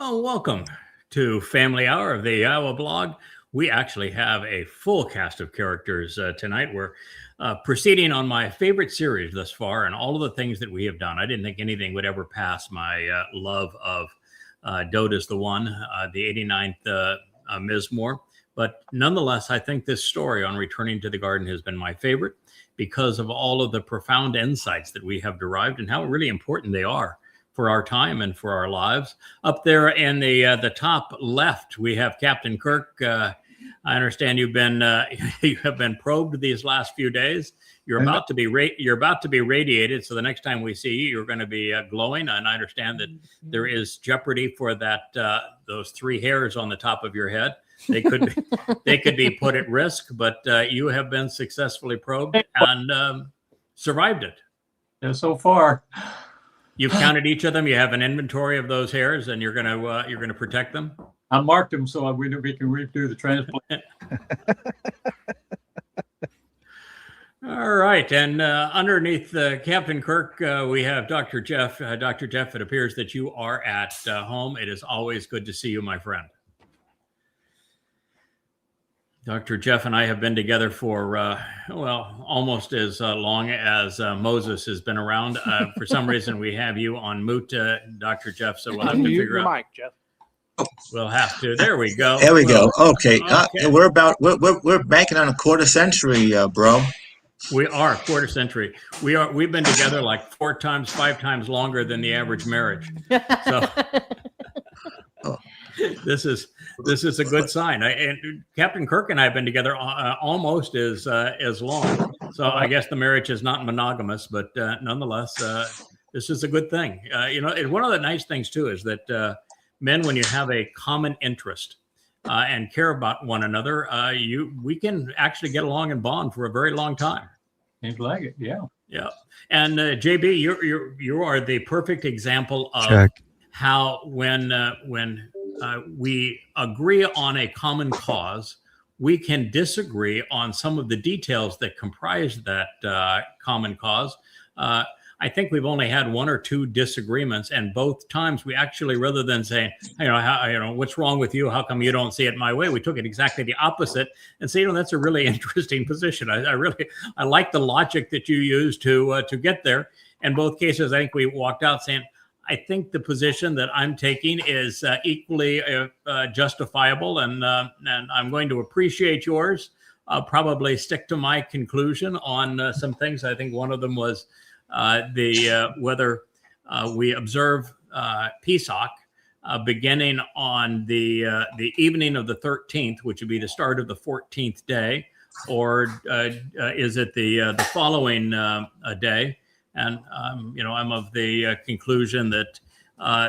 Oh, welcome to Family Hour of the YAHOWAH blog. We actually have a full cast of characters tonight. We're proceeding on my favorite series thus far and all of the things that we have done. I didn't think anything would ever pass my love of Dowd is the One, the 89th Mizmor. But nonetheless, I think this story on returning to the garden has been my favorite because of all of the profound insights that we have derived and how really important they are for our time and for our lives. Up there in the top left, we have Captain Kirk. I understand you've been you have been probed these last few days. You're about to be radiated. So the next time we see you, you're going to be glowing. And I understand that there is jeopardy for that those 3 hairs on the top of your head. They could be put at risk, but you have been successfully probed and survived it. Yeah, so far. You've counted each of them. You have an inventory of those hairs, and you're gonna protect them. I marked them so we can redo the transplant. All right, and underneath Captain Kirk, we have Dr. Jeff. Dr. Jeff, it appears that you are at home. It is always good to see you, my friend. Dr. Jeff and I have been together for, almost as long as Moses has been around. For some reason, we have you on mute, Dr. Jeff, so we'll have to figure out. Mic, Jeff. We'll have to. There we go. There we go. Okay. We're banking on a quarter century, bro. We are a quarter century. We've been together like 4 times, 5 times longer than the average marriage. So this is a good sign. And Captain Kirk and I have been together almost as long. So I guess the marriage is not monogamous, but nonetheless, this is a good thing. One of the nice things too is that men, when you have a common interest and care about one another, we can actually get along and bond for a very long time. Seems like it, yeah. Yeah, and JB, you are the perfect example of how when we agree on a common cause, we can disagree on some of the details that comprise that common cause. I think we've only had 1 or 2 disagreements, and both times we actually, rather than saying, what's wrong with you? How come you don't see it my way? We took it exactly the opposite and say, that's a really interesting position. I like the logic that you use to get there. In both cases, I think we walked out saying, I think the position that I'm taking is equally justifiable, and I'm going to appreciate yours. I'll probably stick to my conclusion on some things. I think one of them was whether we observe Pesach beginning on the evening of the 13th, which would be the start of the 14th day, or is it the following day? And I'm of the conclusion that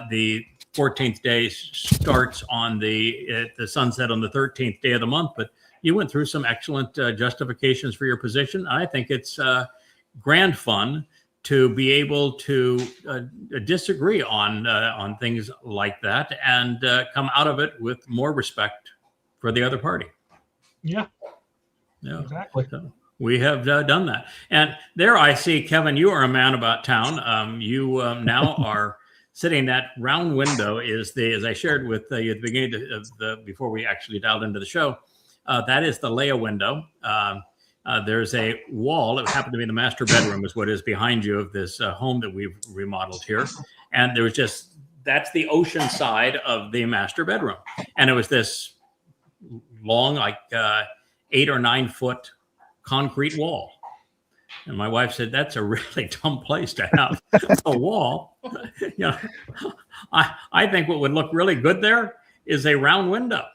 the 14th day starts on the sunset on the 13th day of the month. But you went through some excellent justifications for your position. I think it's grand fun to be able to disagree on things like that and come out of it with more respect for the other party. Yeah, Exactly. So we have done that. And there I see, Kevin, you are a man about town. You now are sitting, that round window is as I shared with you at the beginning of before we actually dialed into the show, that is the Leah window. There's a wall. It happened to be the master bedroom is what is behind you of this home that we've remodeled here. And there was that's the ocean side of the master bedroom. And it was this long, like 8 or 9 foot concrete wall. And my wife said, that's a really dumb place to have a wall. I think what would look really good there is a round window.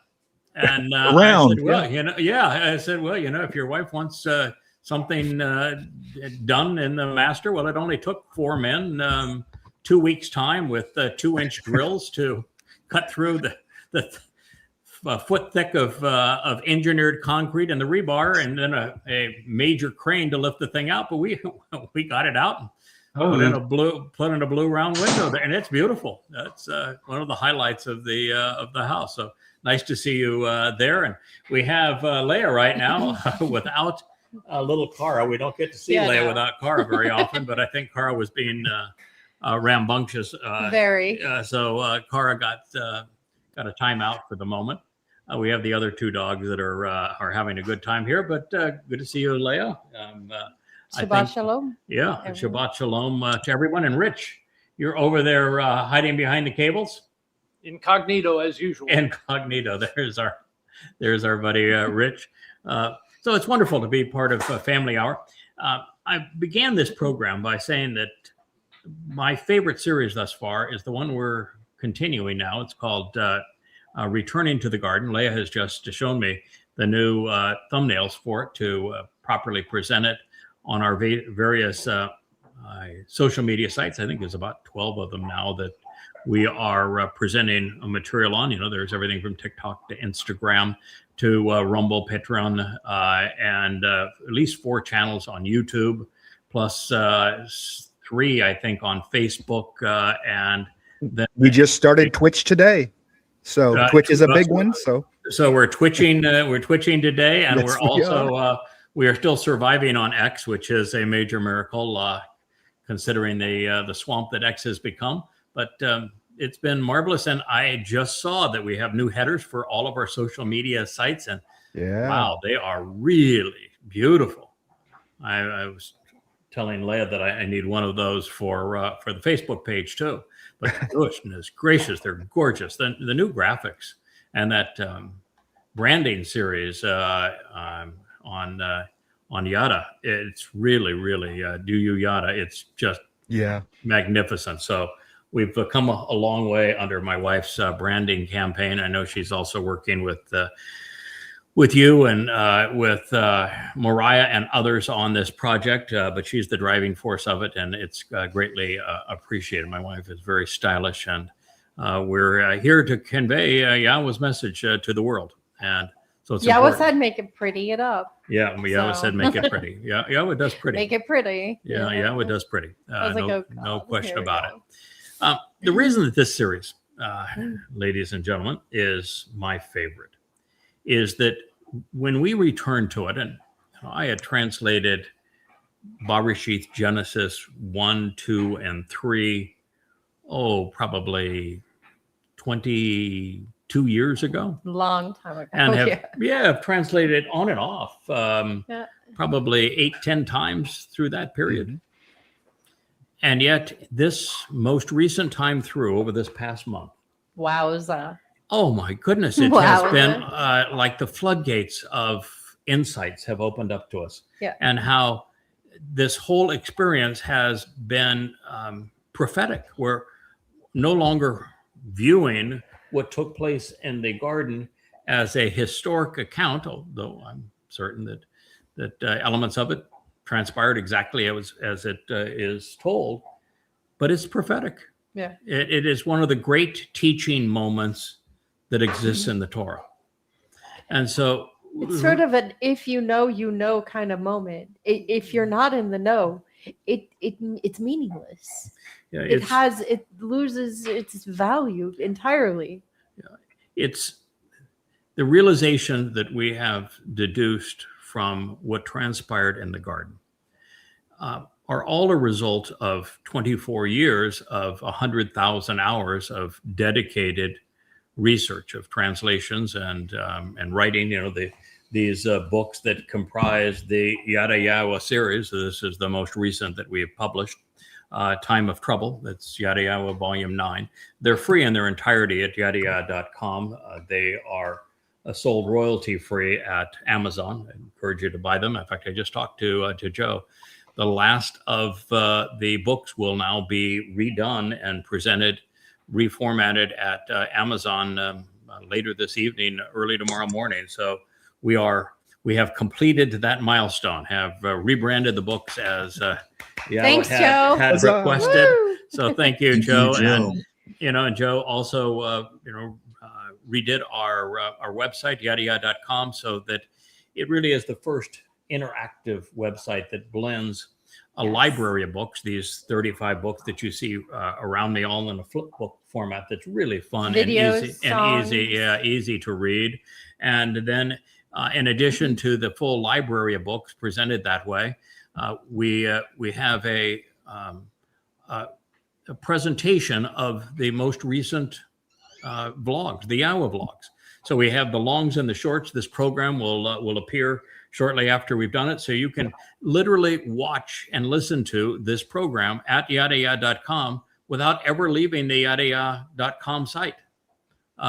And round, I said, well, if your wife wants something done in the master, well, it only took 4 men 2 weeks time with 2-inch drills to cut through the foot thick of engineered concrete and the rebar, and then a major crane to lift the thing out. But we got it out and put in a blue round window there, and it's beautiful. That's one of the highlights of the house. So nice to see you there. And we have Leah right now without little Cara. We don't get to see Leah without Cara very often, but I think Cara was being rambunctious. Very. So Cara got a timeout for the moment. We have the other two dogs that are having a good time here, but good to see you, Leah. Shabbat shalom. Yeah, everyone. Shabbat shalom to everyone. And Rich, you're over there hiding behind the cables? Incognito as usual. Incognito. There's our buddy Rich. So it's wonderful to be part of Family Hour. I began this program by saying that my favorite series thus far is the one we're continuing now. It's called Returning to the Garden. Leah has just shown me the new thumbnails for it to properly present it on our various social media sites. I think there's about 12 of them now that we are presenting a material on. You know, there's everything from TikTok to Instagram to Rumble, Patreon, and at least 4 channels on YouTube, plus 3, I think, on Facebook. And then we just started Twitch today, so Twitch is a big one. So we're twitching. We're twitching today, and Yes, we're also we are still surviving on X, which is a major miracle considering the swamp that X has become. But it's been marvelous, and I just saw that we have new headers for all of our social media sites, and wow, they are really beautiful. I was telling Leah that I need one of those for the Facebook page too. But goodness gracious, they're gorgeous. The new graphics and that branding series on Yada, it's really do you Yada? It's just magnificent. So we've come a long way under my wife's branding campaign. I know she's also working with you and with Mariah and others on this project, but she's the driving force of it, and it's greatly appreciated. My wife is very stylish, and we're here to convey Yahweh's message to the world. And so it's Yahweh important. said make it pretty it up. Yeah, Yahweh said make it pretty. Yeah, Yahweh does pretty. Make it pretty. Yeah, Yahweh does pretty. No question about it. it. The reason that this series, ladies and gentlemen, is my favorite is that when we return to it, and I had translated Bereshith, Genesis 1, 2, and 3, probably 22 years ago. Long time ago. And have translated on and off probably 8-10 times through that period. Mm-hmm. And yet this most recent time through over this past month. Wowza. Oh my goodness. It has been like the floodgates of insights have opened up to us. Yeah. And how this whole experience has been prophetic. We're no longer viewing what took place in the garden as a historic account, although I'm certain that elements of it transpired exactly as it is told, but it's prophetic. Yeah, it is one of the great teaching moments that exists in the Torah, and so it's sort of an if you know kind of moment. If you're not in the know, it's meaningless. Yeah, it loses its value entirely. Yeah, it's the realization that we have deduced from what transpired in the garden are all a result of 24 years of 100,000 hours of dedicated research of translations and writing. You know, these books that comprise the YadaYahowah series. So this is the most recent that we have published. Time of Trouble. That's YadaYahowah Volume 9. They're free in their entirety at YadaYah.com. They are sold royalty free at Amazon. I encourage you to buy them. In fact, I just talked to Joe. The last of the books will now be redone and presented, reformatted at Amazon later this evening, early tomorrow morning. So we have completed that milestone, have rebranded the books as Thanks, Joe. had requested. Woo! So thank you, Joe. Joe. And Joe also redid our website, YadaYah.com, so that it really is the first interactive website that blends a library of books, these 35 books that you see around me, all in a flip book format that's really fun Videos, and easy to read. And then in addition to the full library of books presented that way, we have a presentation of the most recent vlogs, the YAHOWAH vlogs. So we have the longs and the shorts. This program will appear shortly after we've done it. So you can literally watch and listen to this program at YadaYah.com without ever leaving the YadaYah.com site.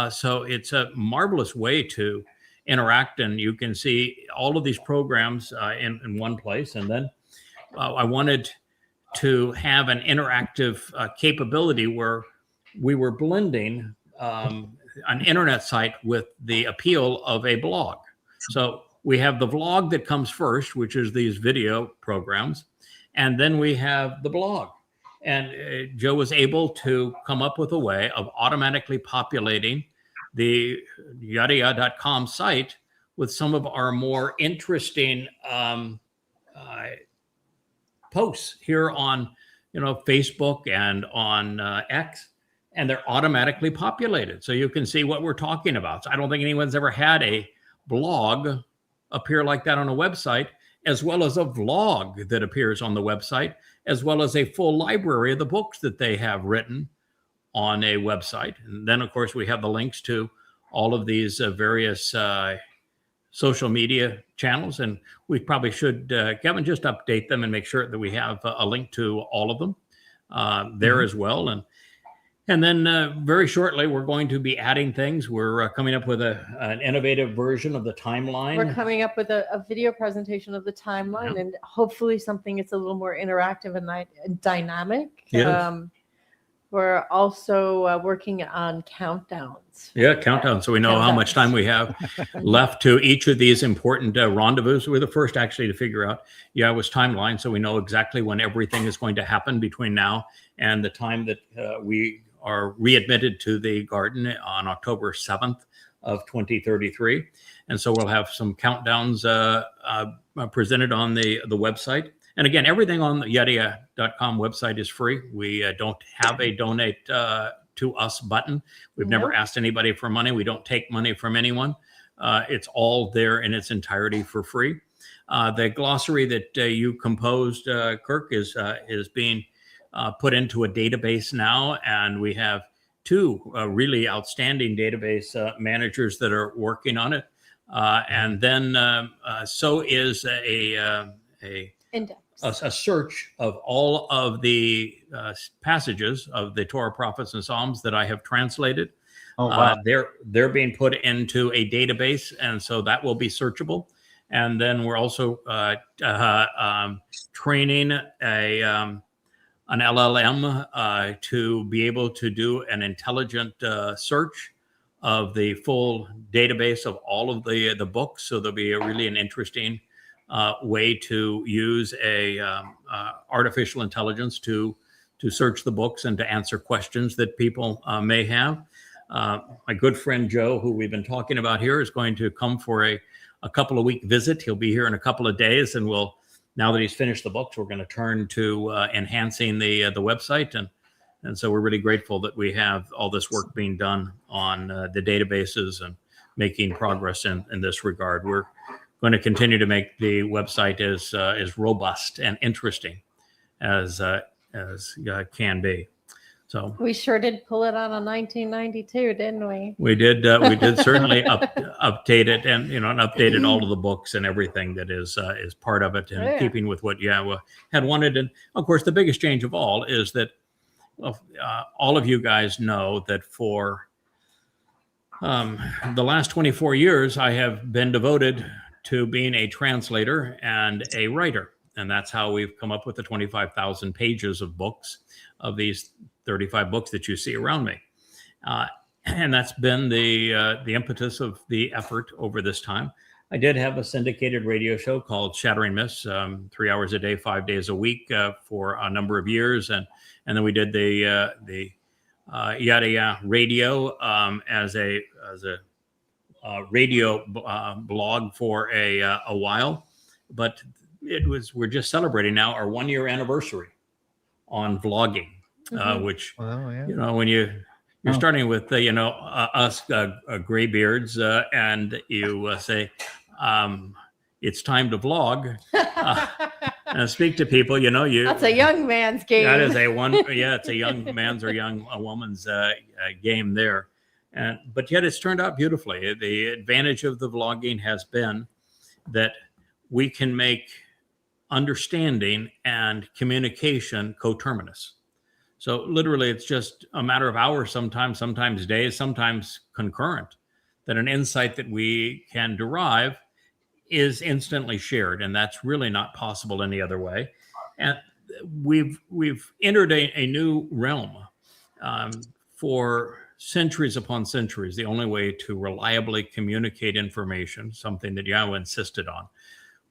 So it's a marvelous way to interact, and you can see all of these programs in one place. And then I wanted to have an interactive capability where we were blending an internet site with the appeal of a blog. So we have the vlog that comes first, which is these video programs, and then we have the blog. And Joe was able to come up with a way of automatically populating the YadaYah.com site with some of our more interesting posts here on, Facebook and on X, and they're automatically populated. So you can see what we're talking about. So I don't think anyone's ever had a blog appear like that on a website, as well as a vlog that appears on the website, as well as a full library of the books that they have written on a website. And then, of course, we have the links to all of these various social media channels. And we probably should, Kevin, just update them and make sure that we have a link to all of them there as well. And then very shortly, we're going to be adding things. We're coming up with an innovative version of the timeline. We're coming up with a video presentation of the timeline, and hopefully something that's a little more interactive and dynamic. Yes. We're also working on countdowns. Yeah, countdown. So we know how much time we have left to each of these important rendezvous. We're the first actually to figure out YAHOWAH's timeline, so we know exactly when everything is going to happen between now and the time that we are readmitted to the garden on October 7th of 2033. And so we'll have some countdowns presented on the website. And again, everything on the YadaYah.com website is free. We don't have a donate to us button. We've never asked anybody for money. We don't take money from anyone. It's all there in its entirety for free. The glossary that you composed, Kirk, is being put into a database now, and we have two really outstanding database managers that are working on it. And then so is a Index. A search of all of the passages of the Torah, prophets, and Psalms that I have translated. Oh, wow. They're being put into a database, and so that will be searchable. And then we're also training an LLM to be able to do an intelligent search of the full database of all of the books. So there'll be really an interesting way to use a artificial intelligence to search the books and to answer questions that people may have. My good friend Joe, who we've been talking about here, is going to come for a couple of week visit. He'll be here in a couple of days, and now that he's finished the books, we're going to turn to enhancing the website. And so we're really grateful that we have all this work being done on the databases and making progress in this regard. We're going to continue to make the website as robust and interesting as can be. So we sure did pull it out of 1992, didn't we? We did certainly update it, and and updated all of the books and everything that is part of it, in keeping with what YAHOWAH had wanted. And of course, the biggest change of all is that all of you guys know that for the last 24 years, I have been devoted to being a translator and a writer. And that's how we've come up with the 25,000 pages of books, of these 35 books that you see around me. And that's been the impetus of the effort over this time. I did have a syndicated radio show called Shattering Myths, 3 hours a day, 5 days a week for a number of years. And then we did the YadaYah radio as a radio blog for a while. But we're just celebrating now our 1 year anniversary on vlogging, which, when you're starting with, us graybeards, and you say, it's time to vlog. Speak to people, That's a young man's game. That is it's a young man's or a woman's game there. But yet it's turned out beautifully. The advantage of the vlogging has been that we can make understanding and communication coterminous. So literally it's just a matter of hours, sometimes days, sometimes concurrent, that an insight that we can derive is instantly shared. And that's really not possible any other way. And we've entered a new realm. For centuries upon centuries, the only way to reliably communicate information, something that Yahweh insisted on,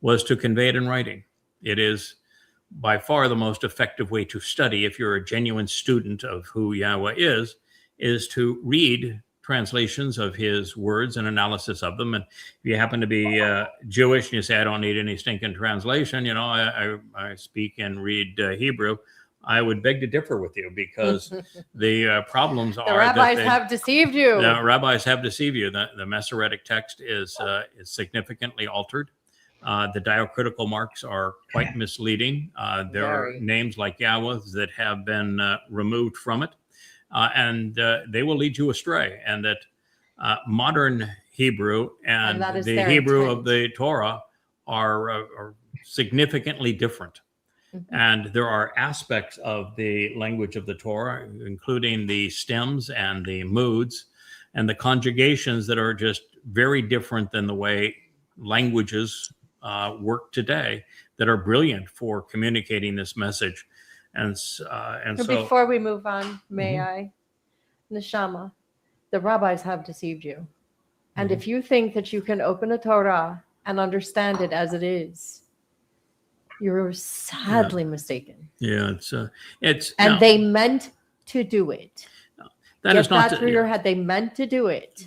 was to convey it in writing. It is by far the most effective way to study, if you're a genuine student of who Yahweh is to read translations of his words and analysis of them. And if you happen to be Jewish and you say, I don't need any stinking translation, I speak and read Hebrew, I would beg to differ with you, because the problems are the rabbis have deceived you. The rabbis have deceived you. The Masoretic text is significantly altered. The diacritical marks are quite misleading. There are names like Yahweh that have been removed from it, and they will lead you astray. And that modern Hebrew and the Hebrew of the Torah are significantly different. And there are aspects of the language of the Torah, including the stems and the moods and the conjugations, that are just very different than the way languages work today, that are brilliant for communicating this message. And so before we move on, may I? Neshama, the rabbis have deceived you. And if you think that you can open a Torah and understand it as it is, you're sadly mistaken. Yeah, it's and they meant to do it. That is not through your head. They meant to do it.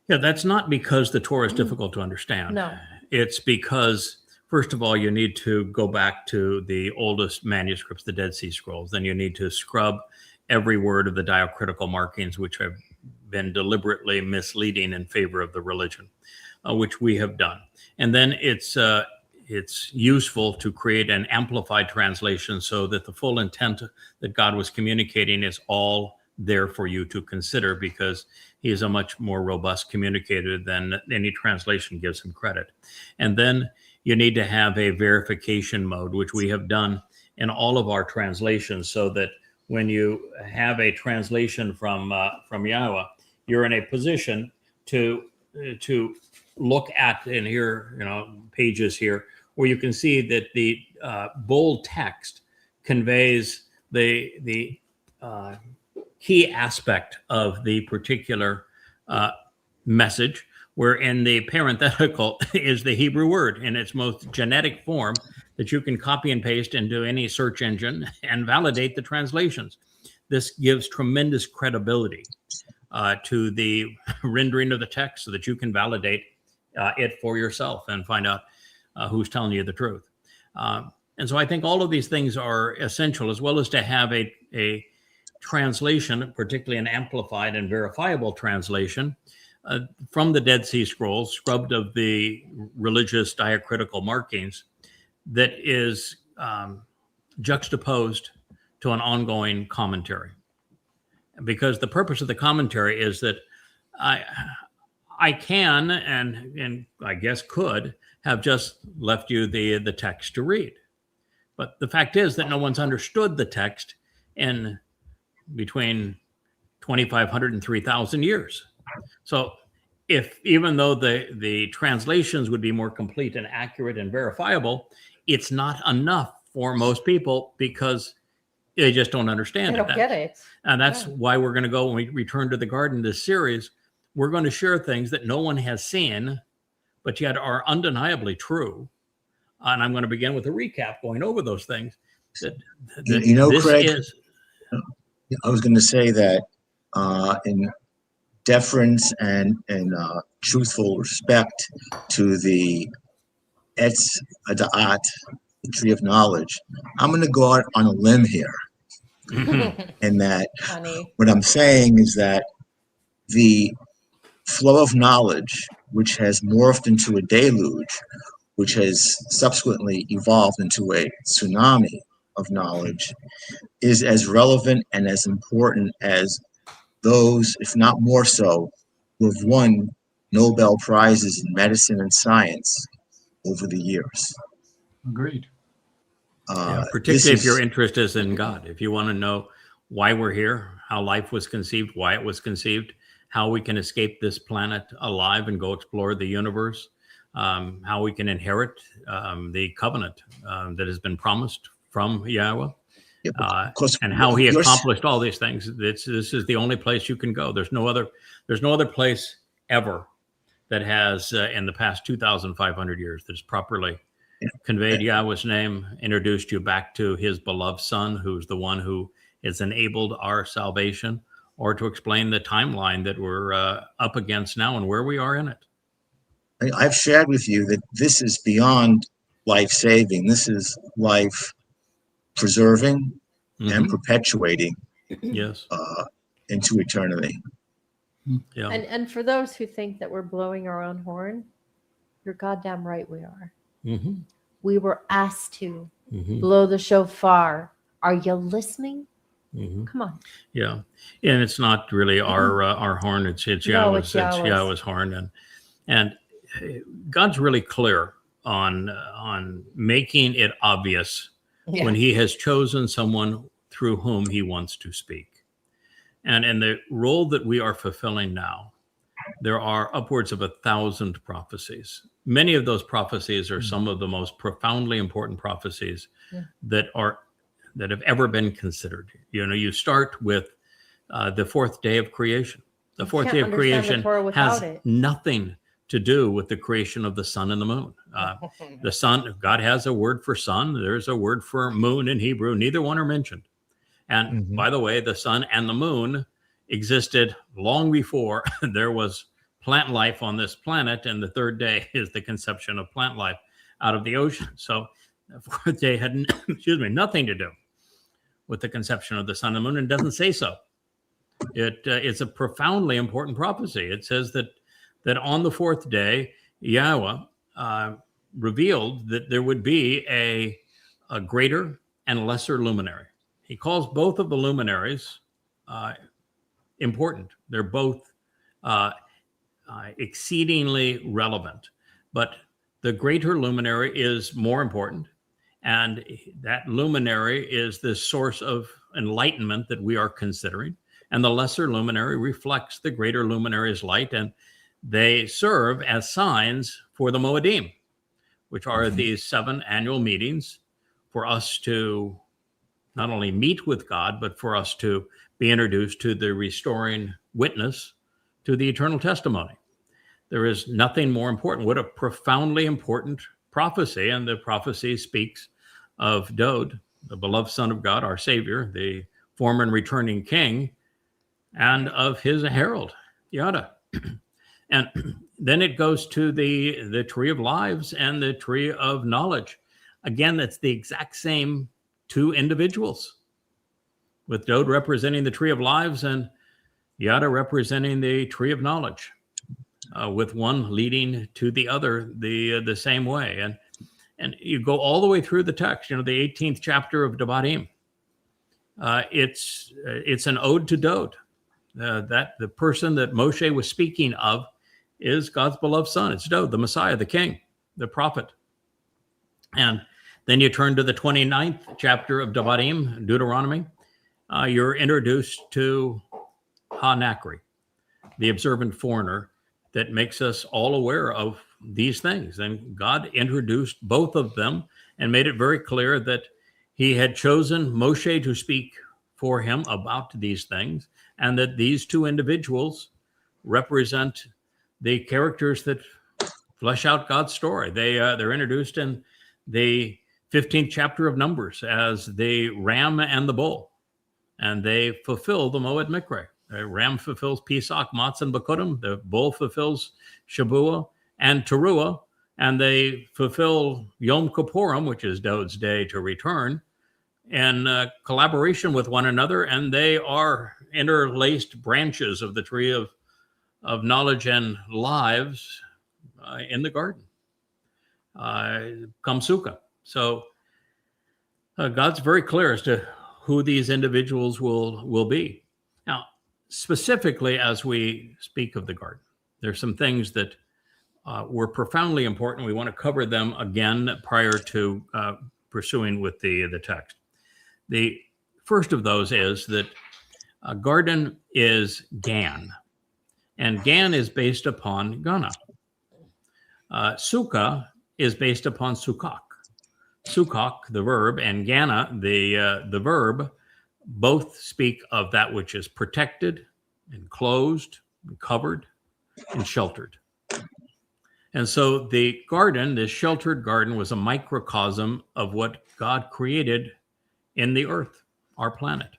Yeah, that's not because the Torah is difficult to understand. No, it's because, first of all, you need to go back to the oldest manuscripts, the Dead Sea Scrolls. Then you need to scrub every word of the diacritical markings, which have been deliberately misleading in favor of the religion, which we have done. And then it's useful to create an amplified translation, so that the full intent that God was communicating is all there for you to consider, because he is a much more robust communicator than any translation gives him credit. And then you need to have a verification mode, which we have done in all of our translations, so that when you have a translation from Yahweh, you're in a position to look at, and here, pages here, where you can see that the bold text conveys the key aspect of the particular message, where in the parenthetical is the Hebrew word in its most genetic form, that you can copy and paste into any search engine and validate the translations. This gives tremendous credibility to the rendering of the text, so that you can validate it for yourself and find out who's telling you the truth. And so I think all of these things are essential, as well as to have a translation, particularly an amplified and verifiable translation from the Dead Sea Scrolls, scrubbed of the religious diacritical markings, that is juxtaposed to an ongoing commentary. Because the purpose of the commentary is that I can, and I guess could, have just left you the text to read. But the fact is that no one's understood the text in between 2,500 and 3,000 years. So even though the translations would be more complete and accurate and verifiable, it's not enough for most people, because they just don't understand it. They don't get it. And that's why we're going to go, when we return to the garden, this series, we're going to share things that no one has seen, but yet are undeniably true. And I'm going to begin with a recap, going over those things. Craig, I was going to say that in deference and truthful respect to the Etz Ada'at, the tree of knowledge, I'm going to go out on a limb here. And that what I'm saying is that the flow of knowledge which has morphed into a deluge, which has subsequently evolved into a tsunami of knowledge, is as relevant and as important as those, if not more so, who have won Nobel Prizes in medicine and science over the years. Agreed. Particularly if your interest is in God. If you want to know why we're here, how life was conceived, why it was conceived, how we can escape this planet alive and go explore the universe, how we can inherit the covenant that has been promised from Yahweh, and how he accomplished all these things. This is the only place you can go. There's no other place ever that has, in the past 2,500 years, that's properly conveyed Yahweh's name, introduced you back to his beloved Son, who's the one who has enabled our salvation, or to explain the timeline that we're up against now and where we are in it. I've shared with you that this is beyond life-saving. This is life-preserving and perpetuating into eternity. Yeah. And for those who think that we're blowing our own horn, you're goddamn right we are. We were asked to blow the shofar. Are you listening? Come on. Yeah, and it's not really our horn. It's Yahweh's. It's Yahweh's horn, and God's really clear on making it obvious when He has chosen someone through whom He wants to speak. And in the role that we are fulfilling now, there are upwards of 1,000 prophecies. Many of those prophecies are some of the most profoundly important prophecies that have ever been considered. You know, you start with the fourth day of creation. The fourth day of creation has nothing to do with the creation of the sun and the moon. The sun, God has a word for sun. There's a word for moon in Hebrew. Neither one are mentioned. And by the way, the sun and the moon existed long before there was plant life on this planet. And the third day is the conception of plant life out of the ocean. So the fourth day had, nothing to do with the conception of the sun and moon, and doesn't say so. It's a profoundly important prophecy. It says that on the fourth day, Yahweh revealed that there would be a greater and lesser luminary. He calls both of the luminaries important. They're both exceedingly relevant, but the greater luminary is more important. And that luminary is the source of enlightenment that we are considering. And the lesser luminary reflects the greater luminary's light. And they serve as signs for the Mow'ed, which are these 7 annual meetings for us to not only meet with God, but for us to be introduced to the restoring witness to the eternal testimony. There is nothing more important. What a profoundly important prophecy. And the prophecy speaks of Dowd, the beloved Son of God, our Savior, the former and returning King, and of his herald, Yada. And then it goes to the tree of lives and the tree of knowledge. Again, that's the exact same 2 individuals, with Dowd representing the tree of lives and Yada representing the tree of knowledge, with one leading to the other the same way. And you go all the way through the text, the 18th chapter of Dowd. It's an ode to Dowd. That the person that Moshe was speaking of is God's beloved son. It's Dowd, the Messiah, the King, the prophet. And then you turn to the 29th chapter of Dowd, Deuteronomy. You're introduced to Ha-Nakri, the observant foreigner that makes us all aware of these things. And God introduced both of them and made it very clear that he had chosen Moshe to speak for him about these things, and that these 2 individuals represent the characters that flesh out God's story. They're introduced in the 15th chapter of Numbers as the ram and the bull, and they fulfill the Mow'ed Mikre. The ram fulfills Pesach, Matzah, and Bakudim. The bull fulfills Shabuah and Towrah, and they fulfill Yom Kippurim, which is Dowd's day to return, in collaboration with one another, and they are interlaced branches of the tree of knowledge and lives in the garden, come Sukkah. So God's very clear as to who these individuals will be. Now, specifically as we speak of the garden, there's some things that were profoundly important. We want to cover them again prior to pursuing with the text. The first of those is that a garden is Gan, and Gan is based upon Gana. Sukkah is based upon Sukkak. Sukkak, the verb, and Gana, the verb, both speak of that which is protected, enclosed, covered, and sheltered. And so the garden, this sheltered garden, was a microcosm of what God created in the earth, our planet.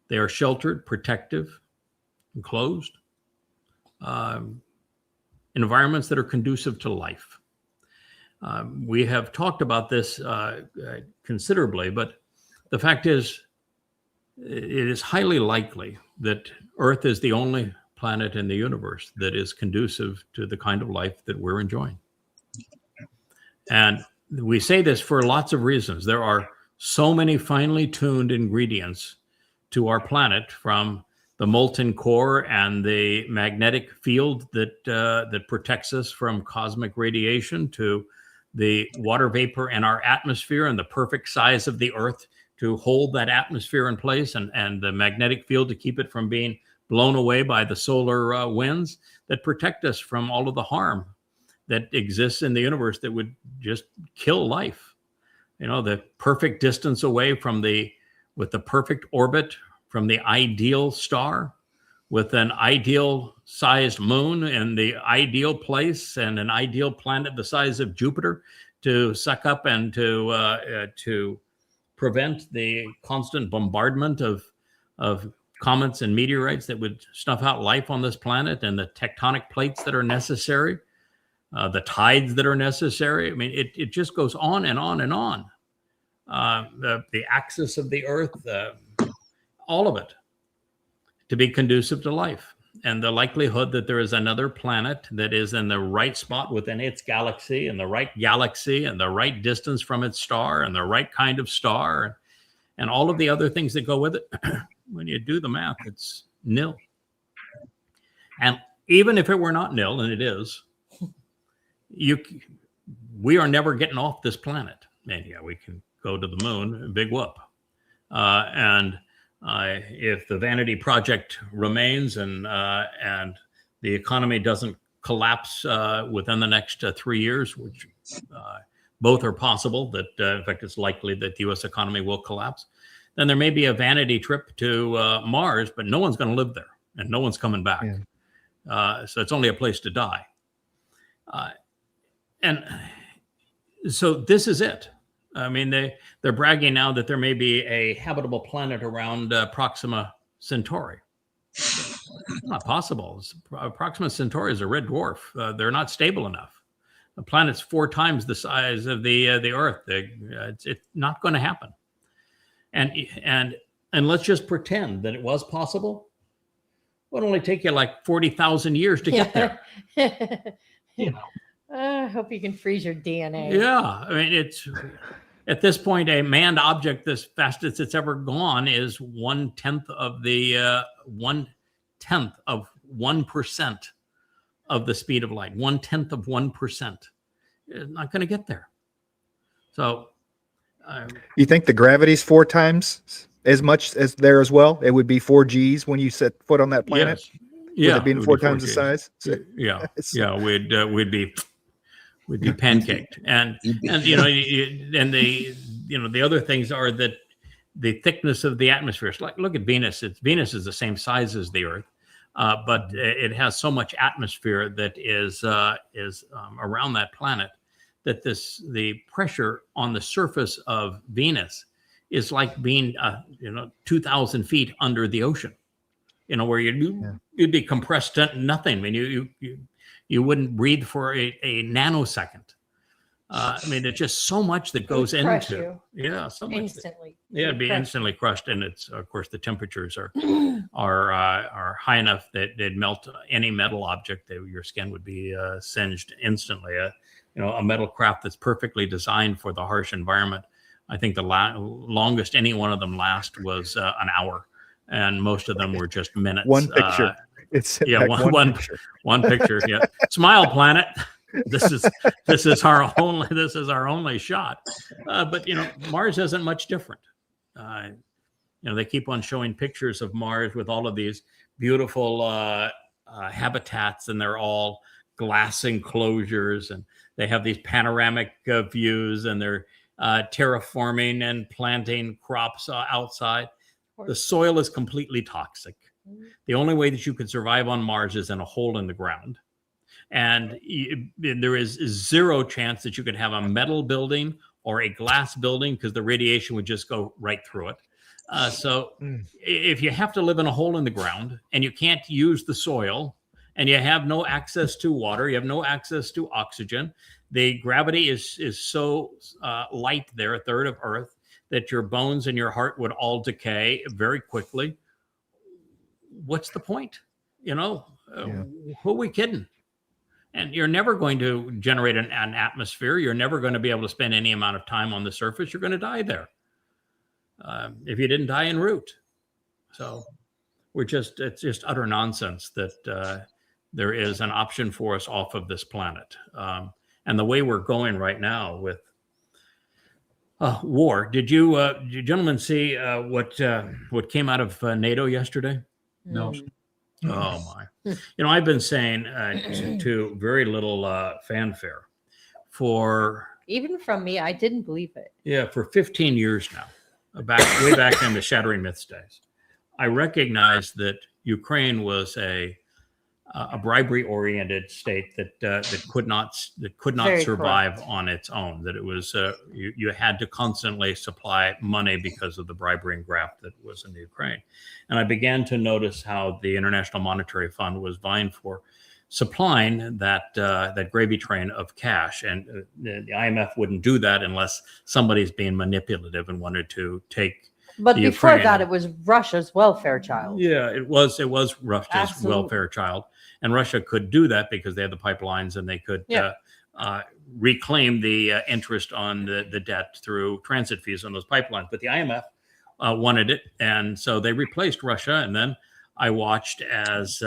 They are sheltered, protective, enclosed, environments that are conducive to life. We have talked about this considerably, but the fact is, it is highly likely that Earth is the only planet in the universe that is conducive to the kind of life that we're enjoying. And we say this for lots of reasons. There are so many finely tuned ingredients to our planet, from the molten core and the magnetic field that protects us from cosmic radiation, to the water vapor in our atmosphere and the perfect size of the Earth to hold that atmosphere in place, and the magnetic field to keep it from being blown away by the solar winds that protect us from all of the harm that exists in the universe that would just kill life. You know, the perfect distance away with the perfect orbit from the ideal star, with an ideal sized moon in the ideal place, and an ideal planet the size of Jupiter to suck up and to prevent the constant bombardment of comets and meteorites that would snuff out life on this planet, and the tectonic plates that are necessary, the tides that are necessary. I mean, it just goes on and on and on. The axis of the Earth, all of it, to be conducive to life. And the likelihood that there is another planet that is in the right spot within its galaxy, and the right galaxy, and the right distance from its star, and the right kind of star, and all of the other things that go with it, when you do the math, it's nil. And even if it were not nil, and it is, we are never getting off this planet. And yeah, we can go to the moon, big whoop. If the vanity project remains and the economy doesn't collapse within the next 3 years, which both are possible, that in fact it's likely that the U.S. economy will collapse, then there may be a vanity trip to Mars, but no one's going to live there, and no one's coming back. Yeah. So it's only a place to die. And so this is it. I mean, they're bragging now that there may be a habitable planet around Proxima Centauri. It's not possible. Proxima Centauri is a red dwarf. They're not stable enough. The planet's 4 times the size of the Earth. It's not going to happen. And let's just pretend that it was possible. It would only take you like 40,000 years to get there. You know. I hope you can freeze your DNA. Yeah, I mean, it's at this point, a manned object this fastest it's ever gone is 1/10 of the 1/10 of 1% of the speed of light. 1/10 of 1%. It's not going to get there. So, you think the gravity's 4 times as much as there as well? It would be 4 Gs when you set foot on that planet. Yes. Yeah, with it being 4 times the size. So, yeah, we'd be pancaked, and the other things are that the thickness of the atmosphere. Like, look at Venus. Venus is the same size as the Earth, but it has so much atmosphere that is around that planet that the pressure on the surface of Venus is like being 2,000 feet under the ocean. Where you'd be compressed to nothing. I mean, you wouldn't breathe for a nanosecond. I mean, it's just so much that goes crush into. you Yeah, so much. instantly. Yeah, it'd be Crush. instantly crushed, and it's of course the temperatures are high enough that they'd melt any metal object. Your skin would be singed instantly. A metal craft that's perfectly designed for the harsh environment. I think the longest any one of them last was an hour, and most of them were just minutes. One picture. One picture. Yeah, Smile Planet. This is our only shot. But Mars isn't much different. They keep on showing pictures of Mars with all of these beautiful habitats, and they're all glass enclosures, and they have these panoramic views, and they're terraforming and planting crops outside. The soil is completely toxic. The only way that you could survive on Mars is in a hole in the ground. And there is zero chance that you could have a metal building or a glass building, because the radiation would just go right through it. So if you have to live in a hole in the ground and you can't use the soil, and you have no access to water, you have no access to oxygen, the gravity is so light there, a third of Earth, that your bones and your heart would all decay very quickly. What's the point? Who are we kidding? And you're never going to generate an atmosphere. You're never going to be able to spend any amount of time on the surface. You're going to die there if you didn't die en route. So it's just utter nonsense that there is an option for us off of this planet. And the way we're going right now with war. Did you gentlemen see what came out of NATO yesterday? No. Oh my! I've been saying to very little fanfare for even from me, I didn't believe it. Yeah, for 15 years now, way back in the Shattering Myths days, I recognized that Ukraine was a bribery-oriented state that could not Very survive correct. on its own. That it was you had to constantly supply money because of the bribery and graft that was in the Ukraine. And I began to notice how the International Monetary Fund was vying for supplying that gravy train of cash, and the IMF wouldn't do that unless somebody's being manipulative and wanted to take. But the before Ukraine. that, it was Russia's welfare child. Yeah, it was Russia's Absolutely. welfare child, and Russia could do that because they had the pipelines, and they could reclaim the interest on the debt through transit fees on those pipelines. But the IMF wanted it, and so they replaced Russia. And then I watched as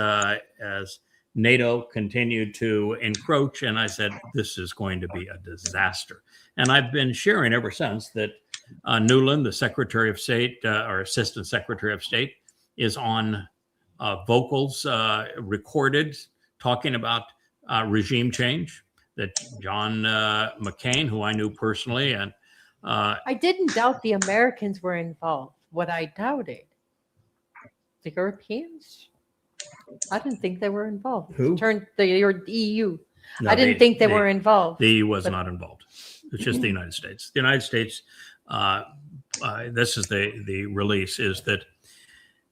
NATO continued to encroach, and I said, "This is going to be a disaster." And I've been sharing ever since that. Nuland, the Secretary of State or Assistant Secretary of State, is on vocals recorded talking about regime change. That John McCain, who I knew personally, and I didn't doubt the Americans were involved. What I doubted, the Europeans, I didn't think they were involved. Who? The EU. no, I didn't think they were involved. The EU was not involved. It's just the United States. The United States. This is the release, is that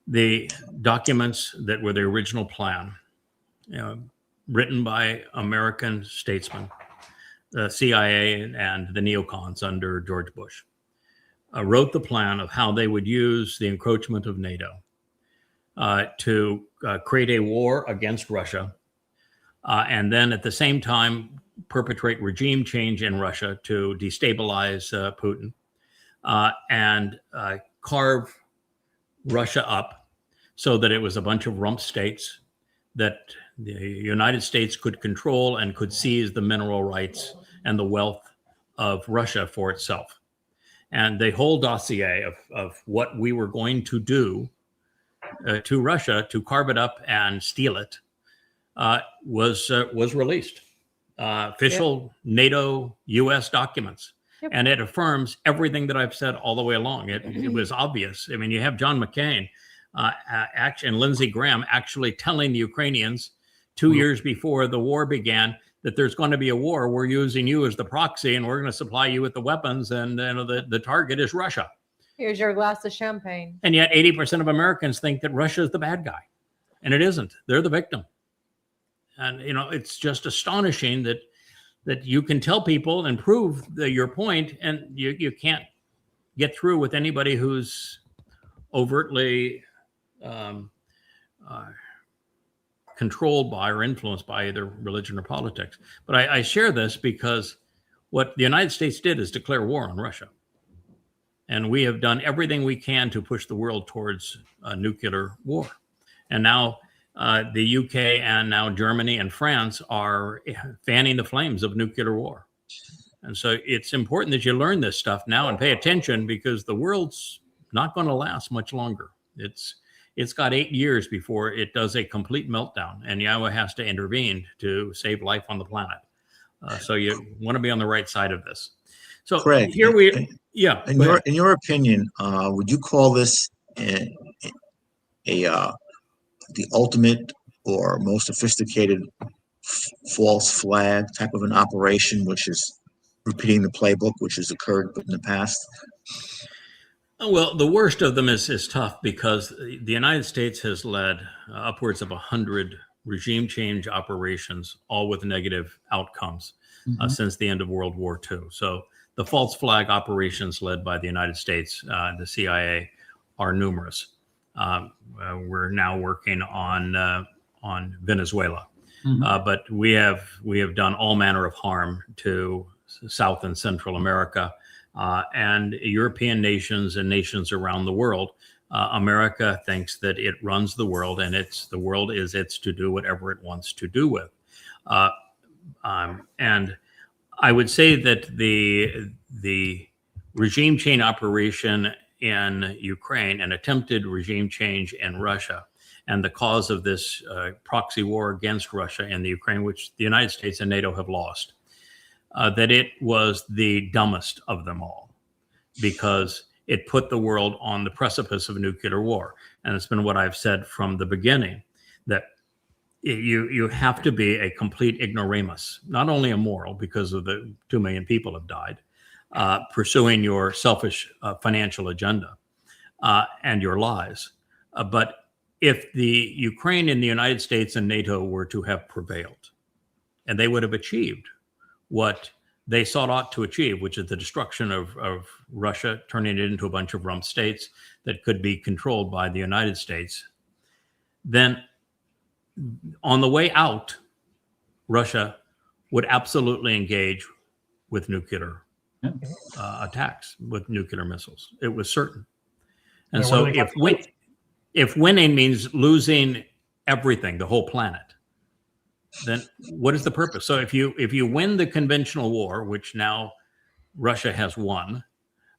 the documents that were the original plan, written by American statesmen, the CIA and the neocons under George Bush, wrote the plan of how they would use the encroachment of NATO to create a war against Russia, and then at the same time perpetrate regime change in Russia to destabilize Putin. And carve Russia up so that it was a bunch of rump states that the United States could control and could seize the mineral rights and the wealth of Russia for itself. And the whole dossier of what we were going to do to Russia to carve it up and steal it was released. Official NATO US documents. Yep. And it affirms everything that I've said all the way along. It was obvious. I mean, you have John McCain and Lindsey Graham actually telling the Ukrainians 2 years before the war began that there's going to be a war. We're using you as the proxy, and we're going to supply you with the weapons, and the target is Russia. Here's your glass of champagne. And yet 80% of Americans think that Russia is the bad guy, and it isn't. They're the victim. And, it's just astonishing that that you can tell people and prove your point, and you can't get through with anybody who's overtly controlled by or influenced by either religion or politics. But I share this because what the United States did is declare war on Russia. And we have done everything we can to push the world towards a nuclear war. And now the UK and now Germany and France are fanning the flames of nuclear war. And so it's important that you learn this stuff now and pay attention, because the world's not going to last much longer. It's got 8 years before it does a complete meltdown, and Yahweh has to intervene to save life on the planet. So you want to be on the right side of this. So Craig, here we, yeah. In your opinion, would you call this the ultimate or most sophisticated false flag type of an operation, which is repeating the playbook which has occurred in the past? Well, the worst of them is tough, because the United States has led upwards of 100 regime change operations, all with negative outcomes since the end of World War II. So the false flag operations led by the United States, the CIA, are numerous. We're now working on Venezuela, but we have done all manner of harm to South and Central America, and European nations and nations around the world. America thinks that it runs the world, and the world is its to do whatever it wants to do with. And I would say that the regime change operation in Ukraine, and attempted regime change in Russia, and the cause of this proxy war against Russia in the Ukraine, which the United States and NATO have lost, that it was the dumbest of them all, because it put the world on the precipice of nuclear war. And it's been what I've said from the beginning, that you have to be a complete ignoramus, not only immoral because of the 2 million people have died, pursuing your selfish financial agenda and your lies. But if the Ukraine and the United States and NATO were to have prevailed, and they would have achieved what they sought out to achieve, which is the destruction of Russia, turning it into a bunch of rump states that could be controlled by the United States, then on the way out, Russia would absolutely engage with nuclear attacks, with nuclear missiles. It was certain. And so if winning means losing everything, the whole planet, then what is the purpose? So if you win the conventional war, which now Russia has won,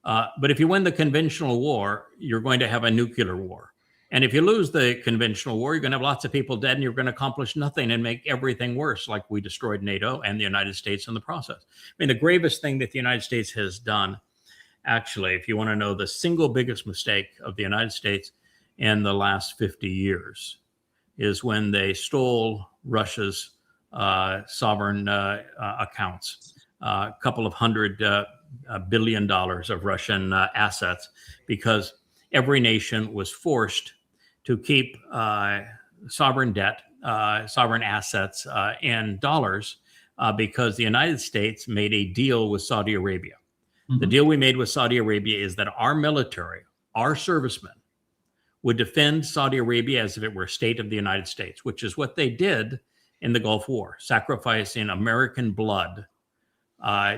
but if you win the conventional war, you're going to have a nuclear war. And if you lose the conventional war, you're going to have lots of people dead, and you're going to accomplish nothing and make everything worse, like we destroyed NATO and the United States in the process. I mean, the gravest thing that the United States has done, actually, if you want to know the single biggest mistake of the United States in the last 50 years, is when they stole Russia's sovereign accounts, a couple of $100 billion of Russian assets, because every nation was forced to keep sovereign debt, sovereign assets in dollars, because the United States made a deal with Saudi Arabia. The deal we made with Saudi Arabia is that our military, our servicemen, would defend Saudi Arabia as if it were a state of the United States, which is what they did in the Gulf War, sacrificing American blood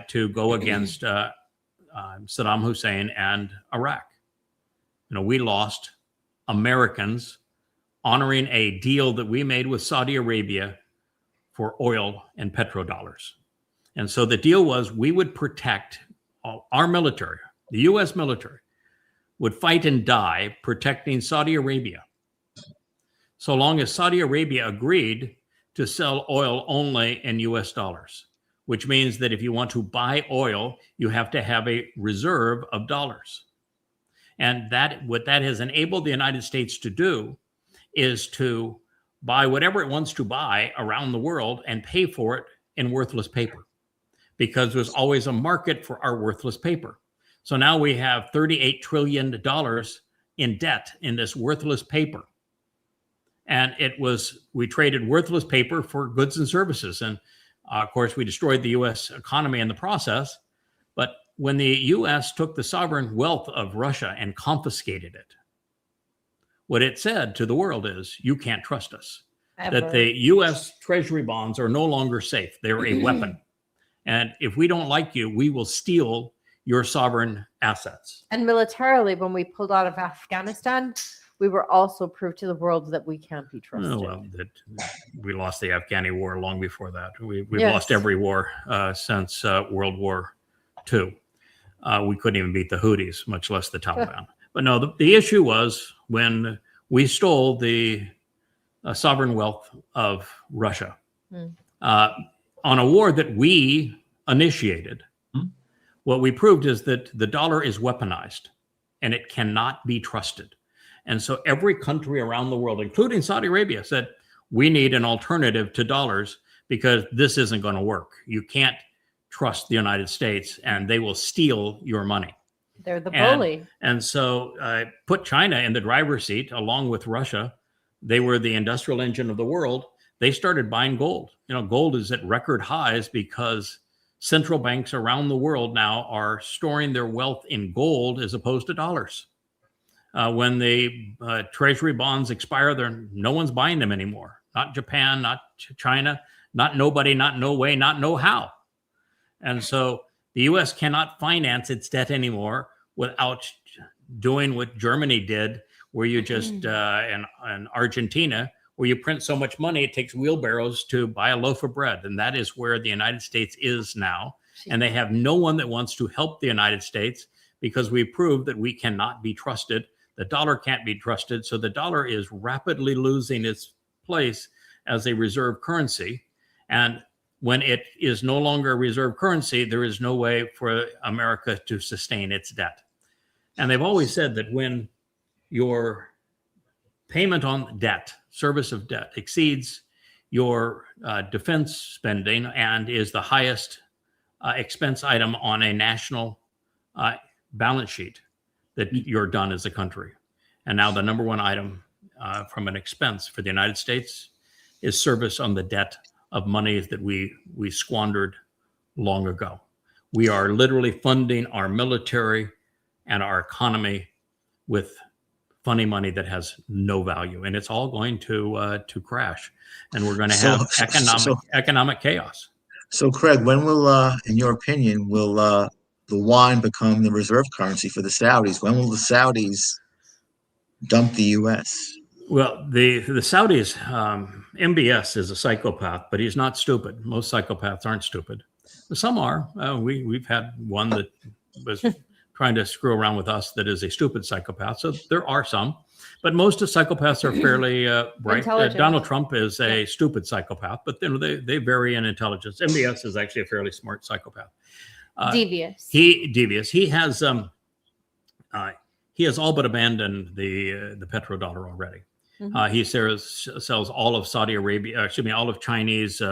to go against Saddam Hussein and Iraq. You know, we lost Americans honoring a deal that we made with Saudi Arabia for oil and petrodollars. And so the deal was we would protect our military, the U.S. military, would fight and die protecting Saudi Arabia, so long as Saudi Arabia agreed to sell oil only in US dollars, which means that if you want to buy oil, you have to have a reserve of dollars. And what that has enabled the United States to do is to buy whatever it wants to buy around the world and pay for it in worthless paper, because there's always a market for our worthless paper. So now we have $38 trillion in debt in this worthless paper. And we traded worthless paper for goods and services. And Of course, we destroyed the U.S. economy in the process. But when the U.S. took the sovereign wealth of Russia and confiscated it, what it said to the world is, you can't trust us. Ever. That the U.S. Treasury bonds are no longer safe. They're a weapon. And if we don't like you, we will steal your sovereign assets. And militarily, when we pulled out of Afghanistan, we were also proved to the world that we can't be trusted. Oh, well, that we lost the Afghani war long before that. We've lost every war since World War II. We couldn't even beat the Houthis, much less the Taliban. But no, the issue was when we stole the sovereign wealth of Russia on a war that we initiated. What we proved is that the dollar is weaponized and it cannot be trusted. And so every country around the world, including Saudi Arabia, said, we need an alternative to dollars because this isn't going to work. You can't trust the United States and they will steal your money. They're the bully. And so put China in the driver's seat along with Russia. They were the industrial engine of the world. They started buying gold. You know, gold is at record highs because central banks around the world now are storing their wealth in gold as opposed to dollars. When the treasury bonds expire, no one's buying them anymore. Not Japan, not China, not nobody, not no way, not no how. And so the U.S. cannot finance its debt anymore without doing what Germany did, where you just, in Argentina, where you print so much money, it takes wheelbarrows to buy a loaf of bread. And that is where the United States is now. And they have no one that wants to help the United States because we proved that we cannot be trusted. The dollar can't be trusted. So the dollar is rapidly losing its place as a reserve currency. And when it is no longer a reserve currency, there is no way for America to sustain its debt. And they've always said that when your payment on debt, service of debt, exceeds your defense spending and is the highest expense item on a national balance sheet, that you're done as a country. And now the number one item from an expense for the United States is service on the debt of money that we squandered long ago. We are literally funding our military and our economy with funny money that has no value, and it's all going to crash, and we're going to have economic chaos. So, Craig, when will, in your opinion, will the yuan become the reserve currency for the Saudis? When will the Saudis dump the U.S.? Well, the Saudis, MBS is a psychopath, but he's not stupid. Most psychopaths aren't stupid. Some are. We've had one that was trying to screw around with us that is a stupid psychopath. So there are some, but most of psychopaths are fairly bright. Donald Trump is a stupid psychopath, but they vary in intelligence. MBS is actually a fairly smart psychopath. Devious. He has all but abandoned the petrodollar already. He sells all of Saudi Arabia, all of Chinese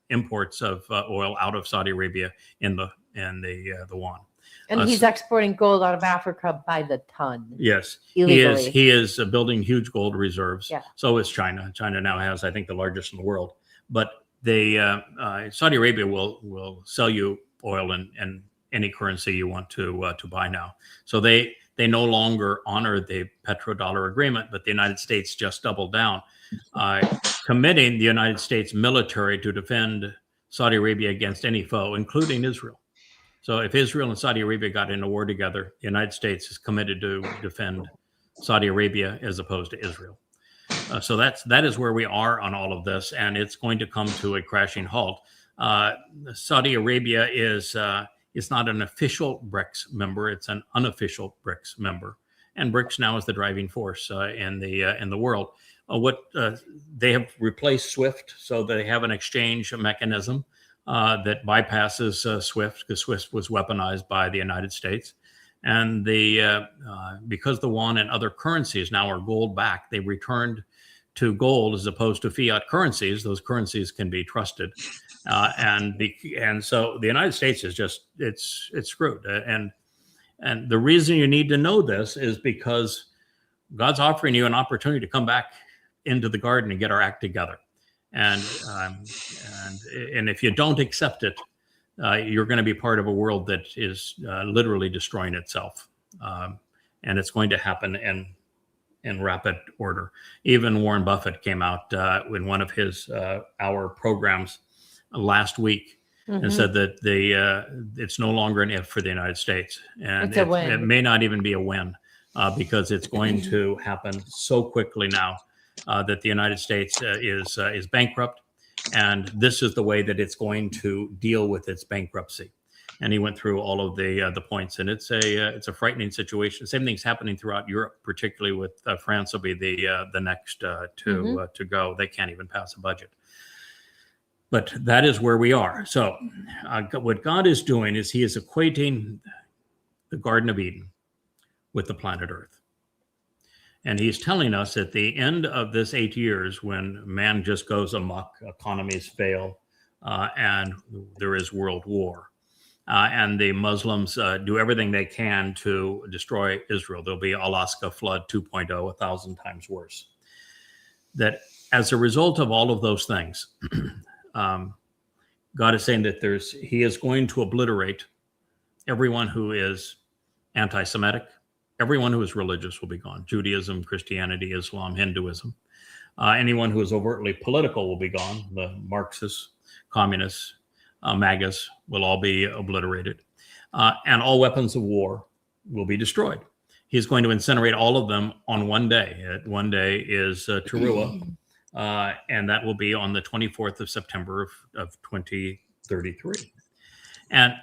imports of oil out of Saudi Arabia in the yuan. And he's exporting gold out of Africa by the ton. Yes, illegally. He is building huge gold reserves. Yeah. So is China. China now has, I think, the largest in the world. But Saudi Arabia will sell you oil in any currency you want to buy now. So they no longer honor the petrodollar agreement, but the United States just doubled down, committing the United States military to defend Saudi Arabia against any foe, including Israel. So if Israel and Saudi Arabia got in a war together, the United States is committed to defend Saudi Arabia as opposed to Israel. So that is where we are on all of this, and it's going to come to a crashing halt. Saudi Arabia is not an official BRICS member; it's an unofficial BRICS member, and BRICS now is the driving force in the world. They have replaced SWIFT, so they have an exchange mechanism that bypasses SWIFT, because SWIFT was weaponized by the United States. And because the yuan and other currencies now are gold backed, they returned to gold as opposed to fiat currencies. Those currencies can be trusted. And so the United States is just, it's screwed. And the reason you need to know this is because God's offering you an opportunity to come back into the garden and get our act together. and if you don't accept it, you're going to be part of a world that is literally destroying itself, and it's going to happen in rapid order. Even Warren Buffett came out in one of his hour programs last week and said that it's no longer an if for the United States, and it may not even be a when, because it's going to happen so quickly now that the United States is bankrupt. And this is the way that it's going to deal with its bankruptcy. And he went through all of the points, and it's a frightening situation. Same thing's happening throughout Europe, particularly with France will be the next to go. They can't even pass a budget. But that is where we are. So what God is doing is he is equating the Garden of Eden with the planet Earth. And he's telling us at the end of this 8 years, when man just goes amok, economies fail, and there is world war, and the Muslims do everything they can to destroy Israel. There'll be Alaska flood 2.0, 1,000 times worse. That as a result of all of those things, God is saying that he is going to obliterate everyone who is anti-Semitic. Everyone who is religious will be gone. Judaism, Christianity, Islam, Hinduism. Anyone who is overtly political will be gone. The Marxists, communists, MAGAs will all be obliterated. And all weapons of war will be destroyed. He's going to incinerate all of them on one day. One day is Towrah, and that will be on the 24th of September of 2033. And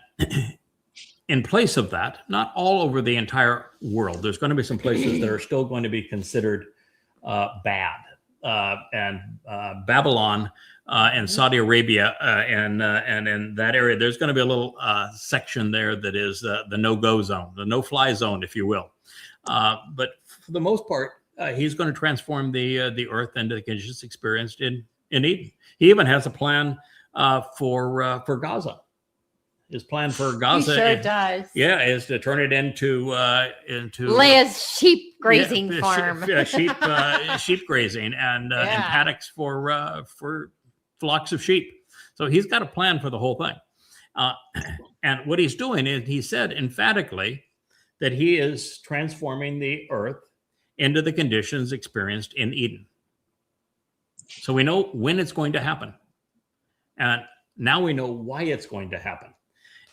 in place of that, not all over the entire world, there's going to be some places that are still going to be considered bad. And Babylon and Saudi Arabia and in that area, there's going to be a little section there that is the no-go zone, the no-fly zone, if you will. But for the most part, he's going to transform the earth into the conditions experienced in Eden. He even has a plan for Gaza. His plan for Gaza, he sure does. Yeah, is to turn it into Leia's sheep grazing farm. Sheep grazing and paddocks for flocks of sheep. So he's got a plan for the whole thing. And what he's doing is he said emphatically that he is transforming the earth into the conditions experienced in Eden. So we know when it's going to happen. And now we know why it's going to happen.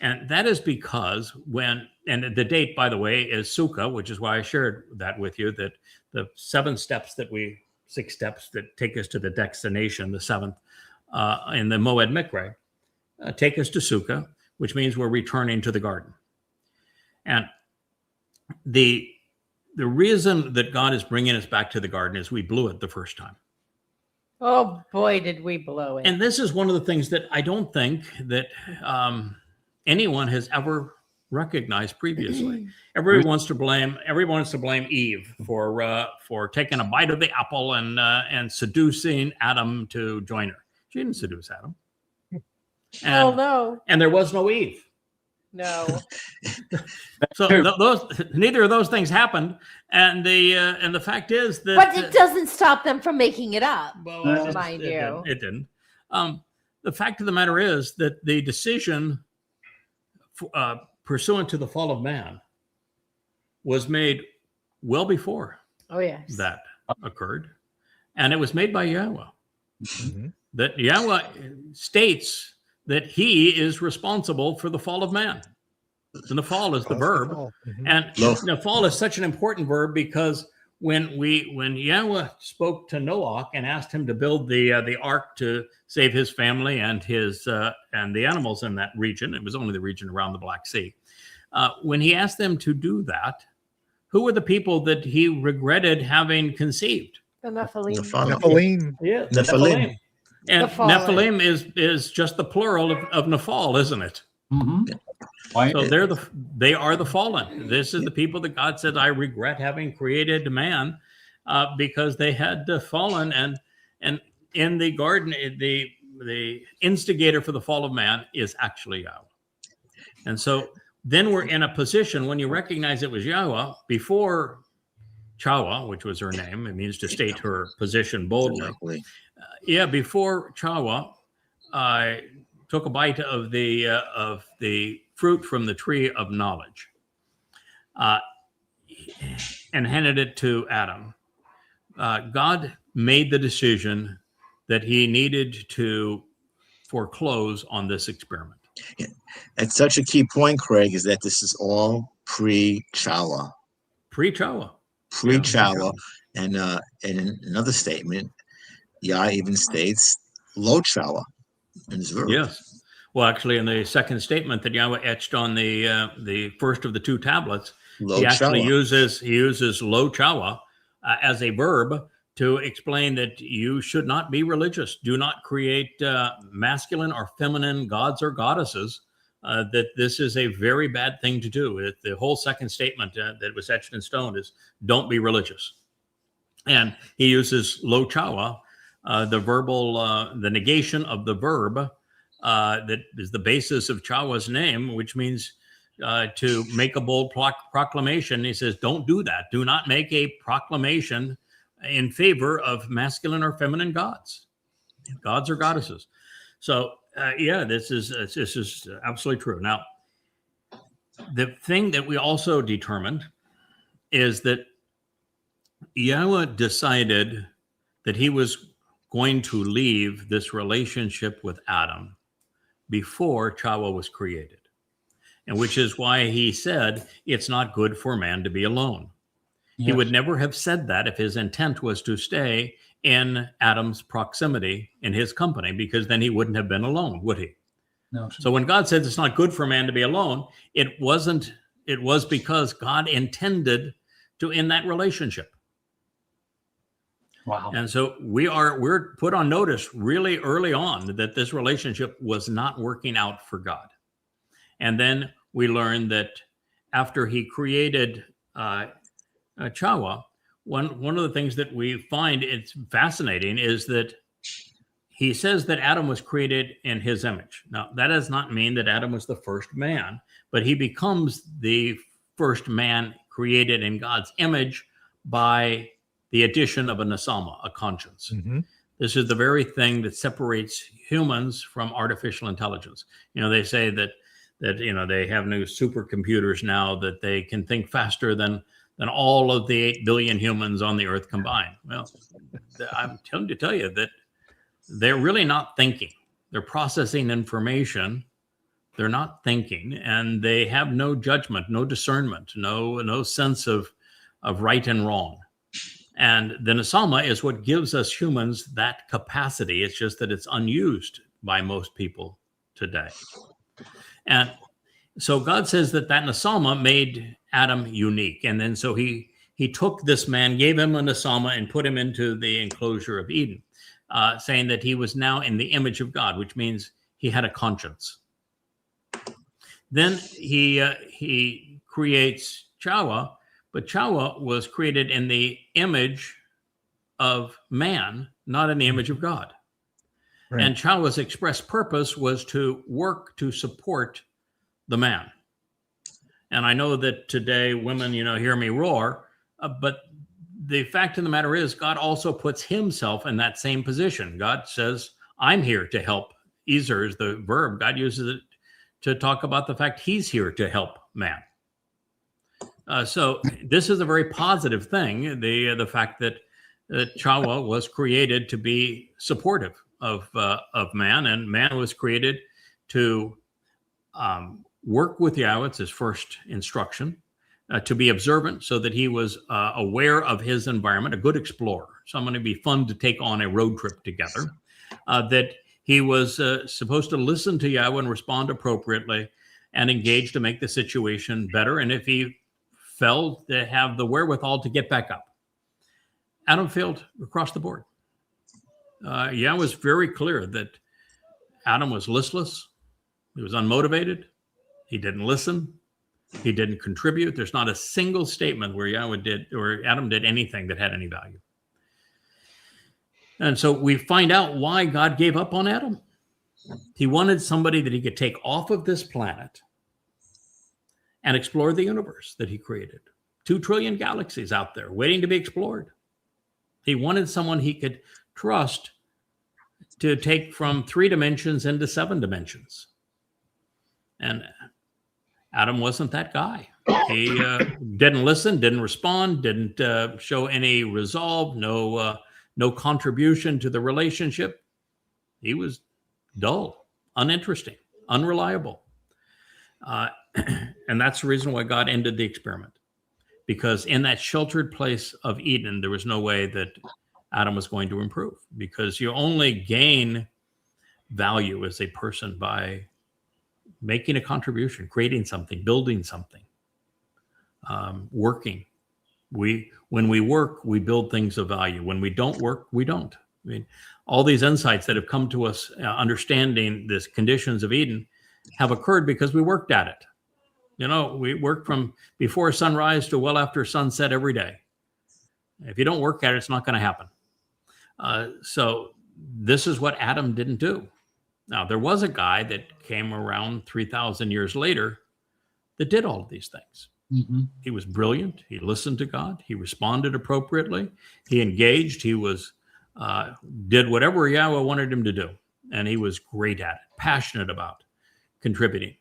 And that is because and the date, by the way, is Sukkah, which is why I shared that with you, that the 6 steps that take us to the destination, the 7th, in the Mow'ed Mikra, take us to Sukkah, which means we're returning to the garden. And the reason that God is bringing us back to the garden is we blew it the first time. Oh, boy, did we blow it. And this is one of the things that I don't think that anyone has ever recognized previously. Everyone wants to blame Eve for taking a bite of the apple and seducing Adam to join her. She didn't seduce Adam. And, no. And there was no Eve. No. So neither of those things happened, and the fact is that. But it doesn't stop them from making it up. Well, mind you, it didn't. The fact of the matter is that the decision pursuant to the fall of man was made well before that occurred, and it was made by Yahweh. Mm-hmm. That Yahweh states that he is responsible for the fall of man. And the fall is the verb. Mm-hmm. And the fall is such an important verb because when Yahweh spoke to Noah and asked him to build the ark to save his family and his and the animals in that region, it was only the region around the Black Sea. When he asked them to do that, who were the people that he regretted having conceived? The Nephilim. Nephilim. Yeah, the Nephilim. And Nephilim is just the plural of Nephal, isn't it? Mm-hmm. So they are the fallen. This is the people that God said, I regret having created man because they had fallen. And in the garden, the instigator for the fall of man is actually Yahweh. And so then we're in a position when you recognize it was Yahweh before Chawa, which was her name. It means to state her position boldly. Before Chahweh took a bite of the fruit from the tree of knowledge and handed it to Adam, God made the decision that he needed to foreclose on this experiment. Yeah. It's such a key point, Craig, is that this is all pre-Chahweh. Pre-Chahweh. Pre-Chahweh. And in another statement, Yah even states lo Chahweh in his verb. Yes. Well, actually, in the second statement that Yahweh etched on the first of the two tablets, he actually uses lo Chahweh as a verb to explain that you should not be religious. Do not create masculine or feminine gods or goddesses. That this is a very bad thing to do. The whole second statement that was etched in stone is don't be religious. And he uses lo Chahweh, the negation of the verb that is the basis of Chahweh's name, which means to make a bold proclamation. He says, don't do that. Do not make a proclamation in favor of masculine or feminine gods or goddesses. So this is absolutely true. Now, the thing that we also determined is that Yahweh decided that he was going to leave this relationship with Adam before Chahweh was created, and which is why he said it's not good for man to be alone. Yes. He would never have said that if his intent was to stay in Adam's proximity, in his company, because then he wouldn't have been alone, would he? No. So when God said it's not good for man to be alone, it was because God intended to end that relationship. Wow. And so we're put on notice really early on that this relationship was not working out for God. And then we learned that after he created Chahweh, one of the things that we find it's fascinating is that he says that Adam was created in his image. Now, that does not mean that Adam was the first man, but he becomes the first man created in God's image by the addition of a nesama, a conscience. Mm-hmm. This is the very thing that separates humans from artificial intelligence. They say that they have new supercomputers now that they can think faster than all of the 8 billion humans on the earth combined. Well, I'm telling you that they're really not thinking. They're processing information. They're not thinking, and they have no judgment, no discernment, no sense of right and wrong. And the nesama is what gives us humans that capacity. It's just that it's unused by most people today. And so God says that nesama made Adam unique. And then so he took this man, gave him a nesama, and put him into the enclosure of Eden, saying that he was now in the image of God, which means he had a conscience. Then he creates Chahweh, but Chahweh was created in the image of man, not in the image of God. Right. And Chahweh's express purpose was to work to support the man. And I know that today women, hear me roar, but the fact of the matter is God also puts himself in that same position. God says, I'm here to help. Ezer is the verb. God uses it to talk about the fact he's here to help man. So this is a very positive thing, the fact that Chahweh was created to be supportive of man, and man was created to work with Yahweh. It's his first instruction, to be observant so that he was aware of his environment, a good explorer, someone to be fun to take on a road trip together, that he was supposed to listen to Yahweh and respond appropriately and engage to make the situation better. And if he failed, to have the wherewithal to get back up. Adam failed across the board. Yahweh was very clear that Adam was listless. He was unmotivated. He didn't listen. He didn't contribute. There's not a single statement where Adam did anything that had any value. And so we find out why God gave up on Adam. He wanted somebody that he could take off of this planet and explore the universe that he created. 2 trillion galaxies out there waiting to be explored. He wanted someone he could trust to take from 3 dimensions into 7 dimensions. And Adam wasn't that guy. He didn't listen, didn't respond, didn't show any resolve, no contribution to the relationship. He was dull, uninteresting, unreliable. And that's the reason why God ended the experiment. Because in that sheltered place of Eden, there was no way that Adam was going to improve. Because you only gain value as a person by making a contribution, creating something, building something, working. When we work, we build things of value. When we don't work, we don't. I mean, all these insights that have come to us, understanding the conditions of Eden, have occurred because we worked at it. You know, we work from before sunrise to well after sunset every day. If you don't work at it, it's not going to happen. So this is what Adam didn't do. Now, there was a guy that came around 3,000 years later that did all of these things. Mm-hmm. He was brilliant. He listened to God. He responded appropriately. He engaged. He was did whatever Yahweh wanted him to do. And he was great at it, passionate about contributing.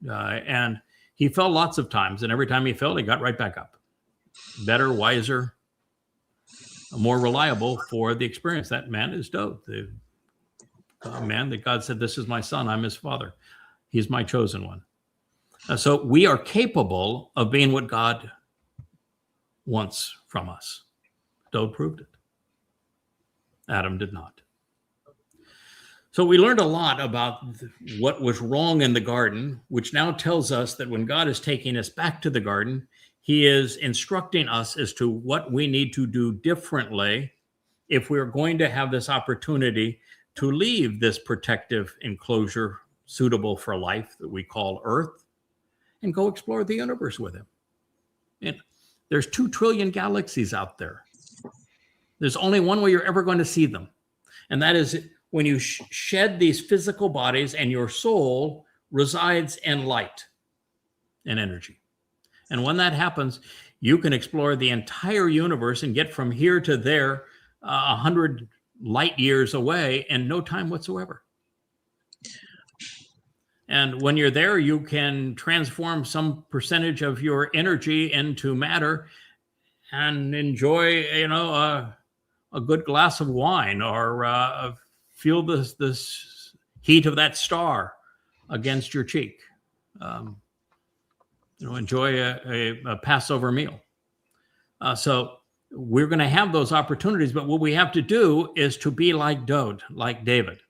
And he fell lots of times. And every time he fell, he got right back up. Better, wiser, more reliable for the experience. That man is Dowd, the man that God said, "This is my son. I'm his father. He's my chosen one." So we are capable of being what God wants from us. Dowd proved it. Adam did not. So we learned a lot about what was wrong in the garden, which now tells us that when God is taking us back to the garden, he is instructing us as to what we need to do differently if we're going to have this opportunity to leave this protective enclosure suitable for life that we call Earth and go explore the universe with him. And there's 2 trillion galaxies out there. There's only one way you're ever going to see them. And that is when you shed these physical bodies and your soul resides in light and energy. And when that happens, you can explore the entire universe and get from here to there 100 light years away in no time whatsoever. And when you're there, you can transform some percentage of your energy into matter and enjoy, a good glass of wine, or feel this heat of that star against your cheek. Enjoy a Passover meal. So we're going to have those opportunities, but what we have to do is to be like Dowd, like David.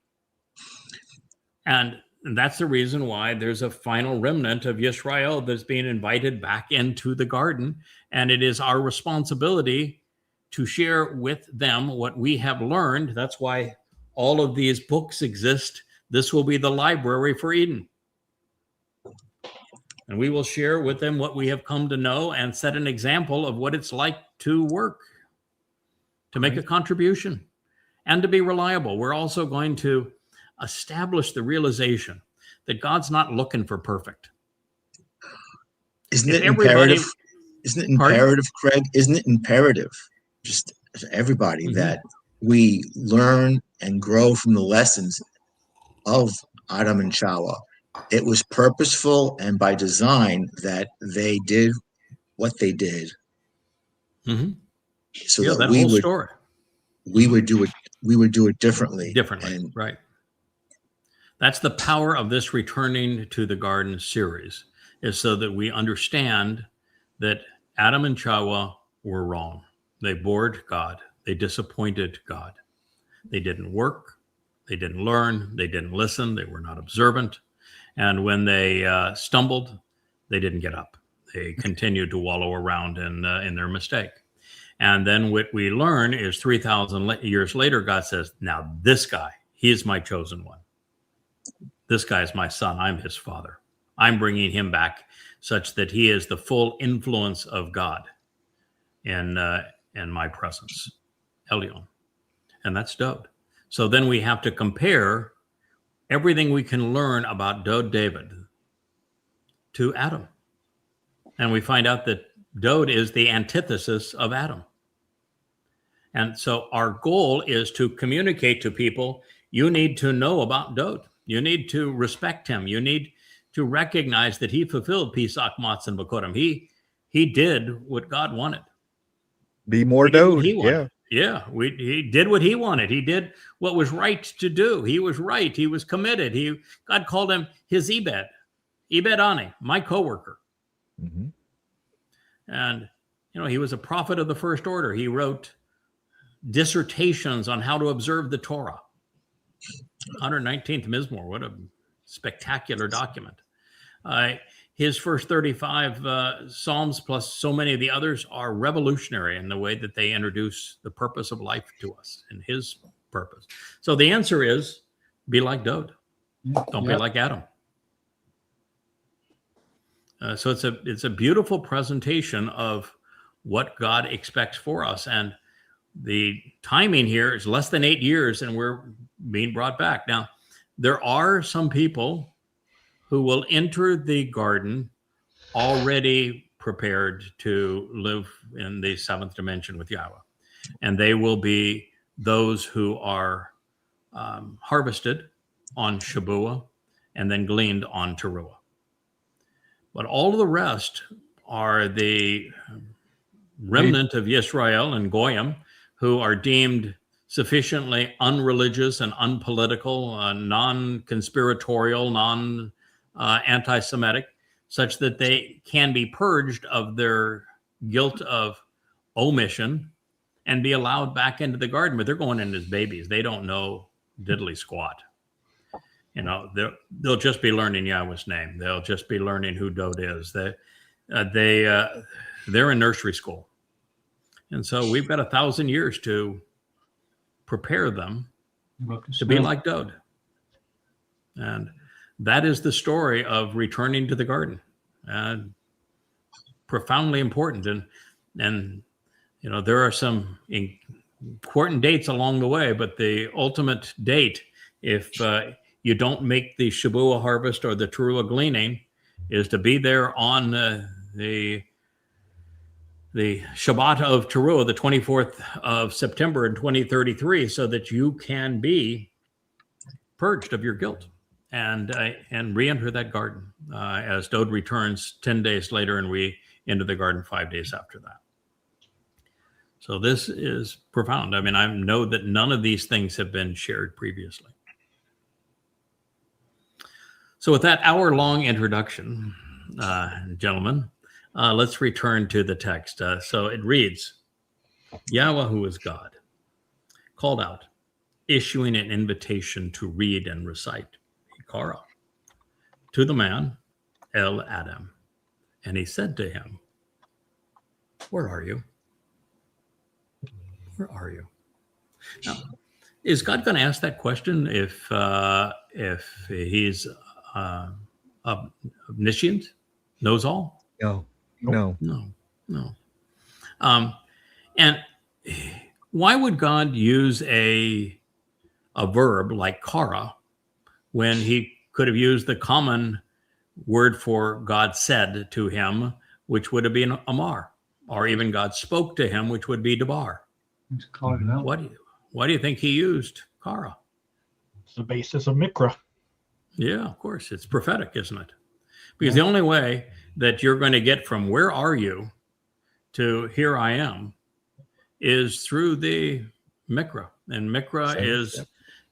And that's the reason why there's a final remnant of Yisrael that's being invited back into the garden. And it is our responsibility to share with them what we have learned. That's why all of these books exist. This will be the library for Eden. And we will share with them what we have come to know and set an example of what it's like to work, to make a contribution, and to be reliable. We're also going to establish the realization that God's not looking for perfect. Isn't it imperative? Isn't it imperative, Craig? Isn't it imperative, just to everybody, that we learn and grow from the lessons of Adam and Chawah? It was purposeful and by design that they did what they did, so that we would story. We would do it. We would do it differently. And, right. That's the power of this Returning to the Garden series, is so that we understand that Adam and Chawah were wrong. They bored God. They disappointed God. They didn't work. They didn't learn. They didn't listen. They were not observant. And when they stumbled, they didn't get up. They continued to wallow around in their mistake. And then what we learn is 3,000 years later, God says, now this guy, he is my chosen one. This guy is my son. I'm his father. I'm bringing him back such that he is the full influence of God in my presence, Elyon. And that's Dowd. So then we have to compare everything we can learn about Dowd David to Adam. And we find out that Dowd is the antithesis of Adam. And so our goal is to communicate to people you need to know about Dowd. You need to respect him. You need to recognize that he fulfilled Pesach, Matzah, and Bakorim. He did what God wanted. Be more Dowd. Yeah. He did what he wanted. He did what was right to do. He was right. He was committed. God called him his Ebed Ani, my coworker. Mm-hmm. And, he was a prophet of the first order. He wrote dissertations on how to observe the Torah. 119th Mizmor, what a spectacular document. His first 35 Psalms plus so many of the others are revolutionary in the way that they introduce the purpose of life to us and his purpose. So the answer is be like Dowd. Don't be like Adam. So it's a beautiful presentation of what God expects for us. And the timing here is less than 8 years and we're being brought back. Now, there are some people who will enter the garden already prepared to live in the seventh dimension with Yahweh. And they will be those who are harvested on Shabuah and then gleaned on Towrah. But all of the rest are the remnant of Yisrael and Goyim who are deemed sufficiently unreligious and unpolitical, non-conspiratorial, anti-Semitic, such that they can be purged of their guilt of omission and be allowed back into the garden. But they're going in as babies. They don't know diddly squat. They'll just be learning Yahweh's name. They'll just be learning who Dowd is. They're in nursery school. And so we've got 1,000 years to prepare them to be like Dowd. And that is the story of returning to the garden. Profoundly important. And there are some important dates along the way, but the ultimate date, if you don't make the Shabuah harvest or the Towrah gleaning, is to be there on the Shabbat of Towrah, the 24th of September in 2033, so that you can be purged of your guilt and re-enter that garden as Dowd returns 10 days later and we enter the garden 5 days after that. So this is profound. I mean, I know that none of these things have been shared previously. So with that hour-long introduction, gentlemen, let's return to the text. So it reads, Yahweh, who is God, called out, issuing an invitation to read and recite, Hikara, to the man, El Adam. And he said to him, where are you? Where are you? Now, is God going to ask that question if he's omniscient, knows all? No. And why would God use a verb like kara when he could have used the common word for God said to him, which would have been amar, or even God spoke to him, which would be debar? Why do you think he used kara? It's the basis of Mikra. Yeah, of course. It's prophetic, isn't it? Because the only way that you're going to get from where are you to here I am is through the Mikra. And Mikra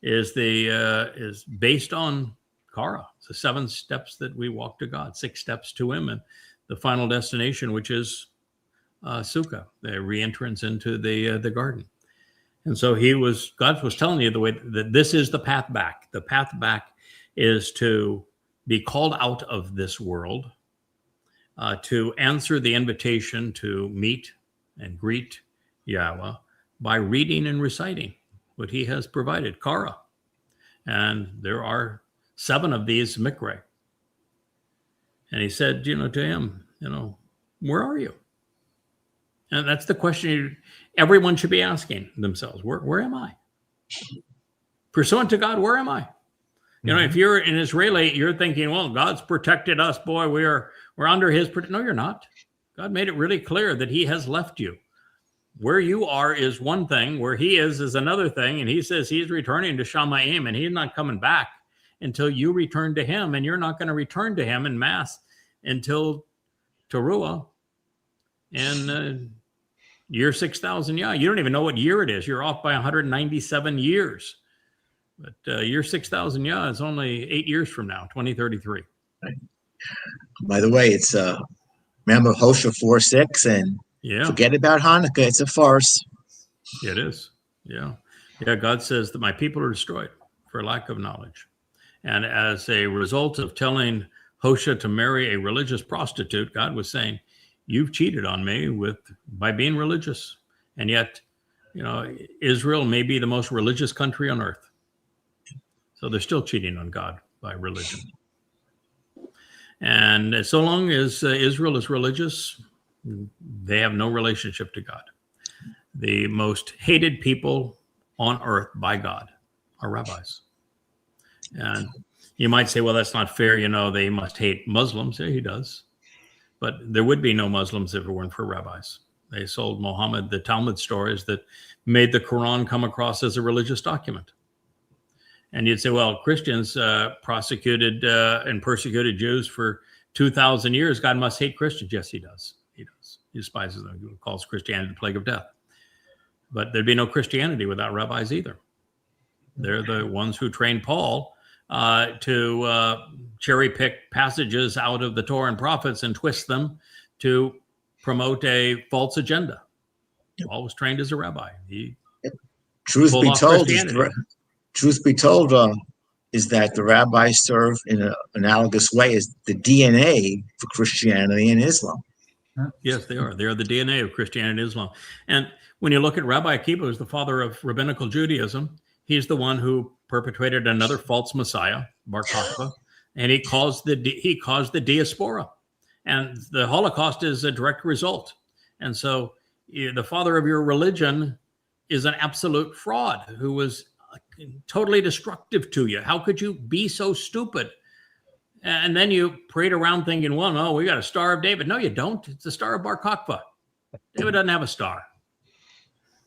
is based on Kara. It's the 7 steps that we walk to God, 6 steps to him, and the final destination, which is Sukkah, the re-entrance into the garden. And so God was telling you the way that this is the path back. The path back is to be called out of this world, to answer the invitation to meet and greet Yahweh by reading and reciting what he has provided, Kara. And there are 7 of these Mikra. And he said, to him, where are you? And that's the question everyone should be asking themselves. Where am I? Pursuant to God, where am I? If you're an Israeli, you're thinking, well, God's protected us, boy. We're under his protection. No, you're not. God made it really clear that he has left you. where you are is one thing, where he is another thing. And he says he's returning to Shamayim, and he's not coming back until you return to him. And you're not going to return to him in mass until Towrah and year 6,000. Yeah, you don't even know what year it is. You're off by 197 years. But year 6,000, yeah, it's only 8 years from now, 2033. Right. By the way, it's remember Hosea 4:6, and forget about Hanukkah. It's a farce. It is. Yeah. Yeah, God says that my people are destroyed for lack of knowledge. And as a result of telling Hosea to marry a religious prostitute, God was saying, you've cheated on me by being religious. And yet, Israel may be the most religious country on earth. So they're still cheating on God by religion. And so long as Israel is religious, they have no relationship to God. The most hated people on earth by God are rabbis. And you might say, well, that's not fair. They must hate Muslims. Yeah, he does. But there would be no Muslims if it weren't for rabbis. They sold Muhammad the Talmud stories that made the Quran come across as a religious document. And you'd say, well, Christians prosecuted and persecuted Jews for 2,000 years. God must hate Christians. Yes, he does. He does. He despises them. He calls Christianity the plague of death. But there'd be no Christianity without rabbis either. They're the ones who trained Paul to cherry pick passages out of the Torah and prophets and twist them to promote a false agenda. Paul was trained as a rabbi. Truth be told, is that the rabbis serve in an analogous way as the DNA for Christianity and Islam. Yes, they are. They are the DNA of Christianity and Islam. And when you look at Rabbi Akiva, who's the father of rabbinical Judaism, he's the one who perpetrated another false Messiah, Bar Kokhba, and he caused the diaspora. And the Holocaust is a direct result. And so the father of your religion is an absolute fraud who was totally destructive to you. How could you be so stupid? And then you parade around thinking, well, no, we got a Star of David. No, you don't. It's the Star of Bar Kokhba. David doesn't have a star.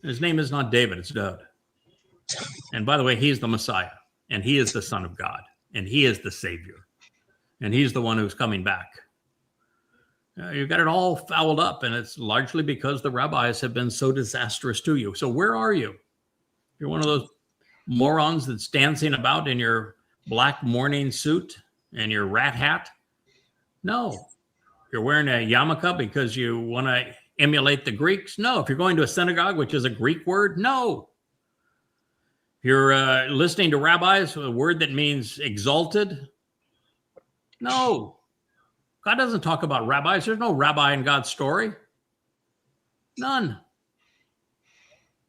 His name is not David, it's Dowd. And by the way, he's the Messiah, and he is the Son of God, and he is the Savior, and he's the one who's coming back. You've got it all fouled up, and it's largely because the rabbis have been so disastrous to you. So where are you? You're one of those morons that's dancing about in your black morning suit and your rat hat? No. You're wearing a yarmulke because you want to emulate the Greeks? No. If you're going to a synagogue, which is a Greek word? No. If you're listening to rabbis, a word that means exalted? No. God doesn't talk about rabbis. There's no rabbi in God's story. None.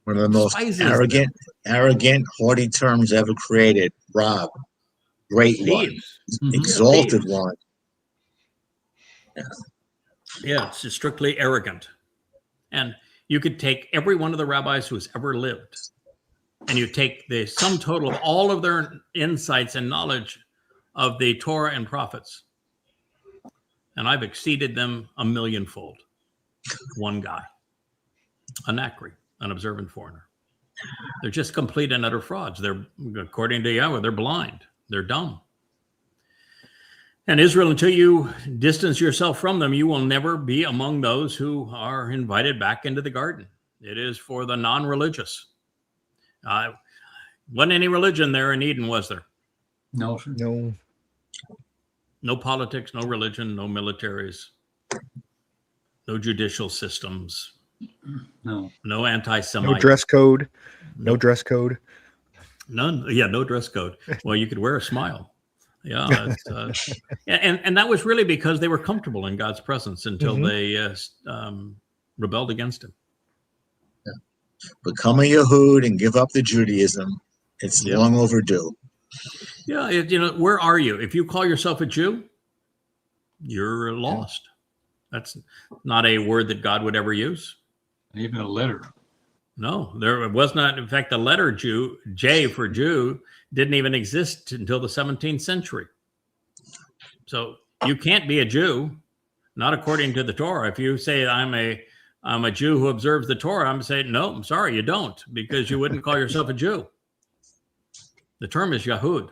One of the most arrogant, haughty terms ever created. Rob, great one, exalted one. Yeah, it's strictly arrogant. And you could take every one of the rabbis who has ever lived, and you take the sum total of all of their insights and knowledge of the Torah and prophets, and I've exceeded them 1,000,000-fold. One guy, a Nakri, an observant foreigner. They're just complete and utter frauds. They're, according to Yahweh, they're blind. They're dumb. And Israel, until you distance yourself from them, you will never be among those who are invited back into the garden. It is for the non-religious. Wasn't any religion there in Eden, was there? No. No politics, no religion, no militaries, no judicial systems. No anti-Semites. No dress code. No dress code. None. Yeah, no dress code. Well, you could wear a smile. Yeah. And that was really because they were comfortable in God's presence until they rebelled against him. Yeah. Become a Yahud and give up the Judaism. It's long overdue. Yeah, where are you? If you call yourself a Jew, you're lost. That's not a word that God would ever use. Even a letter. No, there was not. In fact, the letter Jew, J for Jew, didn't even exist until the 17th century. So you can't be a Jew, not according to the Torah. If you say I'm a I'm a Jew who observes the Torah, I'm saying, no, I'm sorry, you don't, because you wouldn't call yourself a Jew. The term is Yahud.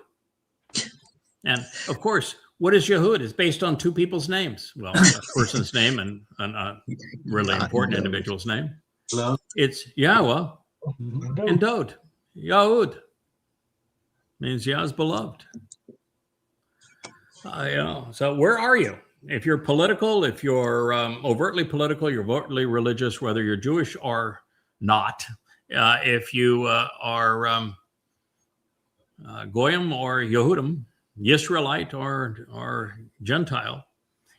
And of course, what is Yahud? It's based on two people's names. Well, a person's name and a really important individual's name. Hello? It's Yahweh and Dowd. Yahud means Yah's beloved. So where are you? If you're political, if you're overtly political, you're overtly religious, whether you're Jewish or not, if you are Goyim or Yehudim, Yisraelite or Gentile,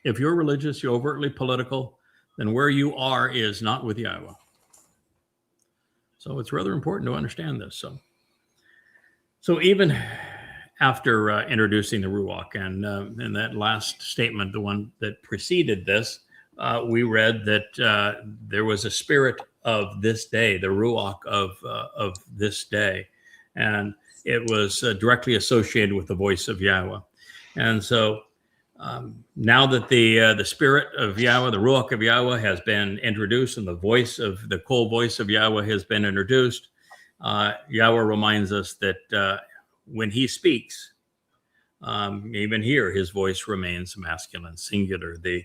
if you're religious, you're overtly political, then where you are is not with YAHOWAH. So it's rather important to understand this. So even after introducing the Ruach and in that last statement, the one that preceded this, we read that there was a spirit of this day, the Ruach of this day. And it was directly associated with the voice of YAHOWAH. And so now that the spirit of YAHOWAH, the Ruach of YAHOWAH has been introduced and the cool voice of YAHOWAH has been introduced, YAHOWAH reminds us that when he speaks, even here, his voice remains masculine, singular. The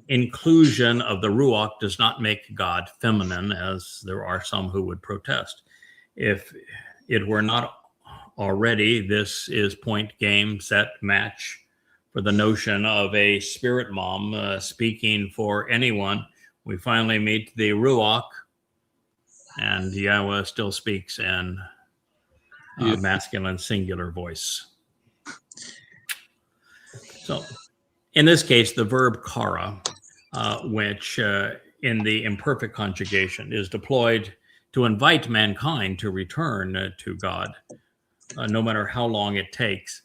inclusion of the Ruach does not make God feminine, as there are some who would protest. If it were not already, this is point, game, set, match for the notion of a spirit mom speaking for anyone. We finally meet the Ruach, and YAHOWAH still speaks in masculine singular voice. So in this case, the verb kara, which in the imperfect conjugation is deployed to invite mankind to return to God, no matter how long it takes.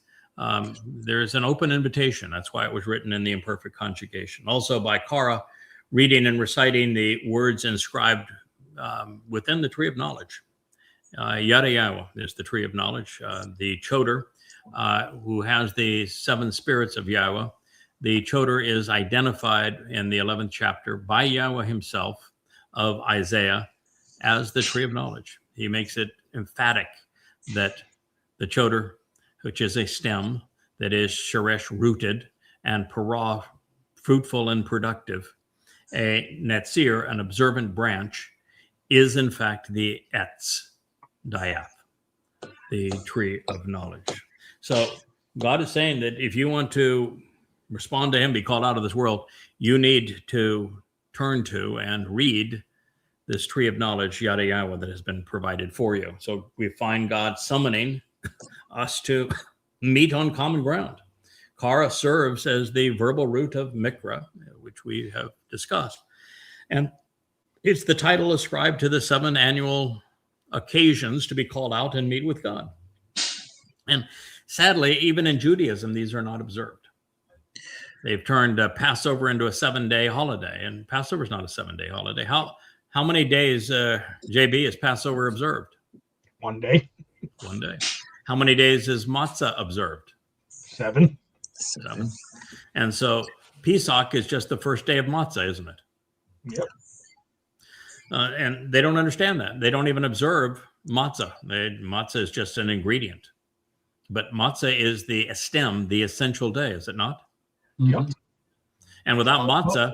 There's an open invitation. That's why it was written in the imperfect conjugation. Also by kara, reading and reciting the words inscribed within the Tree of Knowledge. YadaYahowah is the Tree of Knowledge. The Choder, who has the 7 spirits of YAHOWAH. The Choder is identified in the 11th chapter by YAHOWAH himself of Isaiah as the Tree of Knowledge. He makes it emphatic that the Choder, which is a stem that is sheresh rooted and parah fruitful and productive, a netzir, an observant branch, is in fact the etz dayath, the Tree of Knowledge. So God is saying that if you want to respond to him, be called out of this world, you need to turn to and read this Tree of Knowledge, YadaYahowah, that has been provided for you. So we find God summoning us to meet on common ground. Kara serves as the verbal root of Mikra, which we have discussed. And it's the title ascribed to the 7 annual occasions to be called out and meet with God. And sadly, even in Judaism, these are not observed. They've turned Passover into a 7-day holiday, and Passover is not a 7-day holiday. How many days, JB, is Passover observed? 1 day. 1 day. How many days is matzah observed? 7. 7. And so Pesach is just the first day of matzah, isn't it? Yep. And they don't understand that. They don't even observe matzah. Matzah is just an ingredient. But matzah is the stem, the essential day, is it not? Yep. And without matzah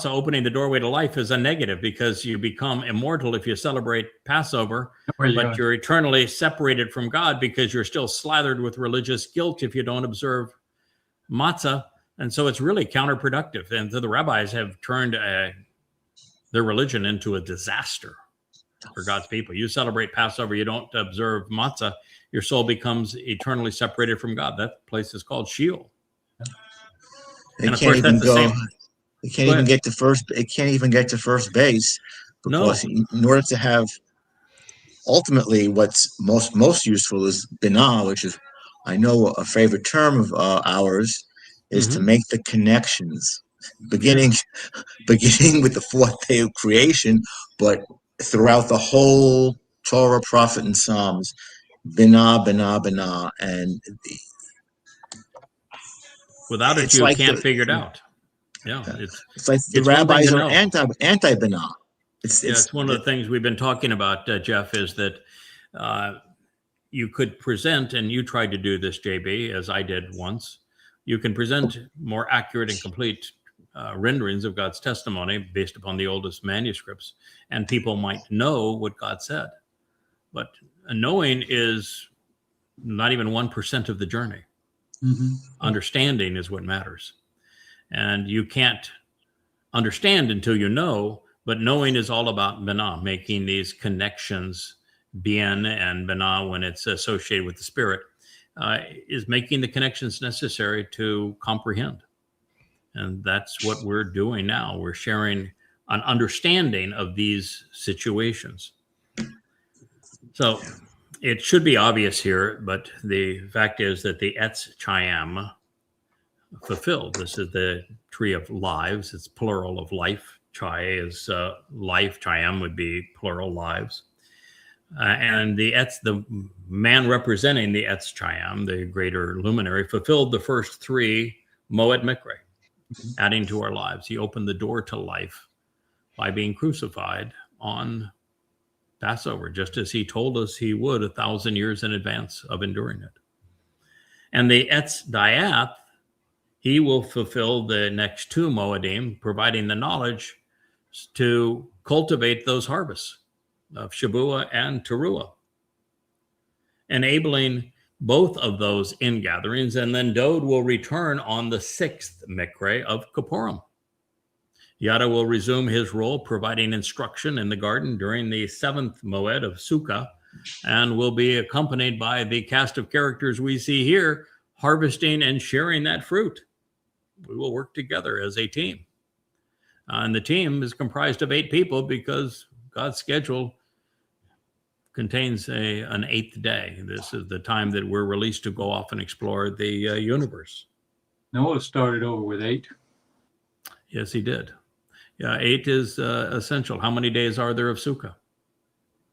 opening the doorway to life is a negative, because you become immortal if you celebrate Passover, but you're eternally separated from God because you're still slathered with religious guilt if you don't observe matzah. And so it's really counterproductive. And so the rabbis have turned their religion into a disaster for God's people. You celebrate Passover, you don't observe matzah, your soul becomes eternally separated from God. That place is called Sheol. It can't even go. It can't even get to first. It can't even get to first base, because in order to have, ultimately, what's most useful is binah, which is, I know, a favorite term of ours, is to make the connections, beginning with the 4th day of creation, but throughout the whole Torah, Prophet, and Psalms, binah, and without it, you can't figure it out. Yeah, it's like the rabbis are anti-Binah. It's one of the things we've been talking about, Jeff, is that you could present, and you tried to do this, JB, as I did once. You can present more accurate and complete renderings of God's testimony based upon the oldest manuscripts, and people might know what God said. But knowing is not even 1% of the journey. Mm-hmm. Understanding is what matters. And you can't understand until you know, but knowing is all about Binah, making these connections. Byen and Binah, when it's associated with the Spirit, is making the connections necessary to comprehend. And that's what we're doing now. We're sharing an understanding of these situations. So it should be obvious here, but the fact is that the Etz Chaim fulfilled. This is the tree of lives. It's plural of life. Chai is life. Chaim would be plural lives. And the man representing the Etz Chaim, the greater luminary, fulfilled the first three Mow'ed Mikre, adding to our lives. He opened the door to life by being crucified on Passover, just as he told us he would 1,000 years in advance of enduring it. And the Etz Dayath, he will fulfill the next two Moedim, providing the knowledge to cultivate those harvests of Shavua and Towrah, enabling both of those ingatherings. And then Dowd will return on the 6th Mikre of Kippurim. Yada will resume his role providing instruction in the garden during the 7th Mow'ed of Sukkah, and will be accompanied by the cast of characters we see here, harvesting and sharing that fruit. We will work together as a team. And the team is comprised of 8 people because God's schedule contains an 8th day. This is the time that we're released to go off and explore the universe. Noah started over with 8. Yes, he did. Yeah, 8 is essential. How many days are there of Sukkah?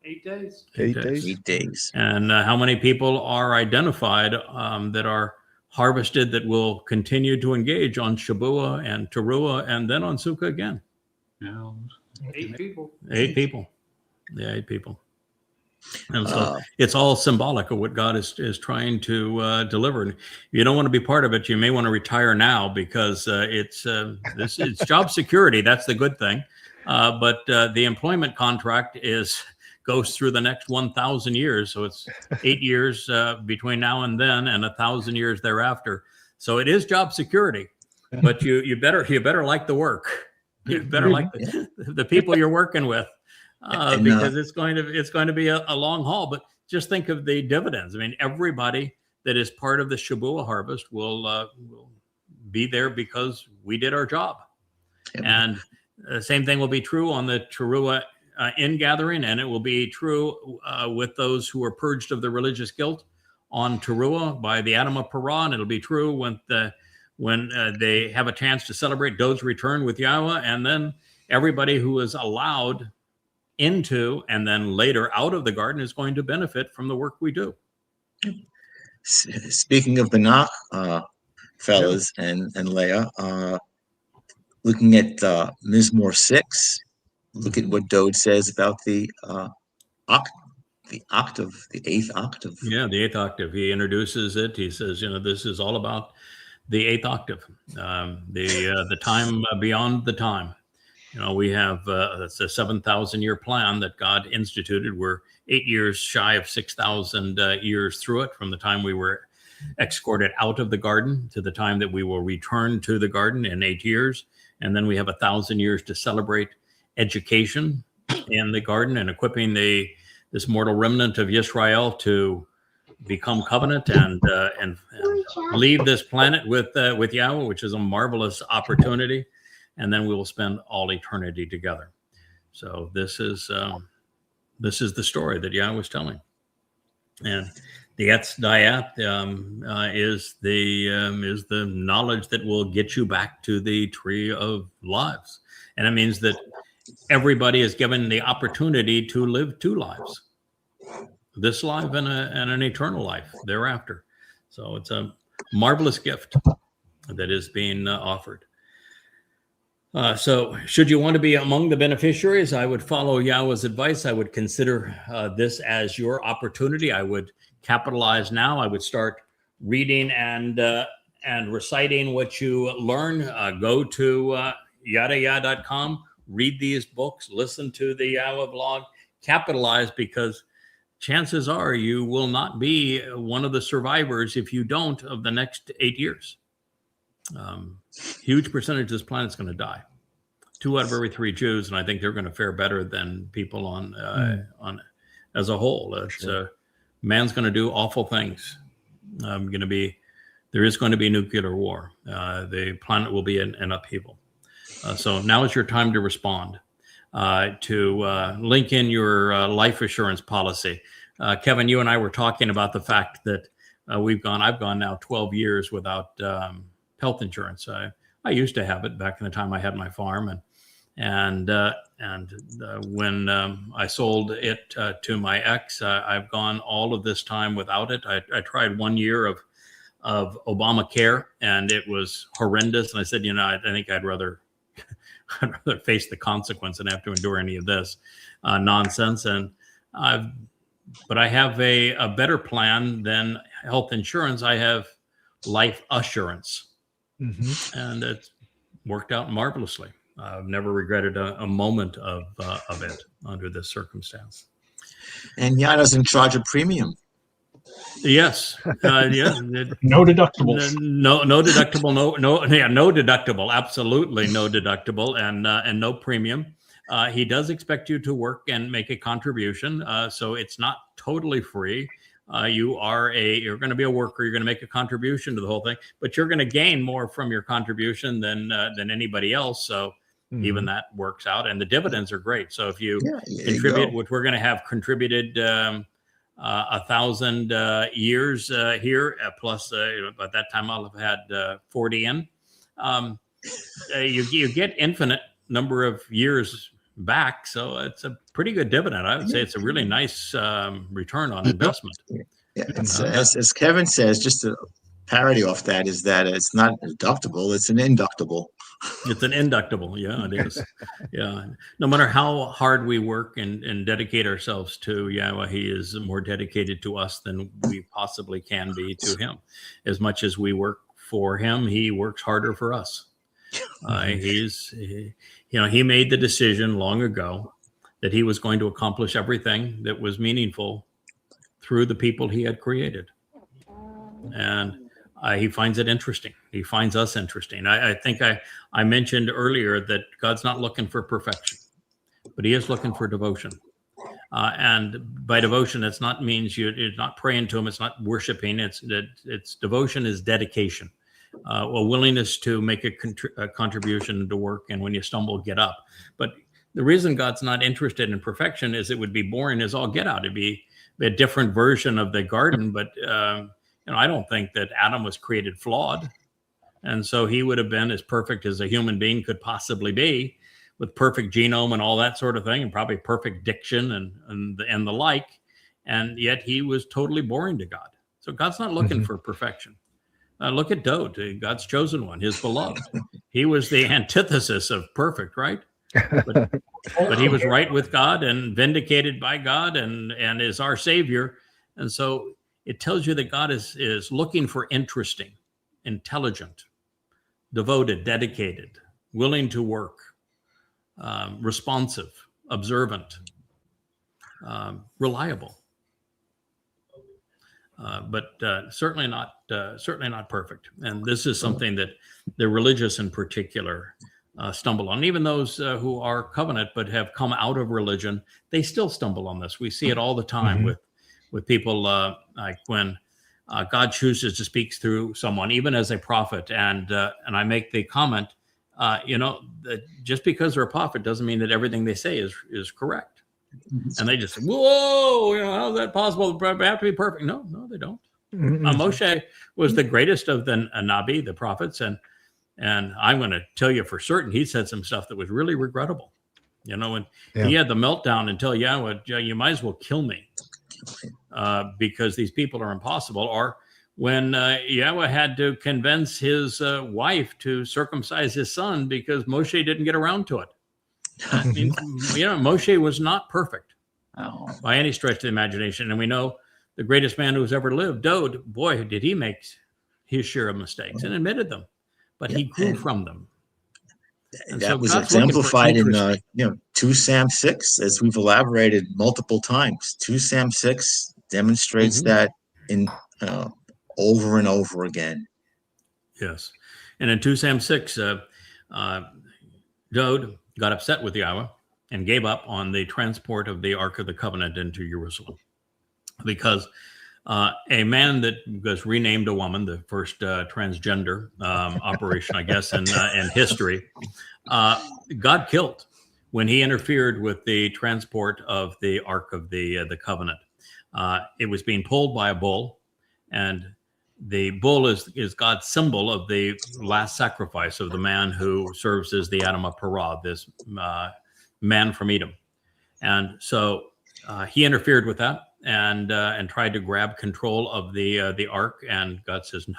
8 days. 8 days. 8 days. And how many people are identified that are harvested that will continue to engage on Shavua and Towrah and then on Sukkah again? Yeah. 8 people. 8 people. Yeah, 8 people. And so it's all symbolic of what God is trying to deliver. And if you don't want to be part of it, you may want to retire now, because it's job security. That's the good thing. But the employment contract goes through the next 1,000 years. So it's 8 years between now and then, and 1,000 years thereafter. So it is job security. But you better like the work. You better like the people you're working with. Because it's going to be a long haul. But just think of the dividends. I mean, everybody that is part of the Shavua harvest will be there because we did our job. Yep. And the same thing will be true on the Towrah ingathering, and it will be true with those who are purged of the religious guilt on Towrah by the Adam of Parah, and it'll be true when they have a chance to celebrate Dowd's return with YAHOWAH, and then everybody who is allowed into and then later out of the garden is going to benefit from the work we do. Speaking of Binah, fellas, and Leah, looking at Mizmor 6, look at what Dowd says about the octave, the 8th octave. Yeah, the 8th octave. He introduces it. He says, this is all about the 8th octave, the time beyond the time. We have it's a 7,000-year plan that God instituted. We're 8 years shy of 6,000 years through it, from the time we were escorted out of the garden to the time that we will return to the garden in 8 years. And then we have 1,000 years to celebrate education in the garden and equipping this mortal remnant of Yisrael to become covenant and leave this planet with YAHOWAH, which is a marvelous opportunity. And then we will spend all eternity together. So this is the story that YAHOWAH was telling. And the Etz Dayath is the knowledge that will get you back to the tree of lives. And it means that everybody is given the opportunity to live 2 lives, this life and an eternal life thereafter. So it's a marvelous gift that is being offered. So should you want to be among the beneficiaries, I would follow Yahweh's advice. I would consider this as your opportunity. I would capitalize now. I would start reading and reciting what you learn. Go to YadaYah.com, read these books, listen to the Yahweh blog, capitalize, because chances are you will not be one of the survivors if you don't of the next 8 years. Huge percentage of this planet's going to die. 2 out of every 3 Jews, and I think they're going to fare better than people on as a whole. It's, man's going to do awful things. There is going to be nuclear war. The planet will be in upheaval. So now is your time to respond. To link in your life assurance policy. Kevin, you and I were talking about the fact that I've gone now 12 years without health insurance. I used to have it back in the time I had my farm, and when I sold it to my ex, I've gone all of this time without it. I tried 1 year of Obamacare, and it was horrendous. And I said, I think I'd rather face the consequence than have to endure any of this nonsense. But I have a better plan than health insurance. I have life assurance. And it's worked out marvelously. I've never regretted a moment of it under this circumstance. And Yah doesn't charge a premium. Yes. No deductibles. No deductible. No deductible. Absolutely no deductible, and no premium. He does expect you to work and make a contribution. So it's not totally free. You're going to be a worker. You're going to make a contribution to the whole thing, but you're going to gain more from your contribution than anybody else. So even that works out, and the dividends are great. So if you contribute, which we're going to have contributed 1,000 years here, plus by that time I'll have had 40 in. You get infinite number of years back, so it's a pretty good dividend. I would say it's a really nice return on investment. As Kevin says, just a parody off that is that it's not deductible; it's an inductible. It's an inductible, yeah, it is. Yeah, no matter how hard we work and dedicate ourselves to Yahweh, He is more dedicated to us than we possibly can be to Him. As much as we work for Him, He works harder for us. He made the decision long ago that He was going to accomplish everything that was meaningful through the people He had created. And He finds it interesting. He finds us interesting. I think I mentioned earlier that God's not looking for perfection, but He is looking for devotion. And by devotion, it's not praying to Him. It's not worshiping. It's devotion is dedication. A willingness to make a contribution to work, and when you stumble, get up. But the reason God's not interested in perfection is it would be boring as all get out. It'd be a different version of the garden, but I don't think that Adam was created flawed, and so he would have been as perfect as a human being could possibly be, with perfect genome and all that sort of thing, and probably perfect diction and the like. And yet he was totally boring to God. So God's not looking for perfection. Look at Dowd, God's chosen one, His beloved. He was the antithesis of perfect, right? But he was right with God and vindicated by God and is our Savior. And so it tells you that God is looking for interesting, intelligent, devoted, dedicated, willing to work, responsive, observant, reliable. But certainly not perfect. And this is something that the religious in particular stumble on. Even those who are covenant but have come out of religion, they still stumble on this. We see it all the time with people like when God chooses to speak through someone, even as a prophet. And I make the comment, that just because they're a prophet doesn't mean that everything they say is correct. And they just say, whoa, how's that possible? They have to be perfect. No, they don't. Moshe was the greatest of the Nabi, the prophets. And I'm going to tell you for certain, he said some stuff that was really regrettable. When he had the meltdown and tell Yahweh, you might as well kill me because these people are impossible. Or when Yahweh had to convince his wife to circumcise his son because Moshe didn't get around to it. I mean, Moshe was not perfect by any stretch of the imagination. And we know the greatest man who's ever lived, Dowd, boy, did he make his share of mistakes and admitted them, but he grew from them. And that so was God's exemplified in in 2 Sam 6, as we've elaborated multiple times. 2 Sam 6 demonstrates that in over and over again. Yes. And in 2 Sam 6, Dowd got upset with Yahweh and gave up on the transport of the Ark of the Covenant into Jerusalem because a man that was renamed a woman, the first transgender operation, I guess, in history, God killed when he interfered with the transport of the Ark of the Covenant. It was being pulled by a bull, and the bull is God's symbol of the last sacrifice of the man who serves as the Adam of Towrah, this man from Edom. And so he interfered with that and tried to grab control of the ark. And God says, no.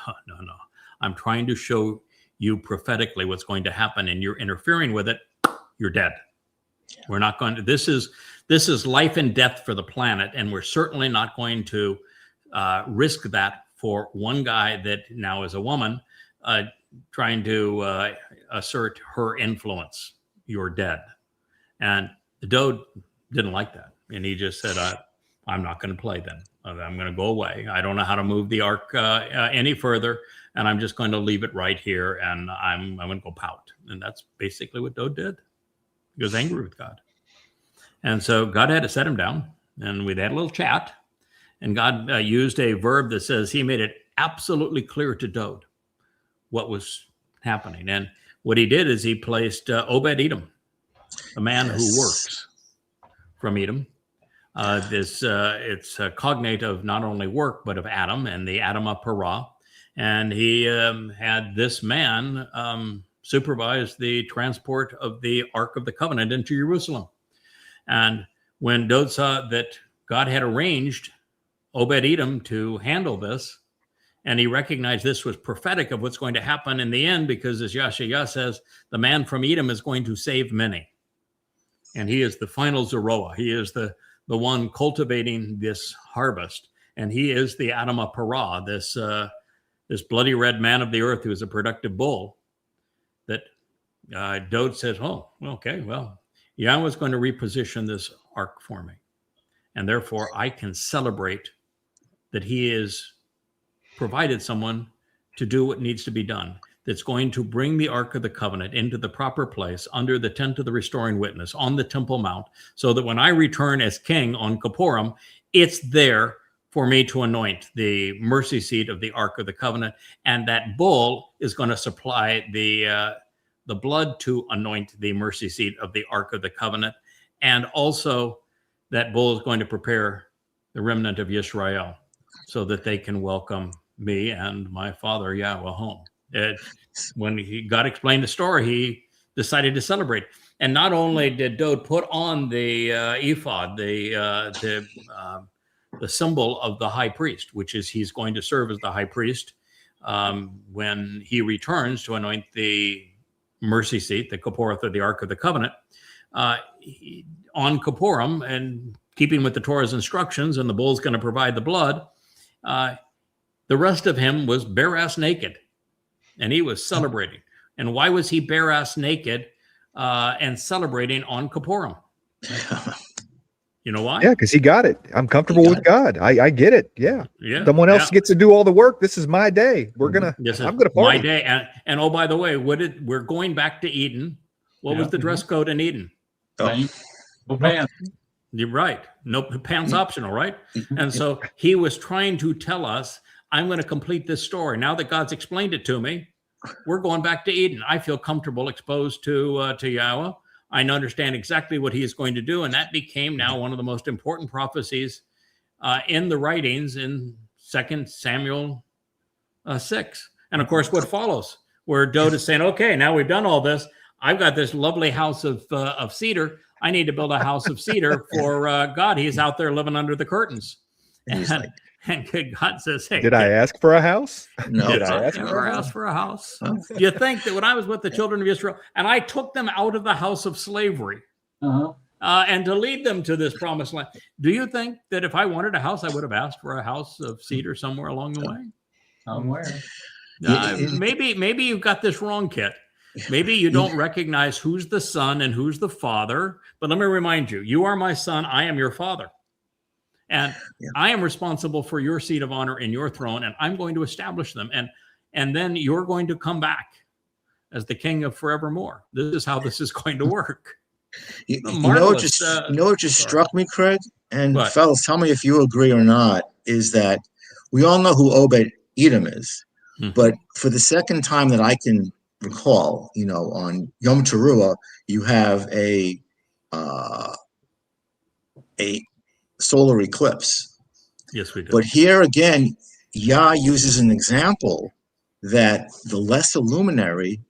I'm trying to show you prophetically what's going to happen, and you're interfering with it. You're dead. We're not going to. This is life and death for the planet, and we're certainly not going to risk that for one guy that now is a woman trying to assert her influence. You're dead. And Dowd didn't like that. And he just said, I'm not going to play then. I'm going to go away. I don't know how to move the ark any further. And I'm just going to leave it right here. And I'm going to go pout. And that's basically what Dowd did. He was angry with God. And so God had to set him down. And we had a little chat. And God used a verb that says he made it absolutely clear to Dowd what was happening. And what he did is he placed Obed-Edom, a man who works from Edom. It's a cognate of not only work, but of Adam and the Adam of Towrah. And he had this man supervise the transport of the Ark of the Covenant into Jerusalem. And when Dowd saw that God had arranged Obed-Edom to handle this, and he recognized this was prophetic of what's going to happen in the end, because as Yahshua says, the man from Edom is going to save many. And he is the final Zeroah. He is the one cultivating this harvest. And he is the Adam of Towrah, this bloody red man of the earth who is a productive bull. That Dowd says, oh, okay, well, Yahweh's going to reposition this ark for me. And therefore, I can celebrate that he has provided someone to do what needs to be done, that's going to bring the Ark of the Covenant into the proper place under the tent of the restoring witness on the Temple Mount, so that when I return as king on Kippurim, it's there for me to anoint the mercy seat of the Ark of the Covenant. And that bull is going to supply the blood to anoint the mercy seat of the Ark of the Covenant. And also that bull is going to prepare the remnant of Yisrael so that they can welcome me and my father Yahweh home. When God explained the story, he decided to celebrate. And not only did Dowd put on the ephod, the symbol of the high priest, which is he's going to serve as the high priest when he returns to anoint the mercy seat, the Kipporeth of the Ark of the Covenant, on Kippurim, and keeping with the Torah's instructions, and the bull's going to provide the blood. The rest of him was bare-ass naked, and he was celebrating. And why was he bare-ass naked and celebrating on Kippurim? You know why? Yeah, because he got it. I'm comfortable with God. I get it. Yeah. Someone else gets to do all the work. This is my day. I'm gonna party. My day. And oh, by the way, we're going back to Eden. What was the dress code in Eden? No pants. You're right. No pants optional, right? And so he was trying to tell us, I'm going to complete this story. Now that God's explained it to me, we're going back to Eden. I feel comfortable exposed to Yahweh. I understand exactly what he is going to do. And that became now one of the most important prophecies in the writings in 2 Samuel 6. And of course, what follows, where Dowd is saying, okay, now we've done all this. I've got this lovely house of cedar. I need to build a house of cedar for God. He's out there living under the curtains. And And God says, hey, did I ask for a house? No. did I ever ask for a house? Do you think that when I was with the children of Israel and I took them out of the house of slavery and to lead them to this promised land, do you think that if I wanted a house, I would have asked for a house of cedar somewhere along the way? Somewhere. Maybe you've got this wrong, Kit. Maybe you don't recognize who's the son and who's the father. But let me remind you, you are my son. I am your father. And I am responsible for your seat of honor in your throne, and I'm going to establish them. And then you're going to come back as the king of forevermore. This is how this is going to work. You know what just struck me, Craig? And fellas, tell me if you agree or not, is that we all know who Obed-Edom is. But for the second time that I can recall, on Yom Teruah, you have a solar eclipse. Yes, we do. But here again, Yah uses an example that the lesser luminary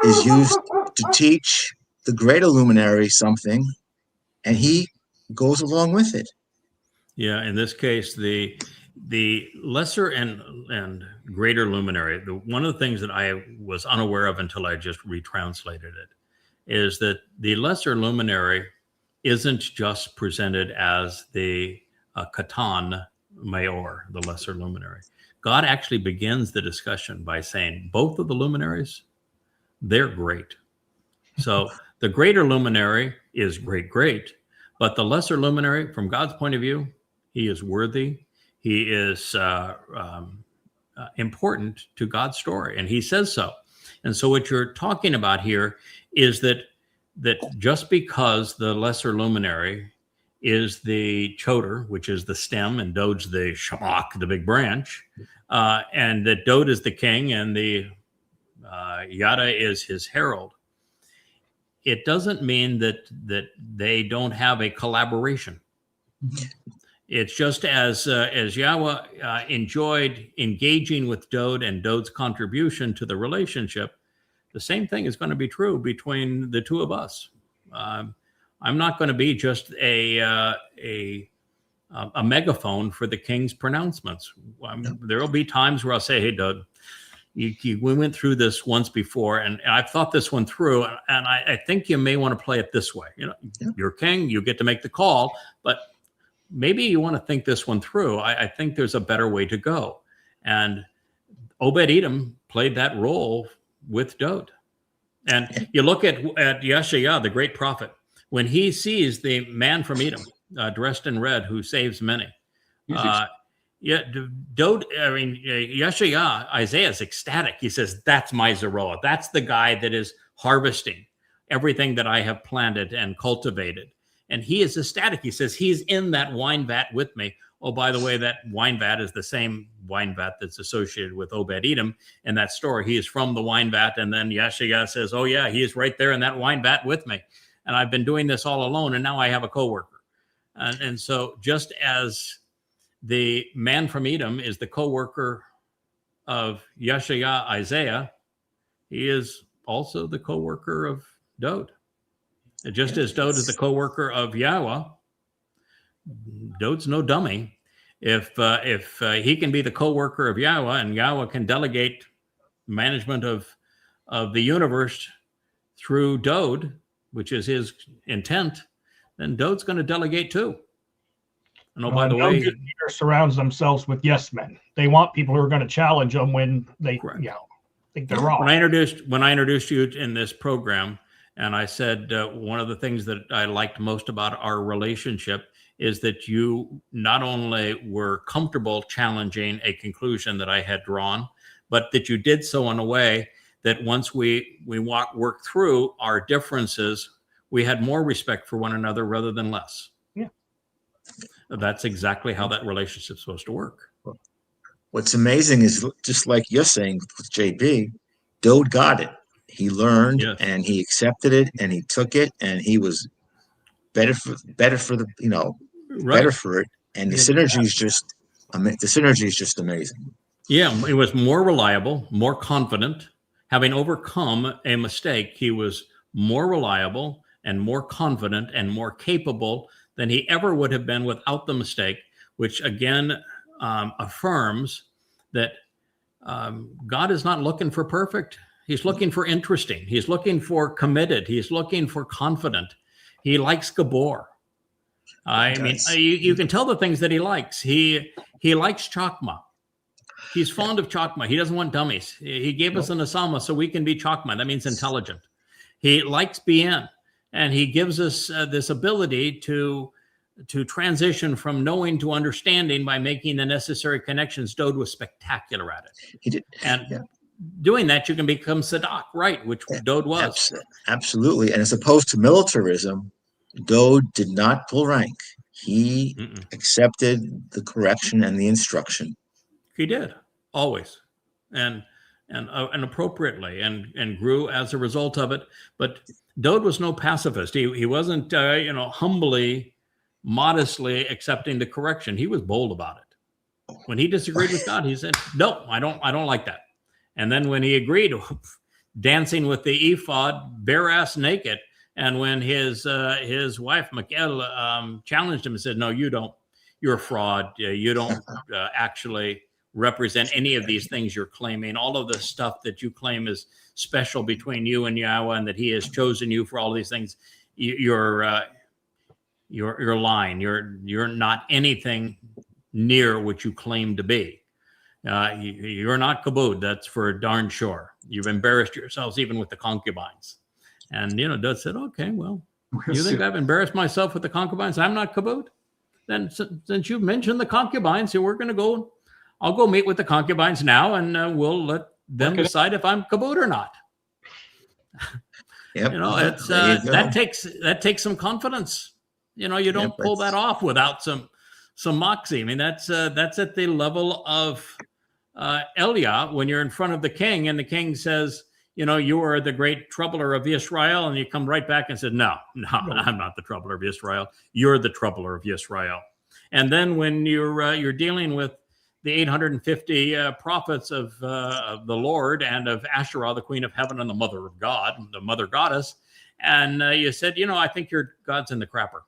is used to teach the greater luminary something, and he goes along with it. Yeah, in this case, the lesser and greater luminary, one of the things that I was unaware of until I just retranslated it, is that the lesser luminary isn't just presented as the Katan Mayor, the lesser luminary. God actually begins the discussion by saying both of the luminaries, they're great. So the greater luminary is great, but the lesser luminary, from God's point of view, he is worthy. He is important to God's story, and he says so. And so what you're talking about here is that just because the lesser luminary is the choder, which is the stem, and Dowd's the shamach, the big branch, and that Dowd is the king and the Yada is his herald, it doesn't mean that they don't have a collaboration. It's just as Yahweh enjoyed engaging with Dowd and Dowd's contribution to the relationship, the same thing is going to be true between the two of us. I'm not going to be just a megaphone for the king's pronouncements. There will be times where I'll say, hey, Dowd, we went through this once before, and I've thought this one through, and I think you may want to play it this way. You're king, you get to make the call, but maybe you want to think this one through. I think there's a better way to go. And Obed-Edom played that role with Dowd. And you look at Yeshayah, the great prophet, when he sees the man from Edom, dressed in red, who saves many. Yeshayah, Isaiah is ecstatic. He says, that's my Zeroah. That's the guy that is harvesting everything that I have planted and cultivated. And he is ecstatic. He says, he's in that wine vat with me. Oh, by the way, that wine vat is the same wine vat that's associated with Obed-Edom in that story. He is from the wine vat. And then Yeshayah says, oh, yeah, he is right there in that wine vat with me. And I've been doing this all alone, and now I have a coworker. And so just as the man from Edom is the coworker of Yeshayah, Isaiah, he is also the coworker of Dowd. Just as Dowd is the co-worker of Yahweh, Dowd's no dummy. If he can be the co-worker of Yahweh, and Yahweh can delegate management of the universe through Dowd, which is his intent, then Dowd's going to delegate too. And by the way, leader surrounds themselves with yes men. They want people who are going to challenge them when they think they're wrong. When I introduced you in this program, and I said one of the things that I liked most about our relationship is that you not only were comfortable challenging a conclusion that I had drawn, but that you did so in a way that once we worked through our differences, we had more respect for one another rather than less. Yeah. That's exactly how that relationship's supposed to work. What's amazing is, just like you're saying with JB, Dowd got it. He learned and he accepted it and he took it and he was better for the better for it. And the synergy is just amazing. Yeah, it was more reliable, more confident. Having overcome a mistake, he was more reliable and more confident and more capable than he ever would have been without the mistake, which again affirms that God is not looking for perfect. He's looking for interesting. He's looking for committed. He's looking for confident. He likes Gabor. I mean, you can tell the things that he likes. He likes Chokmah. He's fond of Chokmah. He doesn't want dummies. He gave us an Asama so we can be Chokmah. That means intelligent. He likes Byen, and he gives us this ability to transition from knowing to understanding by making the necessary connections. Dowd was spectacular at it. He did. And doing that, you can become Sadak, right, which Dowd was. Absolutely. And as opposed to militarism, Dowd did not pull rank. He accepted the correction and the instruction. He did, always, and appropriately, and grew as a result of it. But Dowd was no pacifist. He wasn't, humbly, modestly accepting the correction. He was bold about it. When he disagreed with God, he said, "No, I don't like that." And then when he agreed, dancing with the ephod, bare ass naked, and when his wife Michael challenged him and said, "No, you don't. You're a fraud. You don't actually represent any of these things you're claiming. All of the stuff that you claim is special between you and Yahweh, and that He has chosen you for all these things. You're lying. You're not anything near what you claim to be. You're not kabod. That's for darn sure. You've embarrassed yourselves even with the concubines." And Dowd said, "Okay, well, you think I've embarrassed myself with the concubines? I'm not kabod. Then since you've mentioned the concubines, so I'll go meet with the concubines now, and we'll let them decide if I'm kabod or not." Yep. It's that takes some confidence. You don't pull that off without some moxie. I mean, that's at the level of Eliah when you're in front of the king, and the king says, "You are the great troubler of Israel," and you come right back and said, "No, I'm not the troubler of Israel. You're the troubler of Israel." And then when you're dealing with the 850 prophets of the Lord and of Asherah, the queen of heaven and the mother of God, the mother goddess, and you said, "I think your God's in the crapper.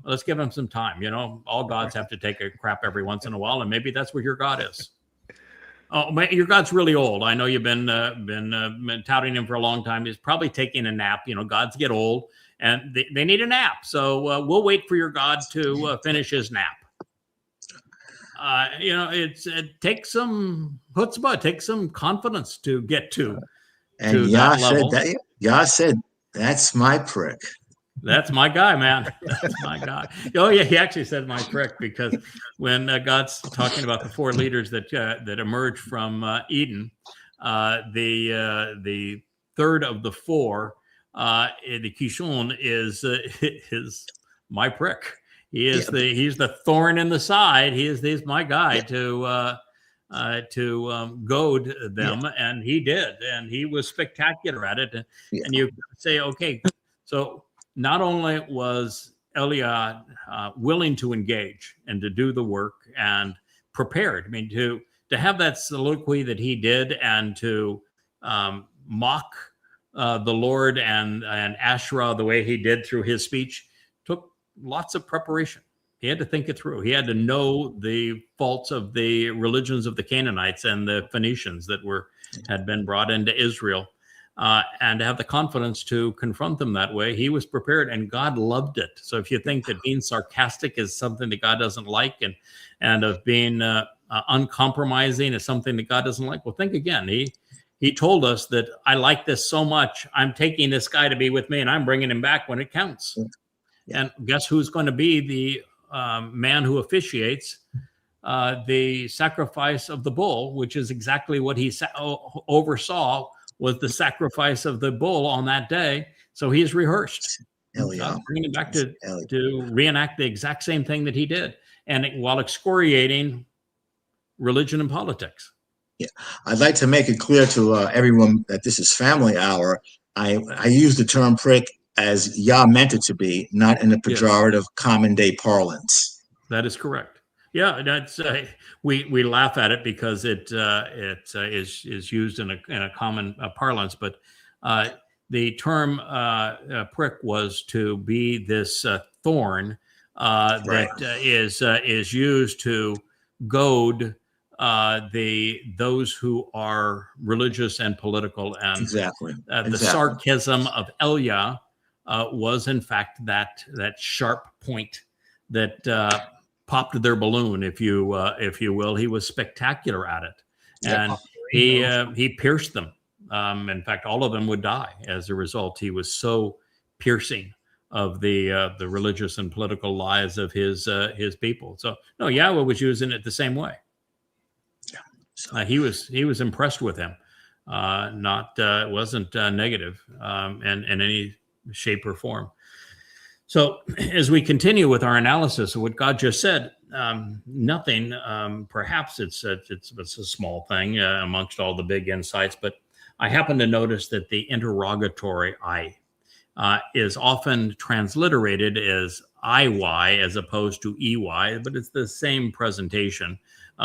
Let's give him some time. All gods have to take a crap every once in a while, and maybe that's where your God is." Oh, your God's really old. I know you've been touting him for a long time. He's probably taking a nap. Gods get old, and they need a nap. So we'll wait for your God to finish his nap. It takes some chutzpah, it takes some confidence to get to that level. Yah said, "That's my prick. That's my guy, man. That's my guy." Oh yeah, he actually said my prick, because when God's talking about the four leaders that emerged from Eden, the third of the four, the Kishon, is my prick. He's the thorn in the side. He's my guy to goad them, and he did, and he was spectacular at it. And you say, okay, so not only was Eliah willing to engage and to do the work and prepared, I mean, to have that soliloquy that he did, and to mock the Lord and Asherah the way he did through his speech, took lots of preparation. He had to think it through. He had to know the faults of the religions of the Canaanites and the Phoenicians that had been brought into Israel, and to have the confidence to confront them that way. He was prepared, and God loved it. So if you think that being sarcastic is something that God doesn't like, and of being uncompromising is something that God doesn't like, well, think again. He told us that, "I like this so much, I'm taking this guy to be with me, and I'm bringing him back when it counts." And guess who's going to be the man who officiates the sacrifice of the bull, which is exactly what he oversaw, was the sacrifice of the bull on that day. So he's rehearsed. Bringing him back to reenact the exact same thing that he did, and while excoriating religion and politics. Yeah, I'd like to make it clear to everyone that this is Family Hour. I use the term prick as Yah meant it to be, not in a pejorative common day parlance. That is correct. Yeah, that's we laugh at it because it is used in a common parlance, but the term prick was to be this thorn that is used to goad those who are religious and political, and Exactly. The sarcasm of Elia was in fact that sharp point that popped their balloon, if you will. He was spectacular at it, and he pierced them. In fact, all of them would die as a result. He was so piercing of the religious and political lies of his people. So no, Yahweh was using it the same way. He was impressed with him. It wasn't negative in any shape or form. So as we continue with our analysis of what God just said, nothing. Perhaps it's a small thing amongst all the big insights, but I happen to notice that the interrogatory I is often transliterated as IY as opposed to EY, but it's the same presentation,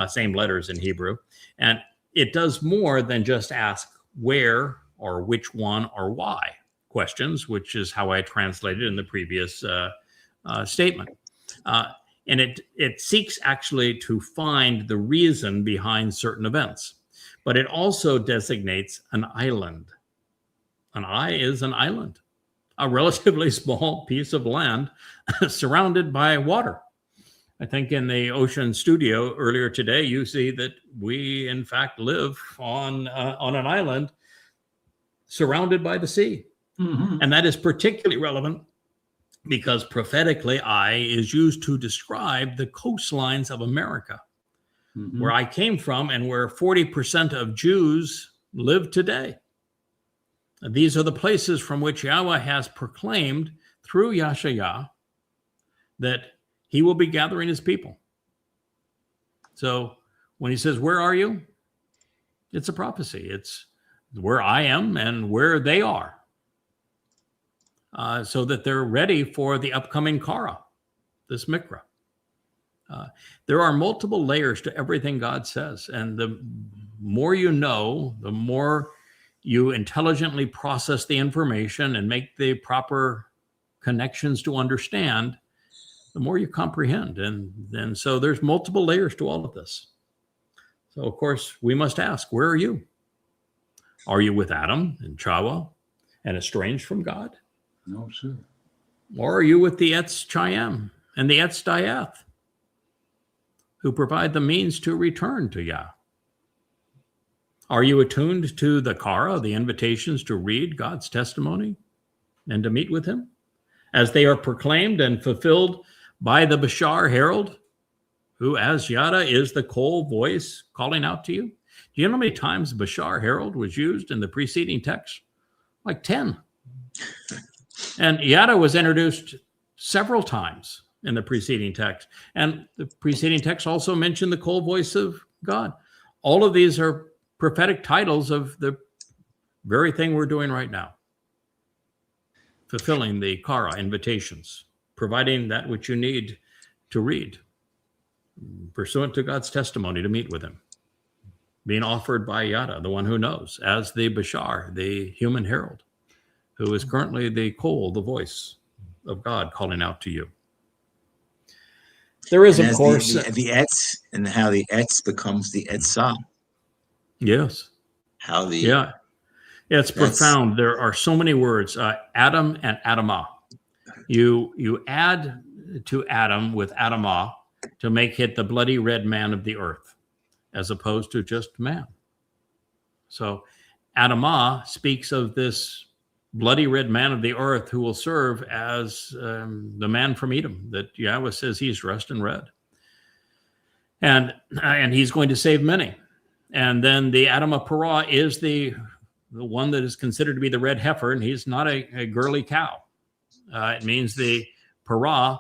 same letters in Hebrew. And it does more than just ask where or which one or why questions, which is how I translated in the previous statement. And it seeks actually to find the reason behind certain events, but it also designates an island. An eye is an island, a relatively small piece of land surrounded by water. I think in the Ocean Studio earlier today, you see that we, in fact, live on an island surrounded by the sea. Mm-hmm. And that is particularly relevant because prophetically, I is used to describe the coastlines of America, mm-hmm. where I came from and where 40% of Jews live today. These are the places from which Yahweh has proclaimed through Yahshua that he will be gathering his people. So when he says, where are you? It's a prophecy. It's where I am and where they are. So that they're ready for the upcoming Kara, this Mikra. There are multiple layers to everything God says. And the more you know, the more you intelligently process the information and make the proper connections to understand, the more you comprehend. And so there's multiple layers to all of this. So, of course, we must ask, where are you? Are you with Adam and Chawah and estranged from God? No, sir. Or are you with the Etz Chaim and the Etz Dayath, who provide the means to return to Yah? Are you attuned to the Kara, the invitations to read God's testimony and to meet with him, as they are proclaimed and fulfilled by the Bashar Herald, who as Yada is the Kol voice calling out to you? Do you know how many times Bashar Herald was used in the preceding text? Like 10. And Yada was introduced several times in the preceding text. And the preceding text also mentioned the Kol voice of God. All of these are prophetic titles of the very thing we're doing right now. Fulfilling the Kara invitations, providing that which you need to read, pursuant to God's testimony to meet with him, being offered by Yada, the one who knows, as the Bashar, the human herald, who is currently the Kol, the voice of God calling out to you. There is, of course, the Etz, and how the Etz becomes the Etzah. Yes. How the it's profound. There are so many words. Adam and Adamah. You add to Adam with Adamah to make it the bloody red man of the earth, as opposed to just man. So Adamah speaks of this bloody red man of the earth who will serve as the man from Edom that Yahweh says he's dressed in red. And he's going to save many. And then the Adamah Parah is the one that is considered to be the red heifer, and he's not a girly cow. It means the Parah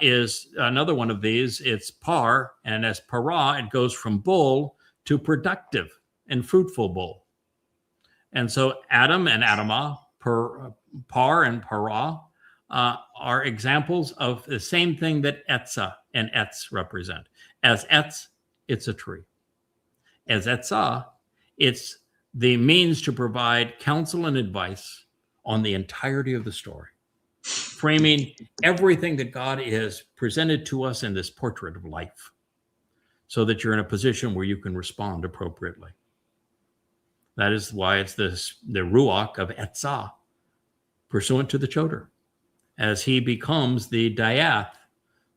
is another one of these. It's par, and as Parah, it goes from bull to productive and fruitful bull. And so Adam and Adamah, par and Parah, are examples of the same thing that Etzah and Etz represent. As Etz, it's a tree. As Etzah, it's the means to provide counsel and advice on the entirety of the story, framing everything that God is presented to us in this portrait of life. so that you're in a position where you can respond appropriately. That is why it's the ruach of Etzah, pursuant to the Choder, as he becomes the Dayath,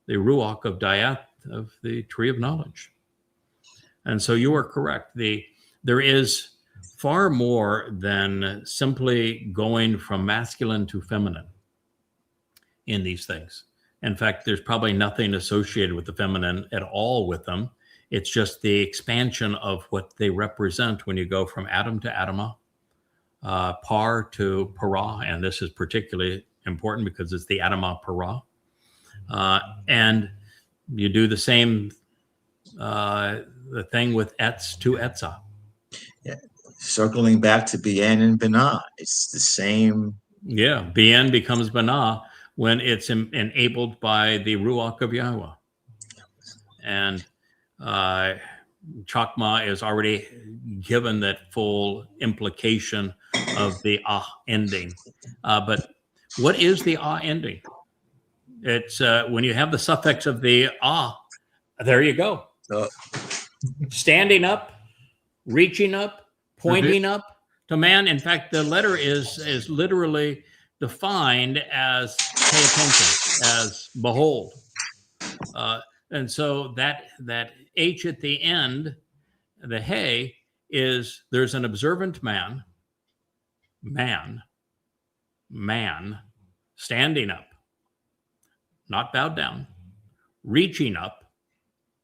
the ruach of Dayath of the tree of knowledge. And so you are correct. There is far more than simply going from masculine to feminine in these things. In fact, there's probably nothing associated with the feminine at all with them. It's just the expansion of what they represent when you go from Adam to Adamah, Par to Parah, and this is particularly important because it's the Adamah Parah. And you do the same the thing with Etz to Etzah. Yeah. Circling back to Byen and Binah, it's the same. Yeah, Byen becomes Binah when it's enabled by the Ruach of YAHOWAH. And Chakma is already given that full implication of the ending. But what is the ending? It's when you have the suffix of the there you go. Standing up, reaching up, pointing up to man. In fact, the letter is literally defined as pay attention, as behold. And so that H at the end, the hey, is there's an observant man, standing up, not bowed down, reaching up,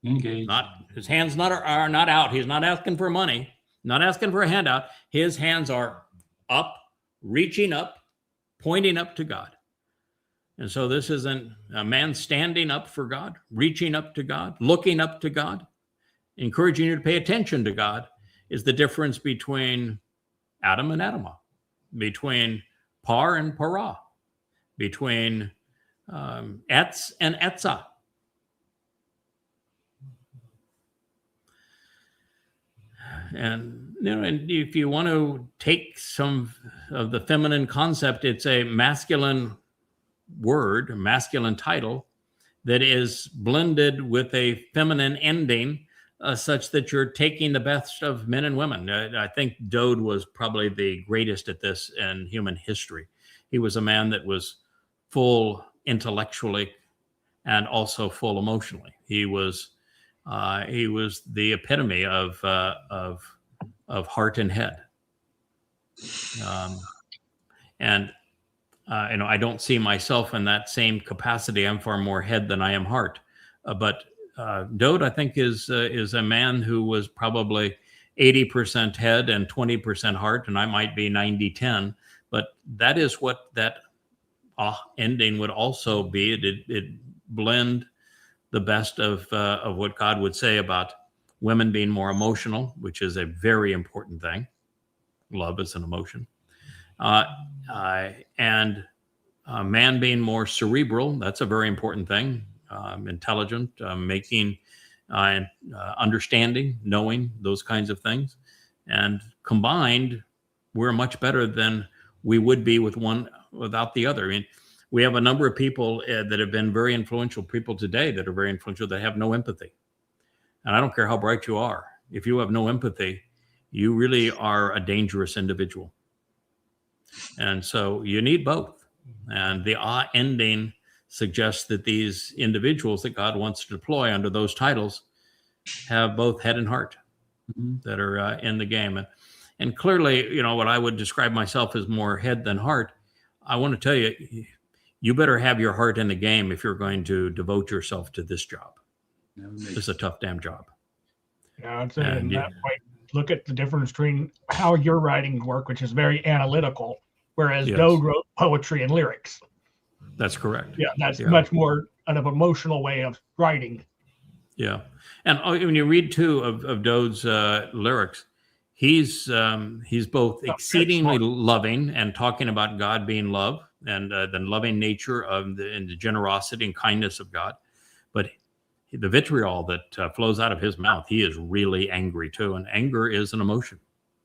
engaged. Not his hands are not out. He's not asking for money, not asking for a handout. His hands are up, reaching up, pointing up to God. And so this is a man standing up for God, reaching up to God, looking up to God, encouraging you to pay attention to God, is the difference between Adam and Adamah, between Par and Parah, between Etz and Etzah. And and if you want to take some of the feminine concept, it's a masculine word, a masculine title that is blended with a feminine ending, such that you're taking the best of men and women. I think Dowd was probably the greatest at this in human history. He was a man that was full intellectually and also full emotionally. He was the epitome of heart and head. I don't see myself in that same capacity. I'm far more head than I am heart. But Dowd, I think, is a man who was probably 80% head and 20% heart, and I might be 90-10. But that is what that ending would also be. It blend the best of what God would say about women being more emotional, which is a very important thing. Love is an emotion. And man being more cerebral, that's a very important thing. Intelligent, making, understanding, knowing, those kinds of things. And combined, we're much better than we would be with one without the other. I mean, we have a number of people that have been very influential people today that are very influential that have no empathy. And I don't care how bright you are. If you have no empathy, you really are a dangerous individual. And so you need both. And the ending suggests that these individuals that God wants to deploy under those titles have both head and heart that are in the game. And clearly, what I would describe myself as more head than heart. I want to tell you, you better have your heart in the game if you're going to devote yourself to this job. It's a tough damn job. Yeah, I'd say in that way, look at the difference between how your writing work, which is very analytical, whereas Dowd wrote poetry and lyrics. That's correct. Yeah, that's much more an emotional way of writing. Yeah. And when you read too of Dowd's lyrics, he's both exceedingly loving and talking about God being love and the loving nature of the generosity and kindness of God. But the vitriol that flows out of his mouth, he is really angry too. And anger is an emotion.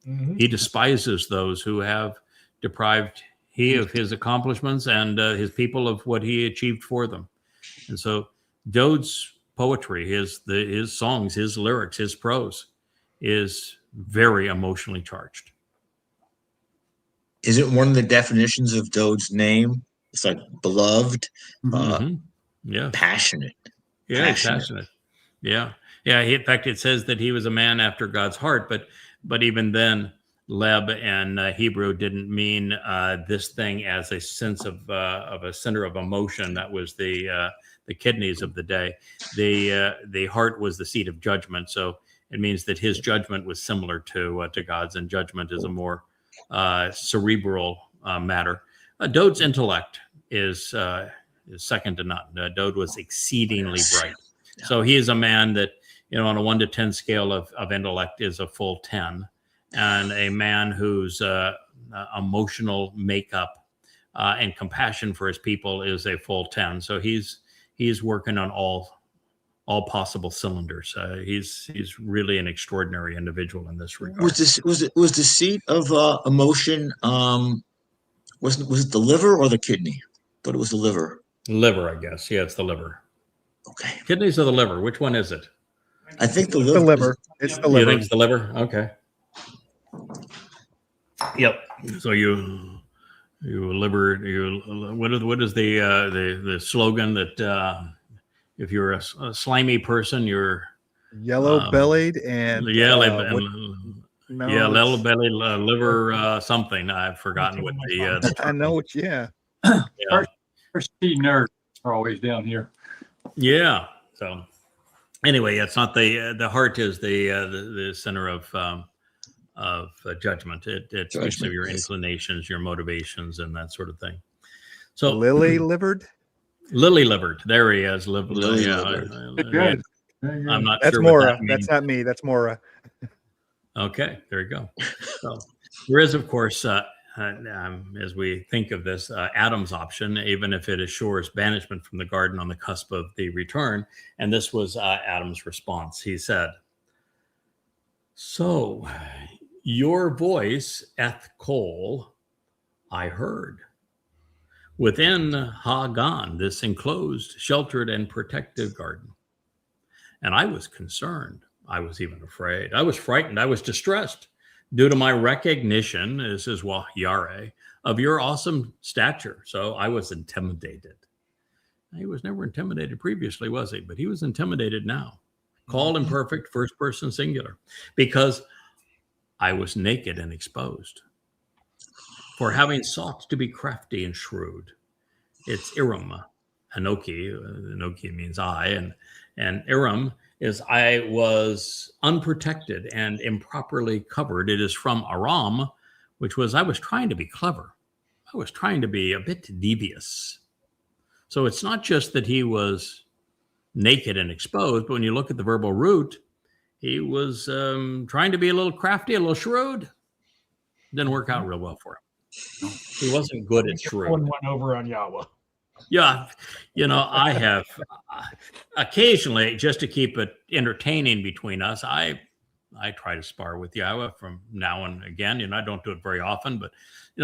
Mm-hmm. He despises those who have deprived of his accomplishments and his people of what he achieved for them. And so Dowd's poetry, his songs, his lyrics, his prose is very emotionally charged. Is it one of the definitions of Dowd's name? It's like beloved, yeah, passionate. Yeah, passionate. Yeah. In fact, it says that he was a man after God's heart, but even then, Leb and Hebrew didn't mean this thing as a sense of a center of emotion. That was the kidneys of the day. The heart was the seat of judgment. So it means that his judgment was similar to God's, and judgment is a more cerebral matter. Dowd's intellect is second to none. Dowd was exceedingly bright. Yeah. So he is a man that, on a 1 to 10 scale of intellect is a full 10, and a man whose emotional makeup and compassion for his people is a full 10. So he's working on all possible cylinders. He's really an extraordinary individual in this regard. Was the seat of emotion was it the liver or the kidney? But it was the liver. Liver, I guess. Yeah, it's the liver. Okay. Kidneys or the liver? Which one is it? I think the liver. The liver. It's the liver. You think it's the liver? Okay. Yep. So what is the slogan that if you're a slimy person, you're yellow-bellied and yellow-bellied liver something. I've forgotten what the I know what. Yeah. First nerds are always down here. Yeah. So anyway, it's not the heart is the center of judgment. It speaks of your inclinations, your motivations, and that sort of thing. So lily-livered. There he is. Good. I'm not That's sure. Mora. That's not me. That's Mora. Okay, there you go. So there is, of course, as we think of this, Adam's option, even if it assures banishment from the garden on the cusp of the return. And this was Adam's response. He said, "So your voice, Ethkol, I heard. Within Hagan, this enclosed, sheltered, and protective garden. And I was concerned. I was even afraid. I was frightened. I was distressed due to my recognition, this is YAHOWAH, of your awesome stature. So I was intimidated." He was never intimidated previously, was he? But he was intimidated now. Called imperfect, first person singular, because I was naked and exposed. For having sought to be crafty and shrewd. It's Iram, Anoki. Anoki means I, and Iram is I was unprotected and improperly covered. It is from Aram, which was I was trying to be clever. I was trying to be a bit devious. So it's not just that he was naked and exposed, but when you look at the verbal root, he was trying to be a little crafty, a little shrewd. Didn't work out real well for him. He wasn't good at shrewd. One over on YAHOWAH. Yeah, I have occasionally, just to keep it entertaining between us, I try to spar with YAHOWAH from now and again. I don't do it very often, but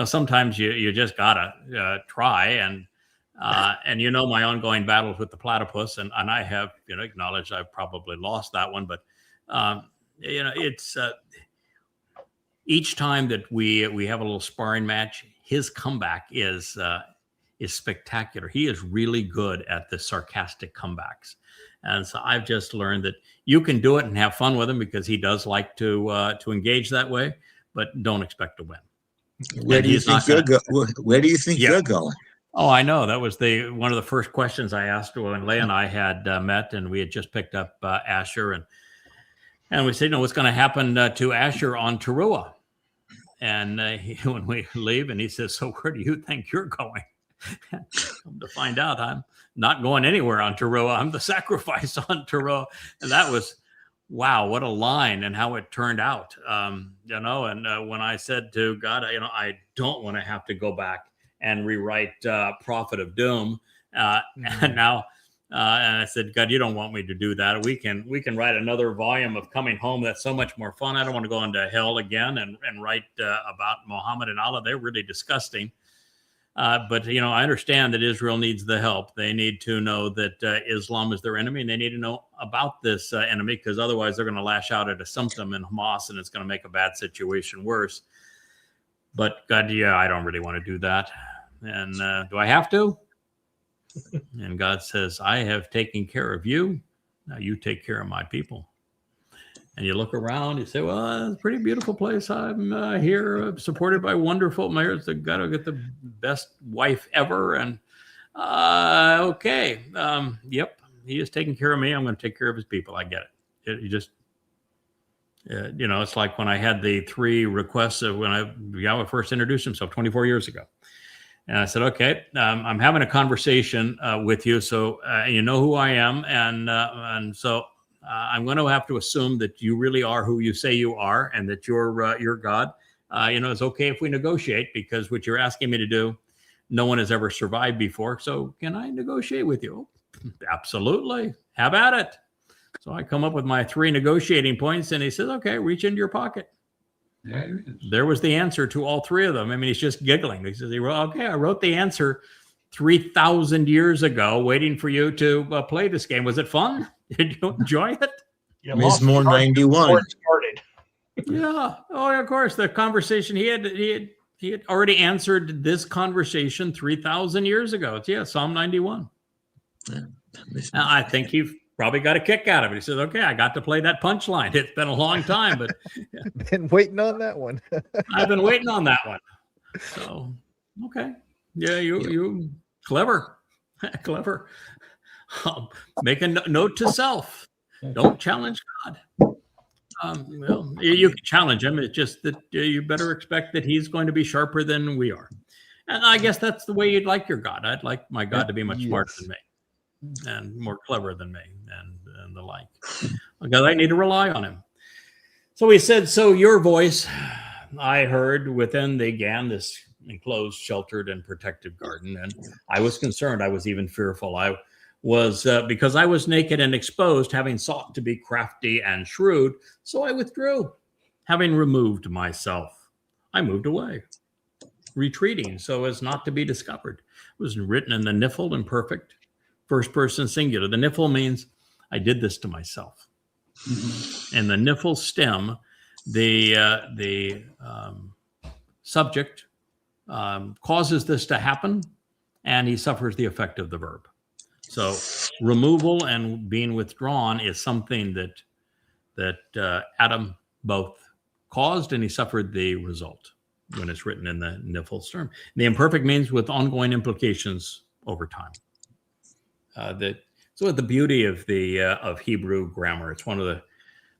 sometimes you just gotta try. And my ongoing battles with the platypus, and I have acknowledged I've probably lost that one, but it's each time that we have a little sparring match, his comeback is spectacular. He is really good at the sarcastic comebacks. And so I've just learned that you can do it and have fun with him because he does like to engage that way, but don't expect to win. Where do you think you're going? Oh, I know. That was one of the first questions I asked when Leah and I had met, and we had just picked up Asher, and we said, what's going to happen to Asher on Towrah? And when we leave, and he says, "So where do you think you're going?" Come to find out, I'm not going anywhere on Towrah. I'm the sacrifice on Towrah. And that was, wow, what a line and how it turned out. And when I said to God, I don't want to have to go back and rewrite Prophet of Doom. And now, and I said, God, you don't want me to do that. We can write another volume of Coming Home. That's so much more fun. I don't want to go into hell again and write about Muhammad and Allah. They're really disgusting. But I understand that Israel needs the help. They need to know that Islam is their enemy, and they need to know about this enemy, because otherwise they're going to lash out at a symptom in Hamas, and it's going to make a bad situation worse. But God, I don't really want to do that. And do I have to? And God says, I have taken care of you. Now you take care of my people. And you look around, you say, well, it's a pretty beautiful place. I'm here, supported by wonderful mayors. I've got to get the best wife ever. And okay, yep, he is taking care of me. I'm going to take care of his people. I get it. You just, it's like when I had the 3 requests of when Yahweh first introduced himself 24 years ago. And I said, okay, I'm having a conversation with you. So you know who I am. And so I'm going to have to assume that you really are who you say you are, and that you're God. It's okay if we negotiate, because what you're asking me to do, no one has ever survived before. So can I negotiate with you? Absolutely. Have at it. So I come up with my 3 negotiating points, and he says, okay, reach into your pocket. There was the answer to all 3 of them. I mean, he's just giggling. He says, okay, I wrote the answer 3,000 years ago, waiting for you to play this game. Was it fun? Did you enjoy it? Miss Moore 91. Yeah. Oh, of course. The conversation he had already answered this conversation 3,000 years ago. It's Psalm 91. Yeah, I think he probably got a kick out of it. He says, okay, I got to play that punchline. It's been a long time, but been waiting on that one. I've been waiting on that one. So, okay. Yeah, you clever. Clever. Make a note to self. Don't challenge God. Well, you can challenge him. It's just that you better expect that he's going to be sharper than we are. And I guess that's the way you'd like your God. I'd like my God to be much smarter than me and more clever than me and the like. Because I need to rely on him. So he said, so your voice I heard within the GAN, this enclosed, sheltered, and protected garden. And I was concerned. I was even fearful. I was because I was naked and exposed, having sought to be crafty and shrewd. So I withdrew, having removed myself. I moved away, retreating so as not to be discovered. It was written in the Niphal Imperfect, first person singular. The Niphal means I did this to myself. Mm-hmm. And the Niphal stem, the subject causes this to happen, and he suffers the effect of the verb. So removal and being withdrawn is something that Adam both caused, and he suffered the result when it's written in the Niphal stem. The imperfect means with ongoing implications over time. So the beauty of Hebrew grammar, it's one of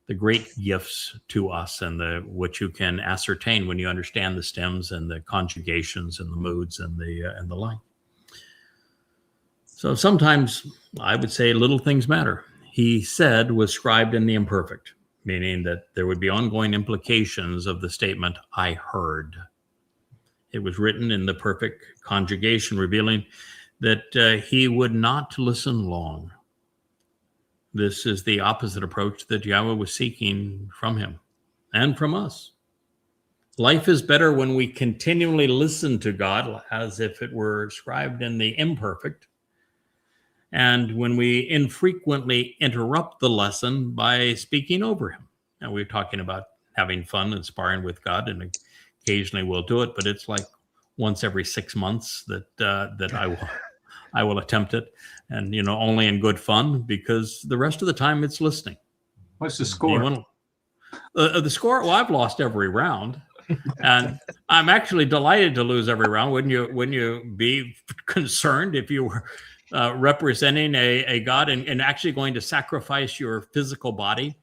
the great gifts to us, and what you can ascertain when you understand the stems and the conjugations and the moods and the like. So sometimes I would say little things matter. He said was scribed in the imperfect, meaning that there would be ongoing implications of the statement, I heard. It was written in the perfect conjugation, revealing that he would not listen long. This is the opposite approach that Yahweh was seeking from him and from us. Life is better when we continually listen to God as if it were scribed in the imperfect, and when we infrequently interrupt the lesson by speaking over him. And we're talking about having fun and sparring with God, and occasionally we'll do it, but it's like once every 6 months that I will attempt it, and only in good fun, because the rest of the time it's listening. What's the score? The score? Well, I've lost every round, and I'm actually delighted to lose every round. Wouldn't you be concerned if you were representing a God and actually going to sacrifice your physical body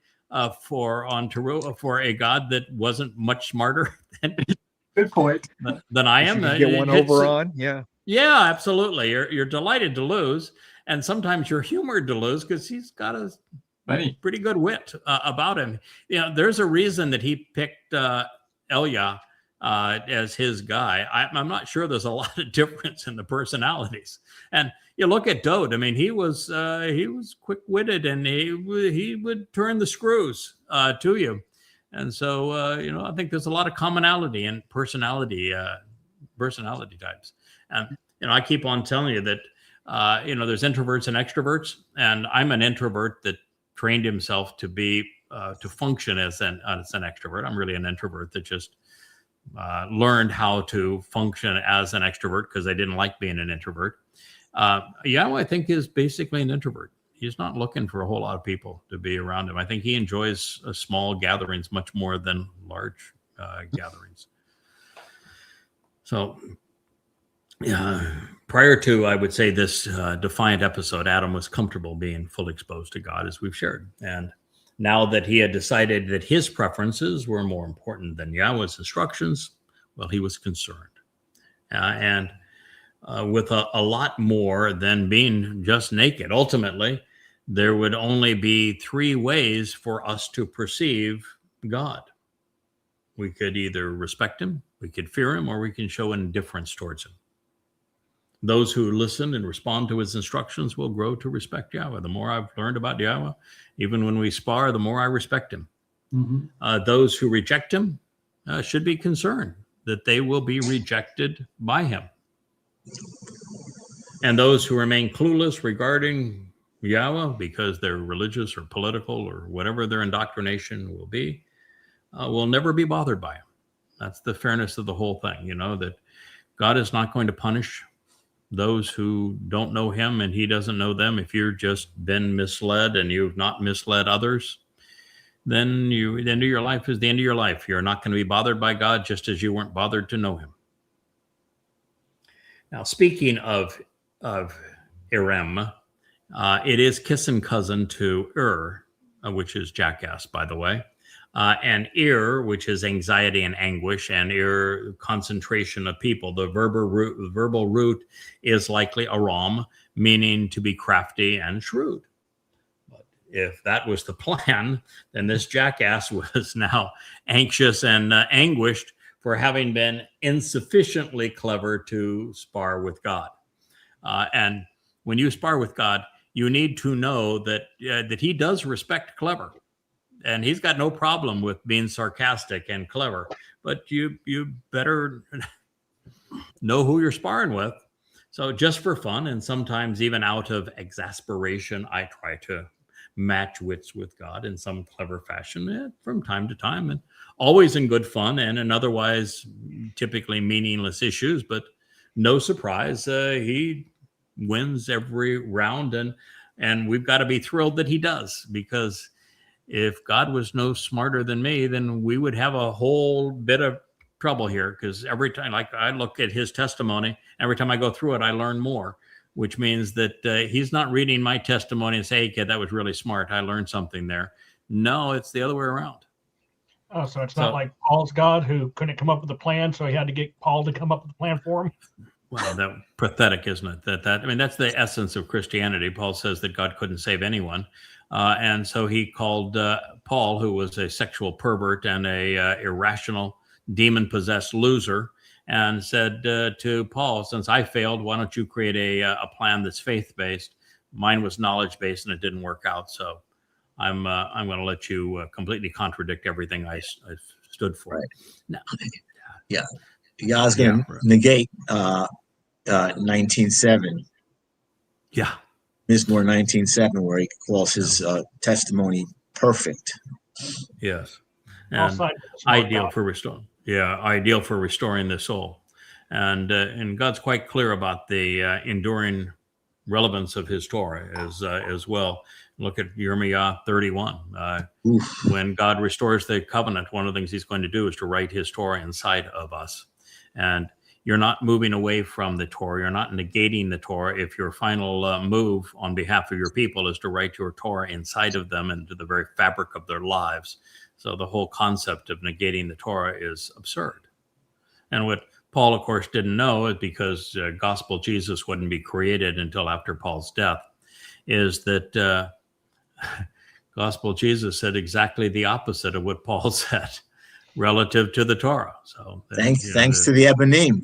for a God that wasn't much smarter than good point than I am? Get one over on, yeah. Yeah, absolutely. You're delighted to lose, and sometimes you're humored to lose because he's got a pretty good wit about him. There's a reason that he picked Elia as his guy. I'm not sure there's a lot of difference in the personalities. And you look at Dowd. I mean, he was quick-witted, and he would turn the screws to you. And so I think there's a lot of commonality and personality personality types. And, I keep on telling you that, there's introverts and extroverts, and I'm an introvert that trained himself to be, to function as an extrovert. I'm really an introvert that just learned how to function as an extrovert because I didn't like being an introvert. Yahweh, I think, is basically an introvert. He's not looking for a whole lot of people to be around him. I think he enjoys small gatherings much more than large gatherings. So, prior to, I would say, this defiant episode, Adam was comfortable being fully exposed to God, as we've shared. And now that he had decided that his preferences were more important than Yahweh's instructions, well, he was concerned. And with a lot more than being just naked. Ultimately, there would only be 3 ways for us to perceive God. We could either respect him, we could fear him, or we can show indifference towards him. Those who listen and respond to his instructions will grow to respect Yahweh. The more I've learned about Yahweh, even when we spar, the more I respect him. Mm-hmm. Those who reject him should be concerned that they will be rejected by him. And those who remain clueless regarding Yahweh because they're religious or political or whatever their indoctrination will be, will never be bothered by him. That's the fairness of the whole thing, that God is not going to punish those who don't know him and he doesn't know them. If you've just been misled and you've not misled others, then the end of your life is the end of your life. You're not going to be bothered by God just as you weren't bothered to know him. Now, speaking of Irem, it is kissing cousin to which is jackass, by the way, and which is anxiety and anguish, and concentration of people. The verbal root is likely aram, meaning to be crafty and shrewd. But if that was the plan, then this jackass was now anxious and anguished for having been insufficiently clever to spar with God. And when you spar with God, you need to know that he does respect clever. And he's got no problem with being sarcastic and clever. But you better know who you're sparring with. So just for fun, and sometimes even out of exasperation, I try to match wits with God in some clever fashion from time to time, and always in good fun and in otherwise typically meaningless issues. But no surprise, he wins every round, and we've got to be thrilled that he does, because if God was no smarter than me, then we would have a whole bit of trouble here, because every time, like, I look at his testimony, every time I go through it, I learn more, which means that he's not reading my testimony and say, hey, kid, that was really smart. I learned something there. No, it's the other way around. Oh, so it's not like Paul's God who couldn't come up with a plan, so he had to get Paul to come up with a plan for him? Well, that's pathetic, isn't it? I mean, that's the essence of Christianity. Paul says that God couldn't save anyone. And so he called Paul, who was a sexual pervert and a irrational, demon-possessed loser, and said to Paul, since I failed, why don't you create a plan that's faith-based? Mine was knowledge-based, and it didn't work out. So I'm going to let you completely contradict everything I stood for. Right. Now, yeah. I was going to negate 19:7. Yeah. Mizmor 19:7, where he calls his testimony perfect. Yes. And ideal for restoring. Yeah, ideal for restoring the soul. And God's quite clear about the enduring relevance of his Torah as well. Look at Jeremiah 31. When God restores the covenant, one of the things he's going to do is to write his Torah inside of us. And you're not moving away from the Torah. You're not negating the Torah if your final move on behalf of your people is to write your Torah inside of them and into the very fabric of their lives. So the whole concept of negating the Torah is absurd. And what Paul, of course, didn't know, is because gospel Jesus wouldn't be created until after Paul's death, is that gospel Jesus said exactly the opposite of what Paul said relative to the Torah. So thanks to the Ebenim.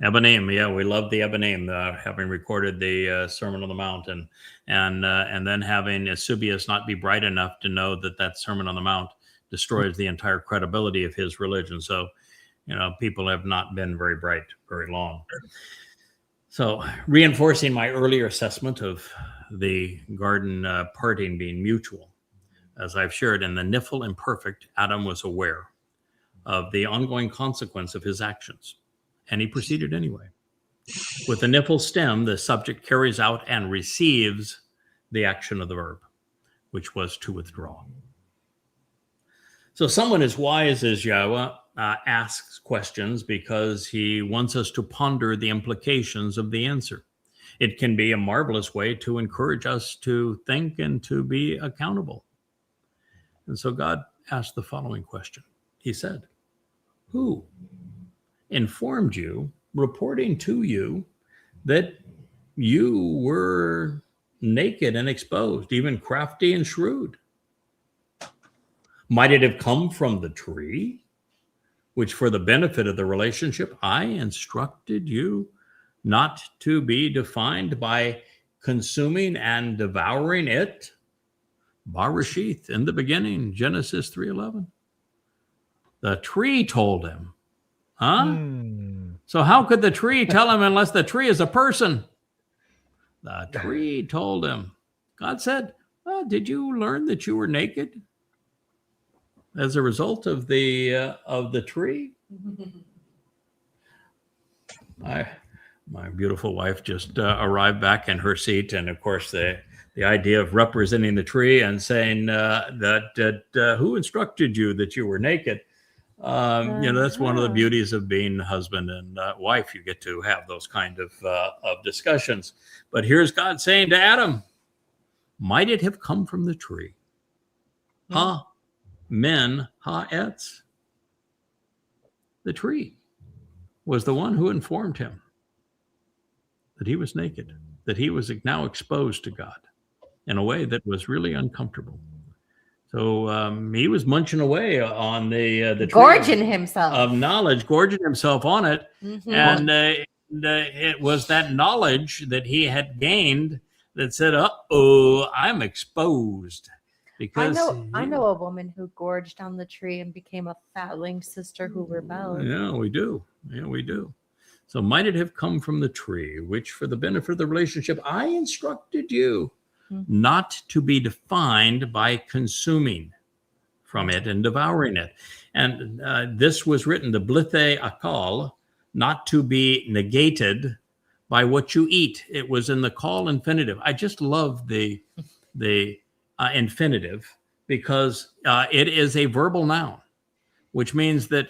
Ebenim, yeah, we love the Ebenim, having recorded the Sermon on the Mount, and then having Eusebius not be bright enough to know that Sermon on the Mount destroys the entire credibility of his religion. So, people have not been very bright very long. So reinforcing my earlier assessment of the garden parting being mutual, as I've shared in the Niphal Imperfect, Adam was aware of the ongoing consequence of his actions, and he proceeded anyway. With the Niphal stem, the subject carries out and receives the action of the verb, which was to withdraw. So someone as wise as Yahweh asks questions because he wants us to ponder the implications of the answer. It can be a marvelous way to encourage us to think and to be accountable. And so God asked the following question. He said, "Who informed you, reporting to you that you were naked and exposed, even crafty and shrewd? Might it have come from the tree, which for the benefit of the relationship I instructed you not to be defined by consuming and devouring it?" Barashith, in the beginning, Genesis 3:11. The tree told him. So how could the tree tell him unless the tree is a person? The tree told him. God said, did you learn that you were naked as a result of the tree? My beautiful wife just arrived back in her seat, and of course the idea of representing the tree and saying that who instructed you that you were naked? That's one of the beauties of being husband and wife. You get to have those kind of discussions. But here's God saying to Adam, might it have come from the tree? Men ha'etz. The tree was the one who informed him that he was naked, that he was now exposed to God in a way that was really uncomfortable. So he was munching away on the tree gorging himself of knowledge, gorging himself on it. And it was that knowledge that he had gained that said, I'm exposed. Because I know a woman who gorged on the tree and became a fatling sister who rebelled. Yeah, we do. So might it have come from the tree, which for the benefit of the relationship, I instructed you not to be defined by consuming from it and devouring it. And this was written, the blithe akal, not to be negated by what you eat. It was in the call infinitive. I just love the infinitive because it is a verbal noun, which means that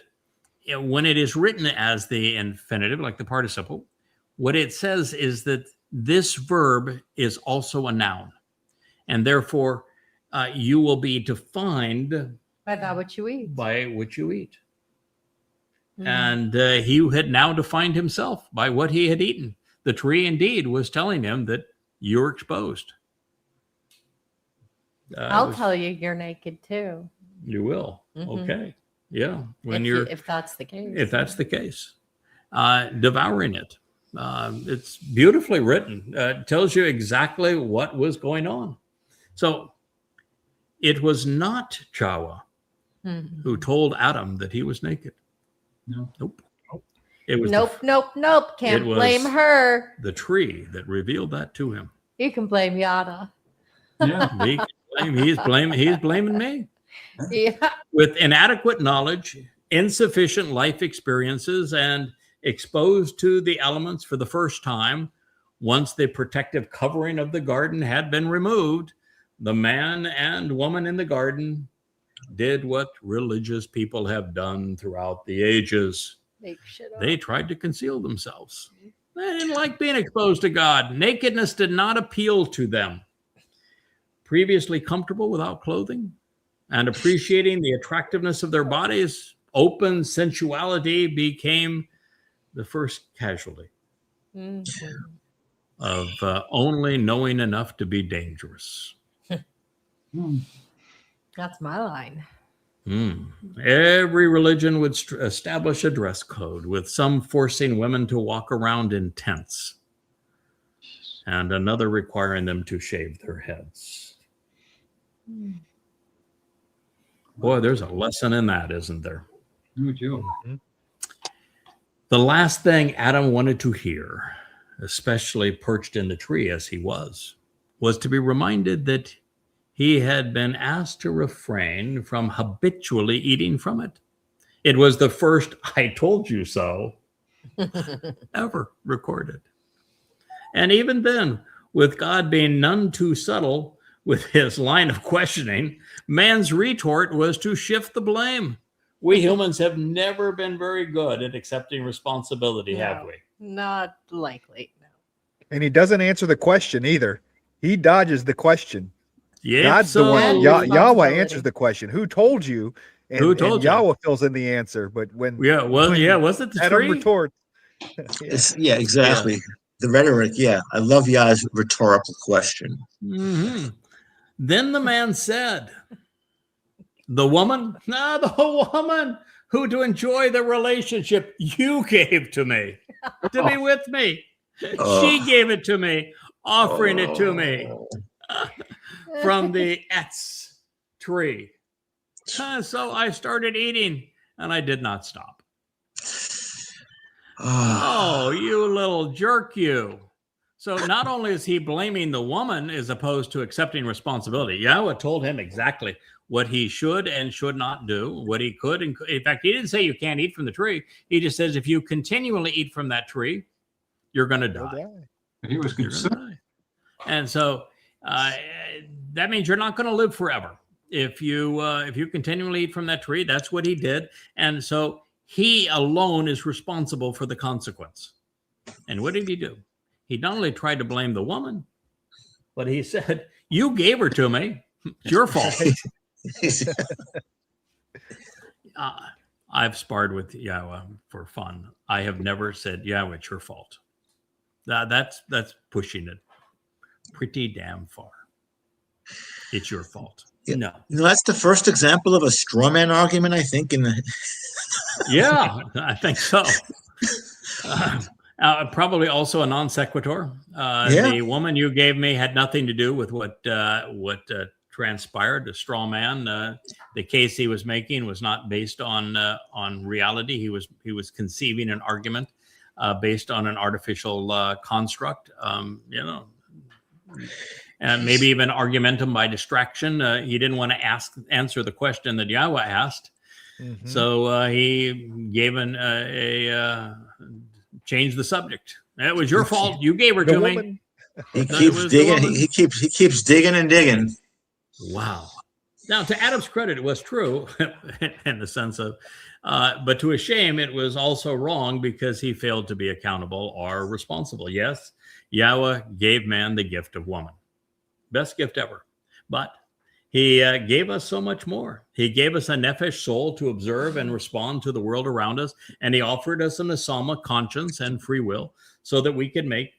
when it is written as the infinitive, like the participle, what it says is that this verb is also a noun, and therefore you will be defined by that which you eat. By what you eat. And he had now defined himself by what he had eaten. The tree indeed was telling him that you're exposed. I'll tell you, you're naked too. You will. Okay. Yeah. If that's the case. If that's the case. Devouring it. It's beautifully written. It tells you exactly what was going on. So it was not Yahweh who told Adam that he was naked. No. Nope. It was Nope. Can't blame her. The tree that revealed that to him. You can blame Yada. Yeah. He's blaming me. Yeah. With inadequate knowledge, insufficient life experiences, and exposed to the elements for the first time, once the protective covering of the garden had been removed, the man and woman in the garden did what religious people have done throughout the ages. Make shit up. They tried to conceal themselves. They didn't like being exposed to God. Nakedness did not appeal to them. Previously comfortable without clothing and appreciating the attractiveness of their bodies, open sensuality became the first casualty of only knowing enough to be dangerous. That's my line. Every religion would establish a dress code, with some forcing women to walk around in tents and another requiring them to shave their heads. Boy, there's a lesson in that, isn't there? No joke. The last thing Adam wanted to hear, especially perched in the tree as he was to be reminded that he had been asked to refrain from habitually eating from it. It was the first "I told you so" ever recorded. And even then, with God being none too subtle with his line of questioning, man's retort was to shift the blame. We humans have never been very good at accepting responsibility, have we? Not likely. No. And he doesn't answer the question either. He dodges the question. Yeah, God's so, the one. Yahweh Responsibility. answers the question. Who told you? And, Who told you? Yahweh fills in the answer. But when was it the Adam tree? retorts, Yeah, exactly. The rhetoric, yeah. I love Yah's rhetorical question. Mm-hmm. Then the man said, the woman who to enjoy the relationship you gave to me, to be with me. She gave it to me, offering it to me from the Etz tree. So I started eating and I did not stop. Oh, you little jerk, you. So not only is he blaming the woman as opposed to accepting responsibility, Yahweh told him exactly what he should and should not do, what he could. And in fact, he didn't say you can't eat from the tree. He just says, if you continually eat from that tree, you're going to die. He was concerned. And so that means you're not going to live forever. If you continually eat from that tree, that's what he did. And so he alone is responsible for the consequence. And what did he do? He not only tried to blame the woman, but he said, you gave her to me. It's your fault. I've sparred with Yahweh for fun. I have never said, Yahweh, it's your fault. That's pushing it pretty damn far. It's your fault. Yeah. No. That's the first example of a straw man argument, I think. Yeah, I think so. Probably also a non sequitur. The woman you gave me had nothing to do with what transpired. The straw man, the case he was making was not based on reality. He was conceiving an argument based on an artificial construct. And maybe even argumentum by distraction. He didn't want to answer the question that Yahweh asked. Mm-hmm. So he gave changed the subject. It was your fault. You gave her to me. He keeps digging. He keeps digging and digging. Wow. Now, to Adam's credit, it was true in the sense of, but to his shame, it was also wrong because he failed to be accountable or responsible. Yes, Yahweh gave man the gift of woman. Best gift ever. But he gave us so much more. He gave us a nephesh soul to observe and respond to the world around us. And he offered us an asama, conscience and free will, so that we could make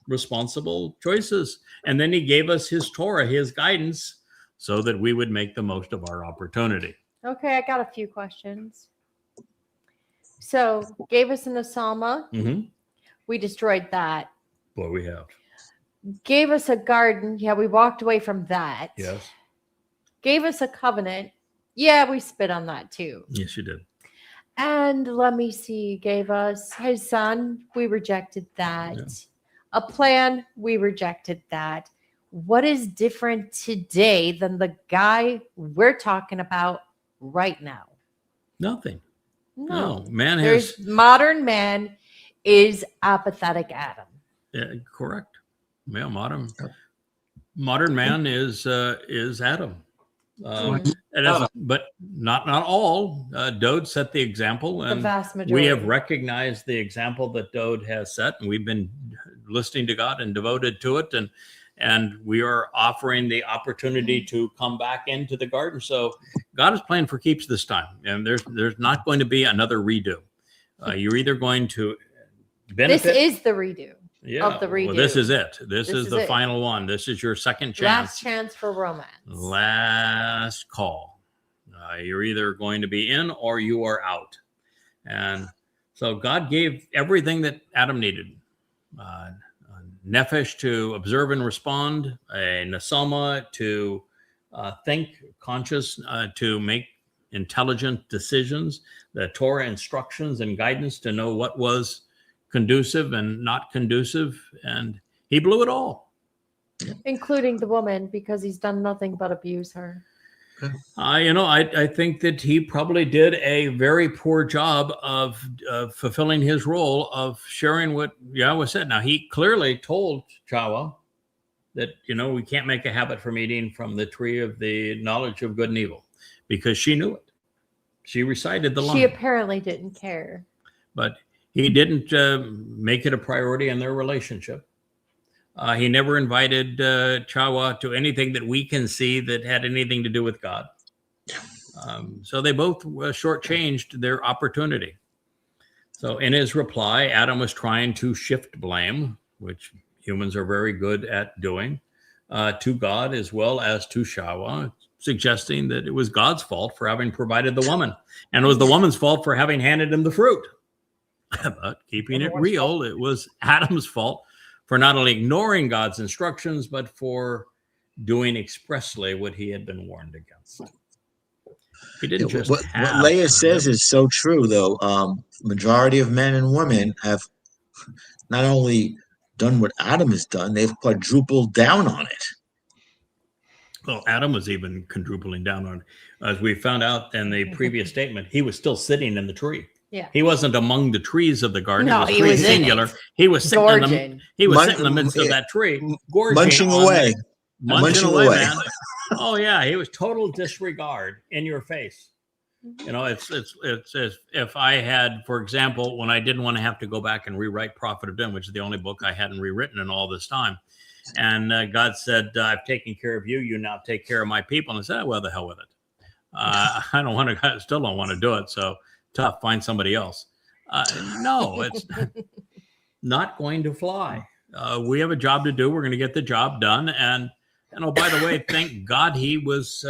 responsible choices. And then he gave us his Torah, his guidance, so that we would make the most of our opportunity. Okay, I got a few questions. So, gave us an asama. Mm-hmm. We destroyed that. Boy, we have. Gave us a garden. Yeah, we walked away from that. Yes. Gave us a covenant. Yeah, we spit on that too. Yes, you did. And let me see. Gave us his son. We rejected that. Yeah. A plan. We rejected that. What is different today than the guy we're talking about right now? Nothing. No. Modern man is apathetic Adam. Yeah, correct. Yeah, modern man is Adam. But not all. Dowd set the example, and the vast majority. We have recognized the example that Dowd has set, and we've been listening to God and devoted to it, and we are offering the opportunity to come back into the garden. So God is playing for keeps this time, and there's not going to be another redo. You're either going to benefit. This is the redo. Yeah, of the redo. Well, this is it. This is the final one. This is your second chance. Last chance for romance. Last call. You're either going to be in or you are out. And so God gave everything that Adam needed. A nephesh to observe and respond, a nesama to think, conscious, to make intelligent decisions, the Torah instructions and guidance to know what was conducive and not conducive. And he blew it all. Including the woman, because he's done nothing but abuse her. I think that he probably did a very poor job of fulfilling his role of sharing what Yahweh said. Now, he clearly told Chawah that, we can't make a habit from eating from the tree of the knowledge of good and evil, because she knew it. She recited the line. She apparently didn't care. But he didn't make it a priority in their relationship. He never invited Chawah to anything that we can see that had anything to do with God. So they both shortchanged their opportunity. So in his reply, Adam was trying to shift blame, which humans are very good at doing, to God as well as to Chawah, suggesting that it was God's fault for having provided the woman, and it was the woman's fault for having handed him the fruit. But keeping it real, it was Adam's fault for not only ignoring God's instructions, but for doing expressly what he had been warned against. He didn't just what Leah says is so true, though. Majority of men and women have not only done what Adam has done, they've quadrupled down on it. Well, Adam was even quadrupling down on it. As we found out in the previous statement, he was still sitting in the tree. Yeah. He wasn't among the trees of the garden. No, he was singular. He was sitting in the midst of that tree, munching away. Munching away, man. Oh yeah, he was total disregard in your face. It's as if I had, for example, when I didn't want to have to go back and rewrite Prophet of Doom, which is the only book I hadn't rewritten in all this time. And God said, I've taken care of you. You now take care of my people. And I said, well, the hell with it. I still don't want to do it. So tough, find somebody else. No, it's not going to fly. We have a job to do. We're going to get the job done. And oh, by the way, thank God he was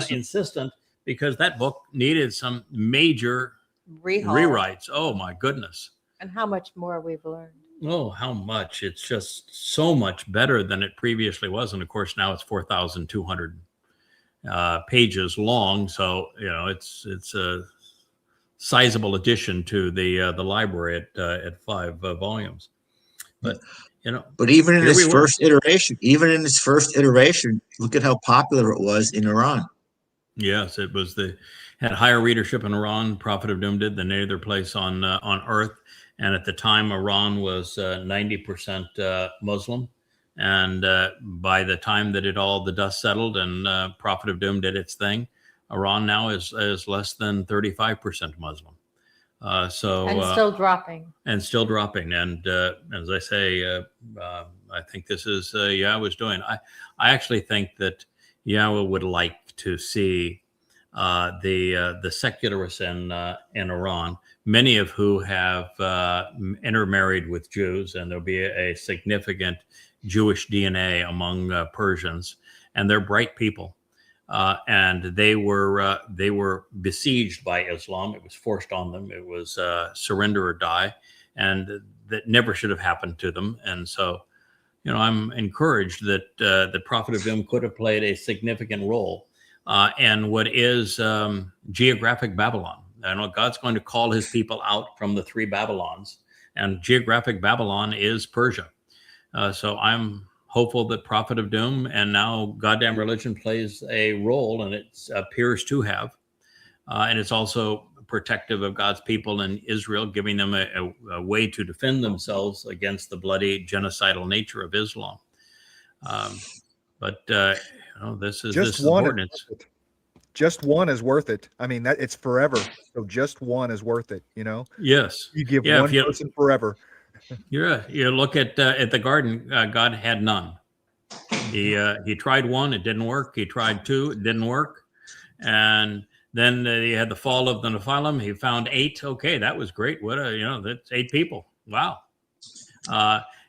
insistent, because that book needed some major rewrites. Oh, my goodness. And how much more we've learned. Oh, how much. It's just so much better than it previously was. And of course, now it's 4,200 pages long. So, it's a sizable addition to the library at 5 volumes. But, but even in its first iteration, look at how popular it was in Iran. Yes, it was had higher readership in Iran. Prophet of Doom did than any other place on earth. And at the time, Iran was 90% Muslim. And by the time that the dust settled and Prophet of Doom did its thing, Iran now is less than 35% Muslim. And still dropping. And still dropping. And as I say, I think this is Yahweh's doing. I actually think that Yahweh would like to see the secularists in Iran, many of who have intermarried with Jews, and there'll be a significant Jewish DNA among Persians, and they're bright people. And they were besieged by Islam. It was forced on them. It was surrender or die, and that never should have happened to them. And so, I'm encouraged that the Prophet of Doom could have played a significant role in what is geographic Babylon. I know God's going to call his people out from the 3 Babylons, and geographic Babylon is Persia. So I'm hopeful that Prophet of Doom and now Goddamn Religion plays a role, and it appears to have. And it's also protective of God's people in Israel, giving them a way to defend themselves against the bloody genocidal nature of Islam. But this is important. Just one is worth it. I mean, it's forever. So just one is worth it. Yes. You give one person forever. You look at the garden. God had none. He tried one, it didn't work. He tried 2, it didn't work. And then he had the fall of the Nephilim. He found 8. Okay, that was great. That's 8 people. Wow.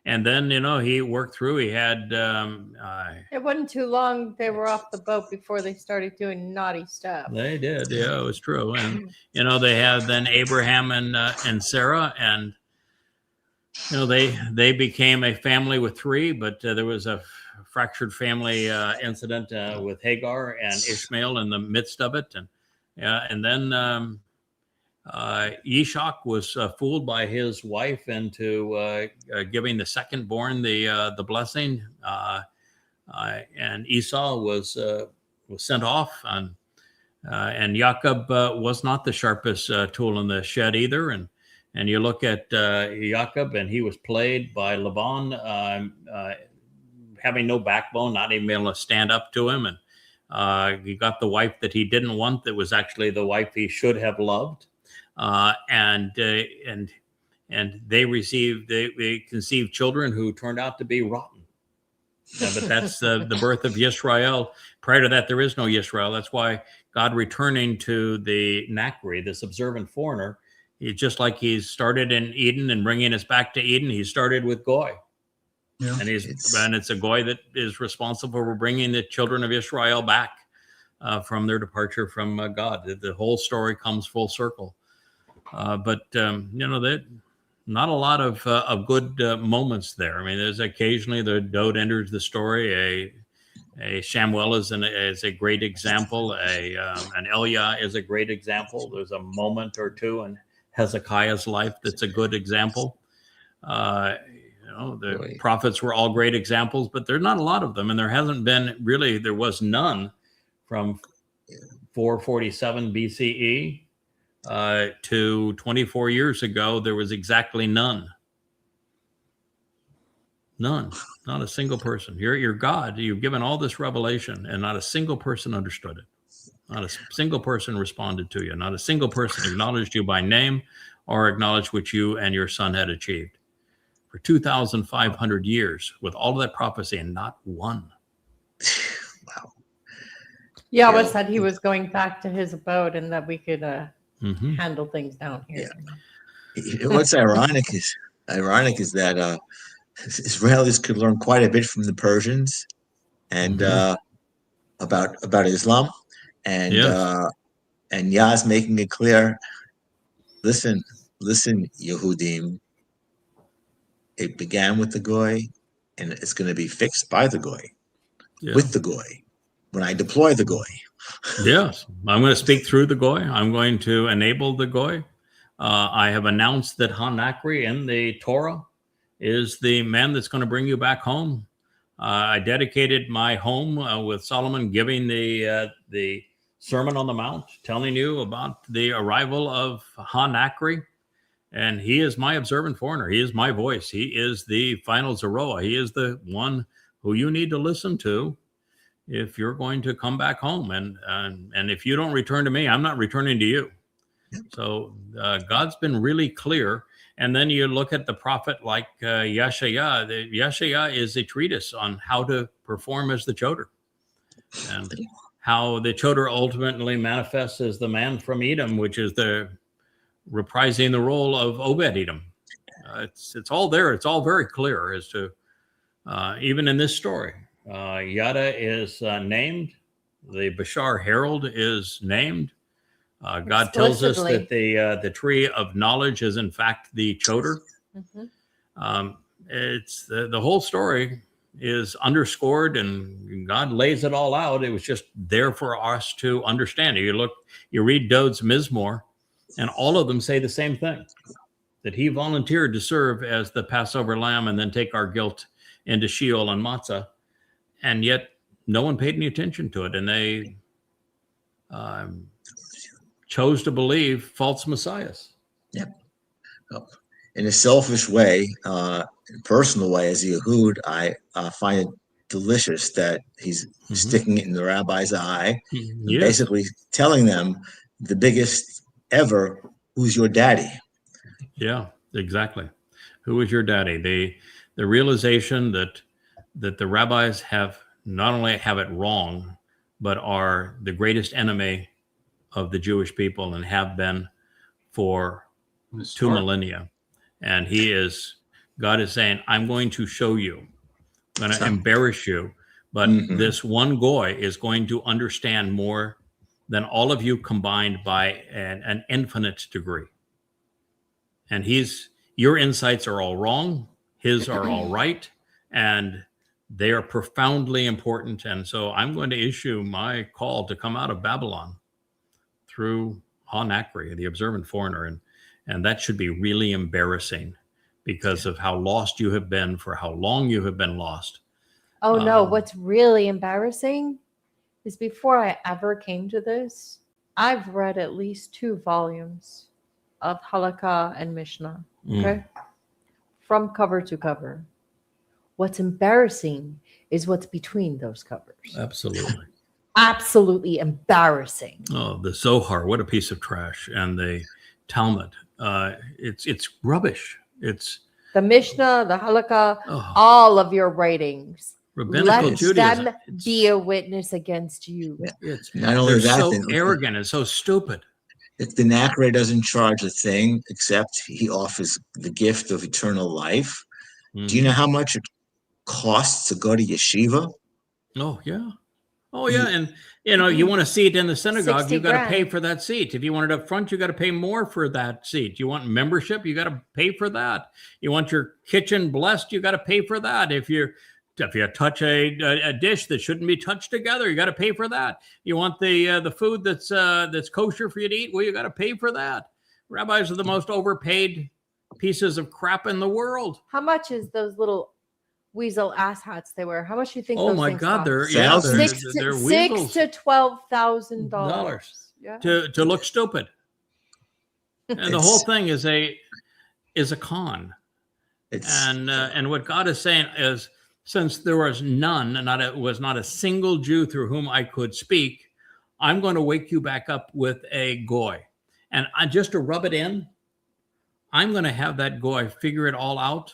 And then, he worked through. He had. It wasn't too long. They were off the boat before they started doing naughty stuff. They did. Yeah, it was true. And they had then Abraham and Sarah, and they became a family with 3. But there was a fractured family incident with Hagar and Ishmael in the midst of it, and And then Ishak was fooled by his wife into giving the second-born the blessing, and Esau was sent off, and Jacob was not the sharpest tool in the shed either. And you look at Jacob, and he was played by Laban, having no backbone, not even able to stand up to him, and he got the wife that he didn't want, that was actually the wife he should have loved. And they conceived children who turned out to be rotten. But that's the birth of Yisrael. Prior to that, there is no Yisrael. That's why God returning to the Nakri, this observant foreigner, just like he started in Eden and bringing us back to Eden, he started with Goy. Yeah, and it's a Goy that is responsible for bringing the children of Israel back from their departure from God. The whole story comes full circle. But that not a lot of good moments there. I mean, there's occasionally the Dowd enters the story. A Shamuel is a great example. An Elia is a great example. There's a moment or two in Hezekiah's life that's a good example. The prophets were all great examples, but there's not a lot of them, and there was none from 447 BCE to 24 years ago. There was exactly none. None. Not a single person. You're God. You've given all this revelation, and not a single person understood it. Not a single person responded to you. Not a single person acknowledged you by name or acknowledged what you and your son had achieved. For 2,500 years, with all of that prophecy, and not one. Wow. Yahweh said he was going back to his abode, and that we could handle things down here. Yeah. What's ironic is that Israelis could learn quite a bit from the Persians, and about Islam, and Yah's making it clear. Listen, Yehudim. It began with the Goy, and it's going to be fixed by the Goy, with the Goy, when I deploy the Goy. Yes, I'm going to speak through the Goy. I'm going to enable the Goy. I have announced that Hanakri in the Torah is the man that's going to bring you back home. I dedicated my home with Solomon giving the Sermon on the Mount, telling you about the arrival of Hanakri. And he is my observant foreigner. He is my voice. He is the final Zeroah. He is the one who you need to listen to if you're going to come back home. And if you don't return to me, I'm not returning to you. So God's been really clear. And then you look at the prophet like Yeshaya. Yeshaya is a treatise on how to perform as the Choder, and how the Choder ultimately manifests as the man from Edom, which is reprising the role of Obed-Edom. It's all there. It's all very clear as to, even in this story, Yada is named. The Bashar Herald is named. God tells us that the tree of knowledge is in fact the Choder. It's the whole story is underscored, and God lays it all out. It was just there for us to understand. You read Dowd's Mizmor, and all of them say the same thing, that he volunteered to serve as the Passover lamb and then take our guilt into Sheol and Matzah. And yet no one paid any attention to it. And they chose to believe false messiahs. Yep. In a selfish way, in a personal way, as a Yehud, I find it delicious that he's sticking it in the rabbi's eye, basically telling them the biggest ever, who's your daddy? Yeah, exactly. Who is your daddy? The realization that the rabbis have not only have it wrong, but are the greatest enemy of the Jewish people and have been for 2 millennia. And God is saying, I'm going to show you, I'm going to embarrass you, but this one Goy is going to understand more than all of you combined by an infinite degree. And your insights are all wrong, his are all right, and they are profoundly important. And so I'm going to issue my call to come out of Babylon through Hanakri, the observant foreigner, and that should be really embarrassing because of how lost you have been, for how long you have been lost. Oh no, what's really embarrassing is before I ever came to this, I've read at least 2 volumes of Halakha and Mishnah, okay? From cover to cover. What's embarrassing is what's between those covers. Absolutely. Absolutely embarrassing. Oh, the Zohar, what a piece of trash. And the Talmud, it's rubbish. It's the Mishnah, the Halakha, all of your writings. Rabbinical Judaism. Let them be a witness against you. It's not only that, so arrogant and so stupid. If the Nakre doesn't charge a thing, except he offers the gift of eternal life, do you know how much it costs to go to yeshiva? Oh, yeah. Oh, yeah. And, you want a seat in the synagogue, you got to pay for that seat. If you want it up front, you got to pay more for that seat. You want membership, you got to pay for that. You want your kitchen blessed, you got to pay for that. If you touch a dish that shouldn't be touched together, you got to pay for that. You want the food that's kosher for you to eat, well, you got to pay for that. Rabbis are the most overpaid pieces of crap in the world. How much is those little weasel ass hats they wear? How much do you think? Oh those my things God, cost? they're $6,000 to $12,000. Yeah. To look stupid. And the whole thing is a con. And what God is saying is, since there was was not a single Jew through whom I could speak, I'm going to wake you back up with a goy. And just to rub it in, I'm going to have that goy figure it all out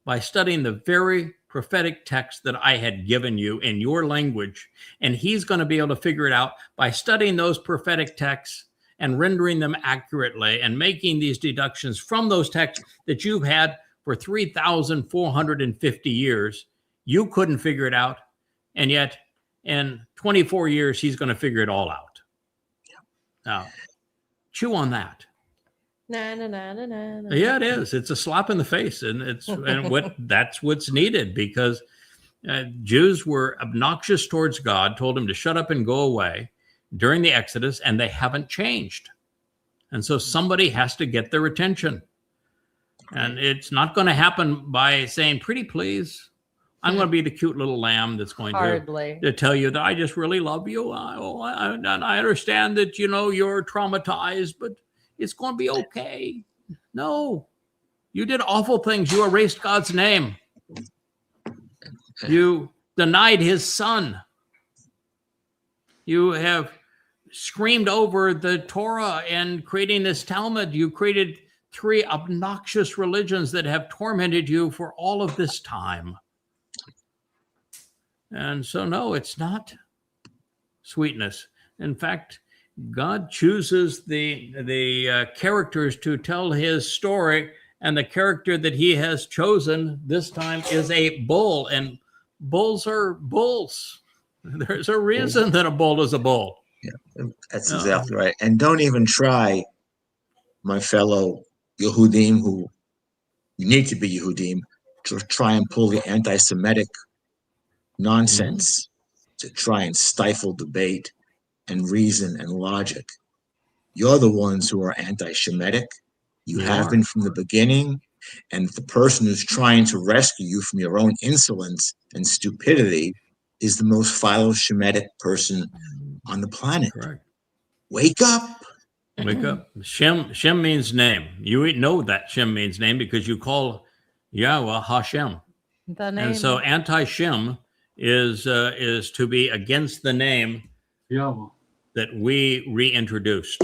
by studying the very prophetic text that I had given you in your language. And he's going to be able to figure it out by studying those prophetic texts and rendering them accurately and making these deductions from those texts that you've had for 3,450 years. You couldn't figure it out. And yet in 24 years, he's going to figure it all out. Now, chew on that. Yeah, it is. It's a slap in the face, and that's what's needed, because Jews were obnoxious towards God, told him to shut up and go away during the Exodus, and they haven't changed. And so somebody has to get their attention. And it's not going to happen by saying, pretty please, I'm going to be the cute little lamb that's going to tell you that I just really love you. And I understand that, you're traumatized, but it's going to be okay. No, you did awful things. You erased God's name. You denied his son. You have screamed over the Torah and creating this Talmud. You created 3 obnoxious religions that have tormented you for all of this time. And so, no, it's not sweetness. In fact, God chooses the characters to tell his story, and the character that he has chosen this time is a bull, and bulls are bulls. There's a reason that a bull is a bull. Yeah, that's exactly right. And don't even try, my fellow Yehudim, who you need to be Yehudim, to try and pull the anti-Semitic nonsense to try and stifle debate and reason and logic. You're the ones who are anti-Shemitic. You have been from the beginning. And the person who's trying to rescue you from your own insolence and stupidity is the most philo-Shemitic person on the planet. Correct. Wake up. Wake up. Shem means name. You know that Shem means name because you call Yahweh Hashem. The name. And so anti-Shem is to be against the name Yahweh that we reintroduced.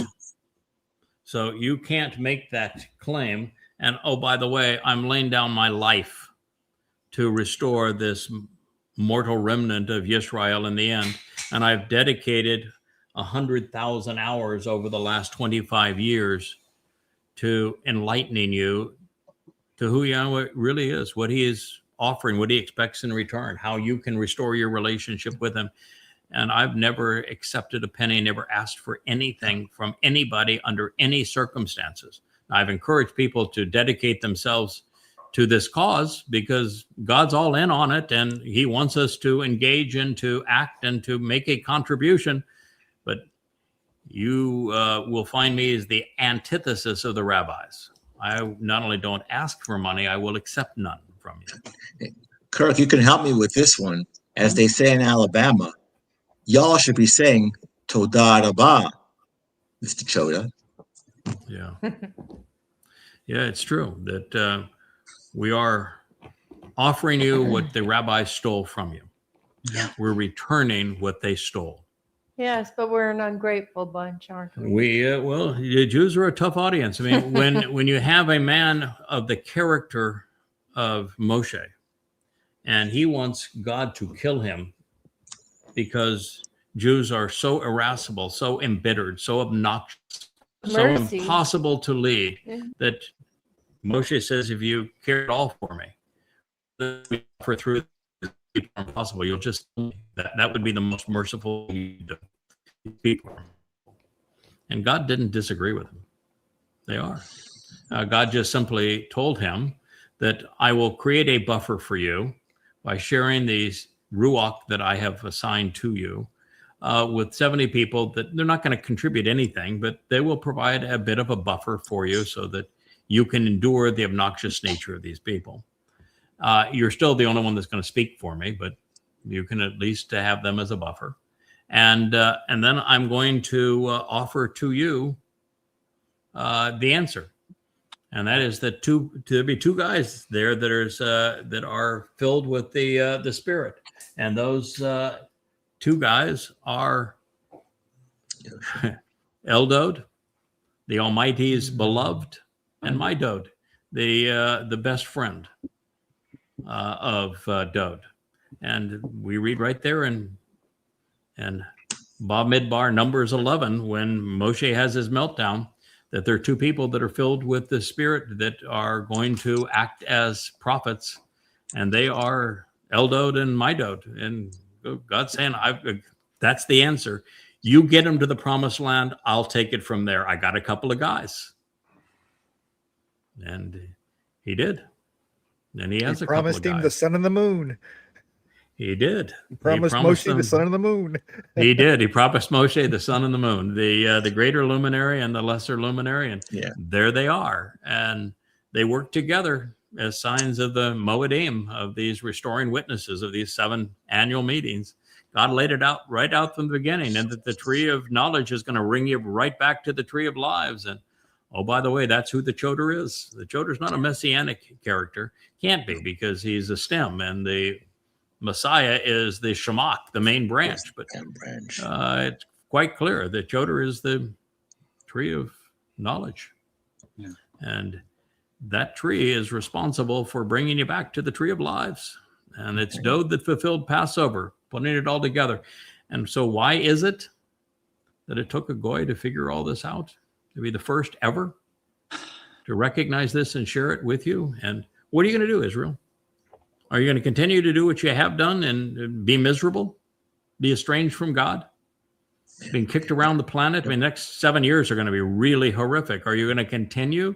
So you can't make that claim. And oh, by the way, I'm laying down my life to restore this mortal remnant of Yisrael in the end. And I've dedicated 100,000 hours over the last 25 years to enlightening you to who Yahweh really is, what he is offering, what he expects in return, how you can restore your relationship with him. And I've never accepted a penny, never asked for anything from anybody under any circumstances. I've encouraged people to dedicate themselves to this cause because God's all in on it, and he wants us to engage and to act and to make a contribution. But you will find me as the antithesis of the rabbis. I not only don't ask for money, I will accept none from you. Kirk, you can help me with this one. As they say in Alabama, y'all should be saying Todah Rabbah, Mr. Choda. Yeah. Yeah, it's true that we are offering you what the rabbis stole from you. Yeah. We're returning what they stole. Yes, but we're an ungrateful bunch, aren't we? Well, the Jews are a tough audience. I mean, when you have a man of the character of Moshe, and he wants God to kill him because Jews are so irascible, so embittered, so obnoxious, so impossible to lead, that Moshe says, if you care at all for me, for through impossible, you'll just that would be the most merciful people. And God didn't disagree with him. They are. God just simply told him that I will create a buffer for you by sharing these ruach that I have assigned to you with 70 people that they're not going to contribute anything, but they will provide a bit of a buffer for you so that you can endure the obnoxious nature of these people. You're still the only one that's going to speak for me, but you can at least have them as a buffer. And then I'm going to offer to you the answer. And that is that there'll be two guys there that are filled with the Spirit. And those two guys are Dowd, the Almighty's beloved, and my Dowd, the best friend of Dowd. And we read right there in Bamidbar, Numbers 11, when Moshe has his meltdown, that there are two people that are filled with the Spirit that are going to act as prophets, and they are Dowd and my Dowd. And God's saying, that's the answer. You get them to the promised land, I'll take it from there. I got a couple of guys. And he did. And he has a couple of guys. Promised him the sun and the moon. He did. He promised Moshe the sun and the moon. He did. He promised Moshe the sun and the moon, the greater luminary and the lesser luminary. And there they are. And they work together as signs of the Mow'ed, of these restoring witnesses of these 7 annual meetings. God laid it out right out from the beginning, and that the tree of knowledge is going to bring you right back to the tree of lives. And oh, by the way, that's who the Towrah is. The Towrah is not a messianic character. Can't be, because he's a stem, and the Messiah is the Shemach, the main branch. But it's quite clear that Towrah is the tree of knowledge. Yeah. And that tree is responsible for bringing you back to the tree of lives. And it's Dowd that fulfilled Passover, putting it all together. And so why is it that it took a goy to figure all this out, to be the first ever to recognize this and share it with you? And what are you going to do, Israel? Are you going to continue to do what you have done and be miserable, be estranged from God, being kicked around the planet? I mean, the next 7 years are going to be really horrific. Are you going to continue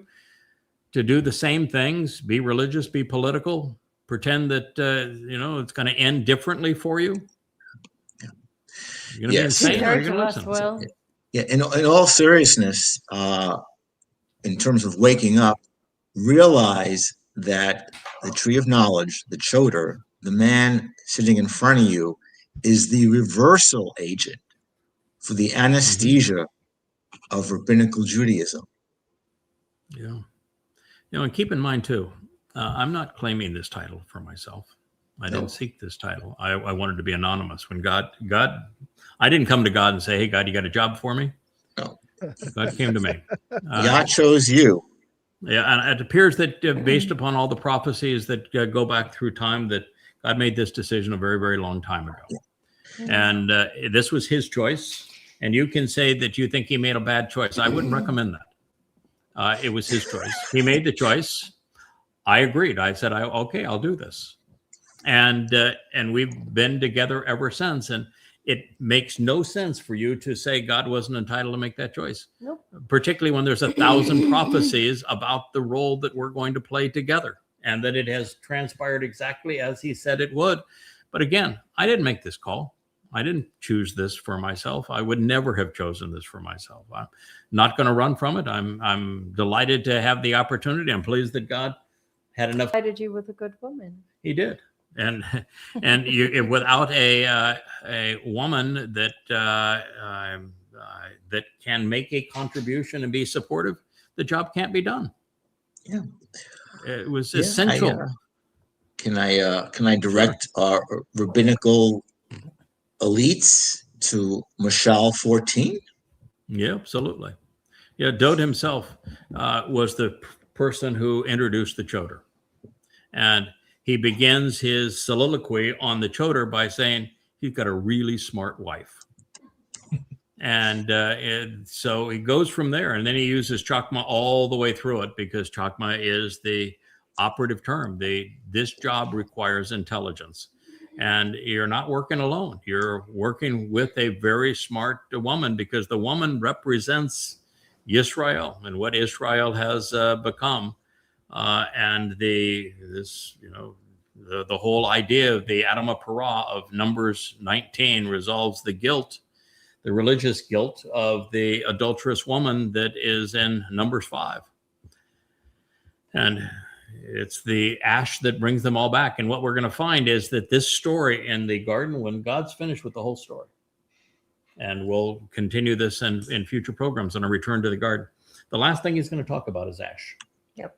to do the same things, be religious, be political, pretend that, it's going to end differently for you? You're going to be insane, or are you going to listen? Yeah, in all seriousness, in terms of waking up, realize that the tree of knowledge, the Towrah, the man sitting in front of you, is the reversal agent for the anesthesia of rabbinical Judaism. Yeah. And keep in mind, too, I'm not claiming this title for myself. I didn't seek this title. I wanted to be anonymous. When God, I didn't come to God and say, hey, God, you got a job for me? No. God came to me. God chose you. Yeah, and it appears that based upon all the prophecies that go back through time, that God made this decision a very, very long time ago. Yeah. And this was his choice. And you can say that you think he made a bad choice. I wouldn't recommend that. It was his choice. He made the choice. I agreed. I said, okay, I'll do this. And we've been together ever since. And it makes no sense for you to say God wasn't entitled to make that choice. Nope. Particularly when there's 1,000 prophecies about the role that we're going to play together, and that it has transpired exactly as he said it would. But again, I didn't make this call. I didn't choose this for myself. I would never have chosen this for myself. I'm not going to run from it. I'm delighted to have the opportunity. I'm pleased that God had enough. Provided you with a good woman. He did. And you, without a woman that that can make a contribution and be supportive, the job can't be done. Yeah, it was essential. Can I direct our rabbinical elites to Mashal 14? Yeah, absolutely. Yeah, Dowd himself was the person who introduced the Towrah, and he begins his soliloquy on the Towrah by saying he's got a really smart wife. And so he goes from there, and then he uses Chokmah all the way through it, because Chokmah is the operative term. This job requires intelligence, and you're not working alone. You're working with a very smart woman, because the woman represents Yisrael and what Israel has become. And the whole idea of the Adam Parah of Numbers 19 resolves the guilt, the religious guilt of the adulterous woman that is in Numbers 5. And it's the ash that brings them all back. And what we're going to find is that this story in the garden, when God's finished with the whole story, and we'll continue this in future programs on a return to the garden, the last thing he's going to talk about is ash. Yep.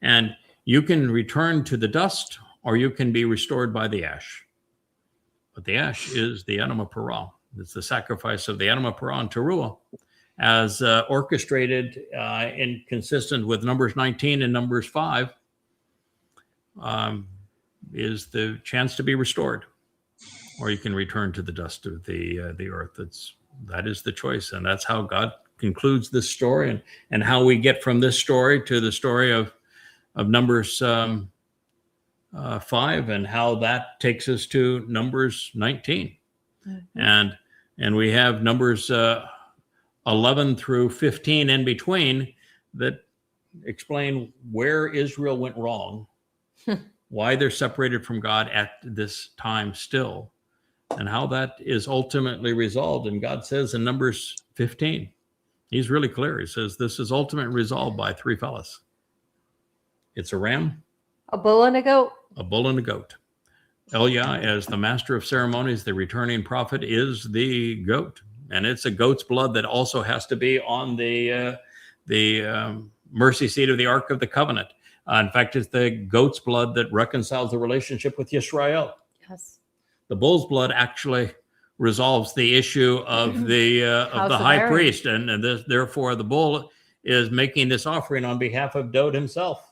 And you can return to the dust, or you can be restored by the ash. But the ash is the Adam Parah. It's the sacrifice of the Adam Parah and Towrah, as orchestrated and consistent with Numbers 19 and Numbers 5, is the chance to be restored, or you can return to the dust of the earth. That is the choice, and that's how God concludes this story, and how we get from this story to the story of Numbers 5, and how that takes us to Numbers 19. Mm-hmm. And we have Numbers 11 through 15 in between that explain where Israel went wrong, why they're separated from God at this time still, and how that is ultimately resolved. And God says in Numbers 15, he's really clear. He says this is ultimately resolved by three fellas. It's a ram, a bull, and a goat. A bull and a goat. Eliah, as the master of ceremonies, the returning prophet, is the goat. And it's a goat's blood that also has to be on the mercy seat of the Ark of the Covenant. In fact, it's the goat's blood that reconciles the relationship with Yisrael. Yes. The bull's blood actually resolves the issue of the high priest, and therefore the bull is making this offering on behalf of Dowd himself.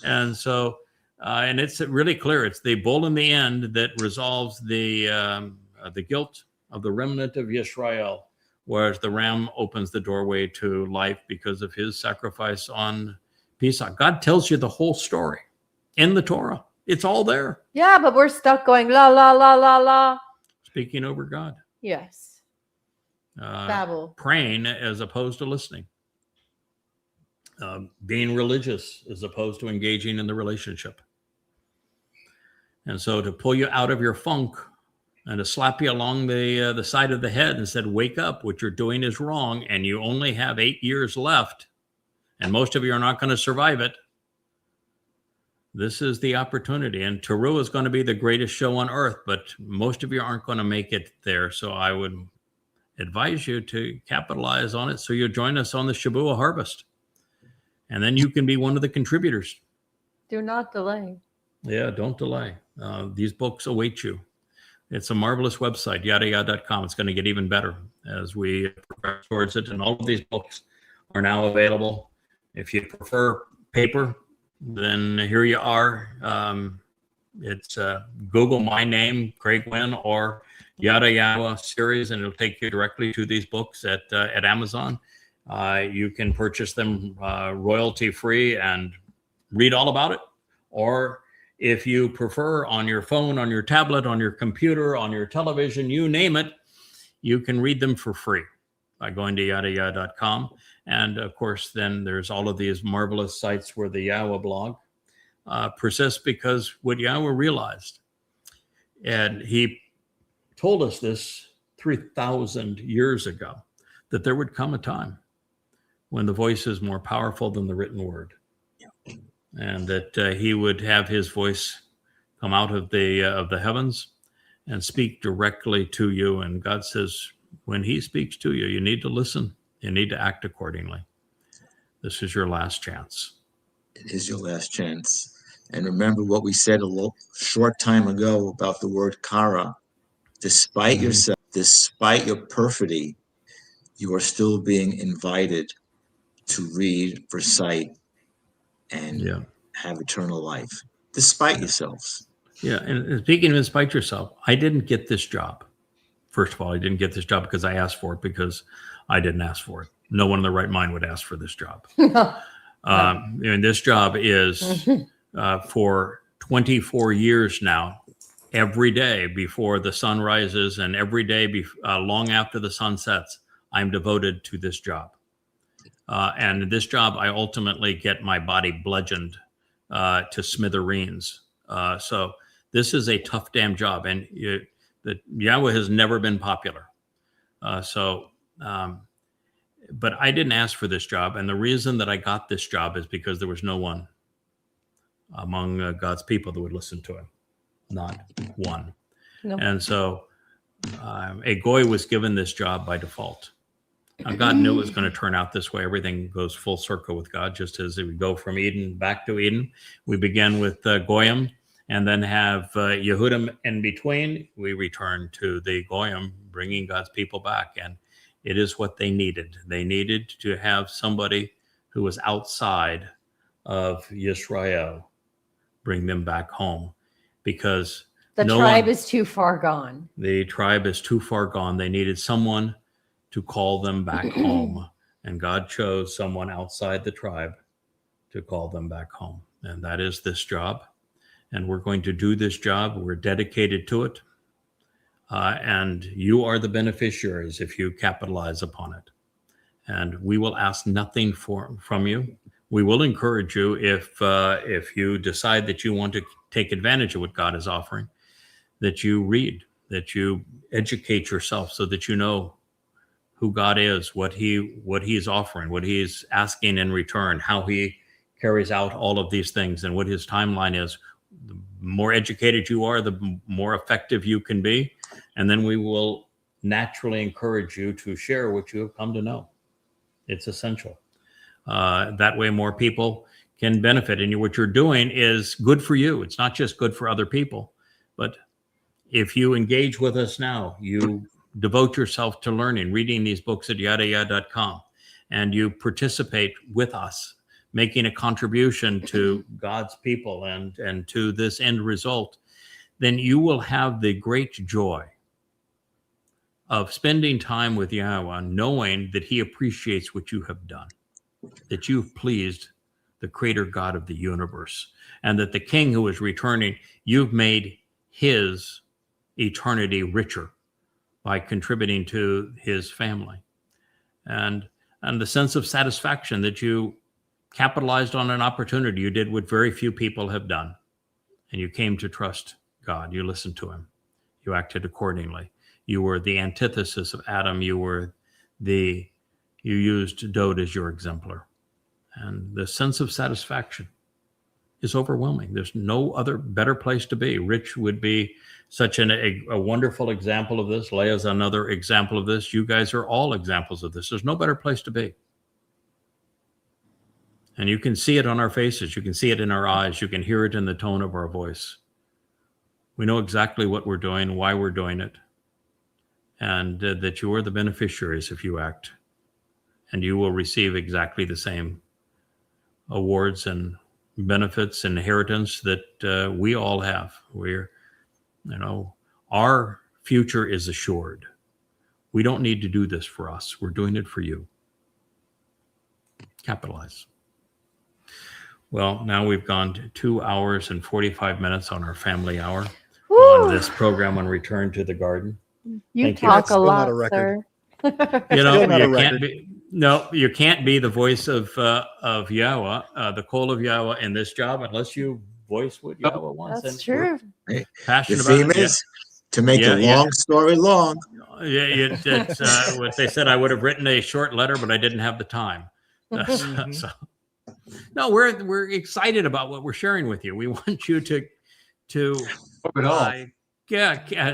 And so, and it's really clear. It's the bull in the end that resolves the guilt of the remnant of Yisrael, whereas the ram opens the doorway to life because of his sacrifice on Pesach. God tells you the whole story in the Torah. It's all there. Yeah, but we're stuck going la la la la la. Speaking over God. Yes. Babble. Praying as opposed to listening. Being religious as opposed to engaging in the relationship. And so to pull you out of your funk and to slap you along the side of the head and said, wake up, what you're doing is wrong, and you only have 8 years left, and most of you are not going to survive it. This is the opportunity. And Towrah is going to be the greatest show on earth, but most of you aren't going to make it there. So I would advise you to capitalize on it so you'll join us on the Shavuot harvest. And then you can be one of the contributors. Do not delay. Yeah, don't delay. These books await you. It's a marvelous website, YadaYah.com. It's going to get even better as we progress towards it. And all of these books are now available. If you prefer paper, then here you are. It's Google my name, Craig Winn, or YadaYahowah series, and it'll take you directly to these books at Amazon. You can purchase them royalty-free and read all about it. Or if you prefer, on your phone, on your tablet, on your computer, on your television, you name it, you can read them for free by going to YadaYah.com. And of course, then there's all of these marvelous sites where the Yahowah blog persists, because what Yahowah realized, and he told us this 3,000 years ago, that there would come a time when the voice is more powerful than the written word, and that he would have his voice come out of the heavens and speak directly to you. And God says, when he speaks to you, you need to listen. You need to act accordingly. This is your last chance. It is your last chance. And remember what we said a short time ago about the word kara. Despite yourself, despite your perfidy, you are still being invited to read, recite, and have eternal life, despite yourselves. Yeah, and speaking of despite yourself, I didn't get this job. First of all, I didn't get this job because I asked for it, because I didn't ask for it. No one in their right mind would ask for this job. And this job is for 24 years now, every day before the sun rises and every day long after the sun sets, I'm devoted to this job. And this job, I ultimately get my body bludgeoned to smithereens. So this is a tough damn job, and Yahweh has never been popular. But I didn't ask for this job, and the reason that I got this job is because there was no one among God's people that would listen to him, not one. Nope. And so a goy was given this job by default. Now, God knew it was going to turn out this way. Everything goes full circle with God, just as we go from Eden back to Eden. We begin with Goyim, and then have Yehudim in between. We return to the Goyim, bringing God's people back. And it is what they needed. They needed to have somebody who was outside of Yisrael bring them back home, because the tribe is too far gone. The tribe is too far gone. They needed someone to call them back home. And God chose someone outside the tribe to call them back home. And that is this job. And we're going to do this job. We're dedicated to it. And you are the beneficiaries if you capitalize upon it. And we will ask nothing from you. We will encourage you if you decide that you want to take advantage of what God is offering, that you read, that you educate yourself so that you know who God is, what he is offering, what he is asking in return, how he carries out all of these things, and what his timeline is. The more educated you are, the more effective you can be. And then we will naturally encourage you to share what you have come to know. It's essential. That way more people can benefit. And what you're doing is good for you. It's not just good for other people. But if you engage with us now, you devote yourself to learning, reading these books at YadaYah.com, and you participate with us, making a contribution to God's people and to this end result, then you will have the great joy of spending time with Yahweh, knowing that he appreciates what you have done, that you've pleased the creator God of the universe, and that the king who is returning, you've made his eternity richer by contributing to his family. And the sense of satisfaction that you capitalized on an opportunity. You did what very few people have done, and you came to trust God. You listened to him. You acted accordingly. You were the antithesis of Adam. You used Dowd as your exemplar. And the sense of satisfaction is overwhelming. There's no other better place to be. Rich would be such a wonderful example of this. Leah's another example of this. You guys are all examples of this. There's no better place to be. And you can see it on our faces. You can see it in our eyes. You can hear it in the tone of our voice. We know exactly what we're doing, why we're doing it, and that you are the beneficiaries if you act. And you will receive exactly the same awards and benefits and inheritance that we all have. Our future is assured. We don't need to do this for us. We're doing it for you. Capitalize. Well, now we've gone to 2 hours and 45 minutes on our family hour. Woo! On this program on Return to the Garden. You talk a lot, sir. You can't be the voice of Yahweh, the call of Yahweh in this job unless you voice what Yahweh wants. That's true. Passionate about it. To make a long story long. Yeah, it's what they said. I would have written a short letter, but I didn't have the time. So, no, we're excited about what we're sharing with you. We want you to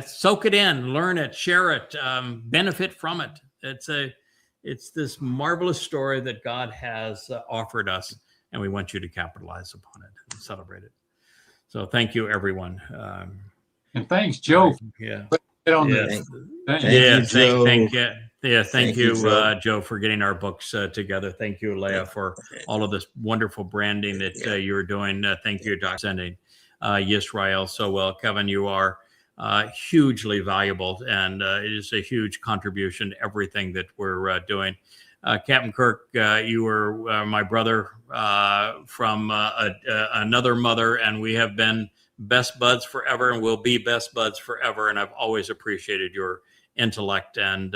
soak it in, learn it, share it, benefit from it. It's this marvelous story that God has offered us, and we want you to capitalize upon it and celebrate it. So thank you, everyone. And thanks, Joe. Thank you, Joe, for getting our books together. Thank you, Leah, for all of this wonderful branding that you're doing. Thank you, Dr. Sending. Yisrael, so well. Kevin, you are hugely valuable, and it is a huge contribution to everything that we're doing. Captain Kirk, you were my brother from another mother, and we have been best buds forever, and we'll be best buds forever. And I've always appreciated your intellect and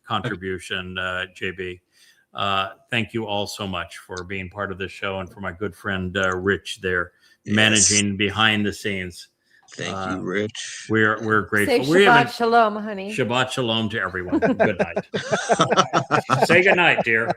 contribution, JB. Thank you all so much for being part of this show, and for my good friend Rich there, managing behind the scenes. Thank you, Rich. We're grateful. Say Shabbat Shalom, honey. Shabbat Shalom to everyone. Good night. Say good night, dear.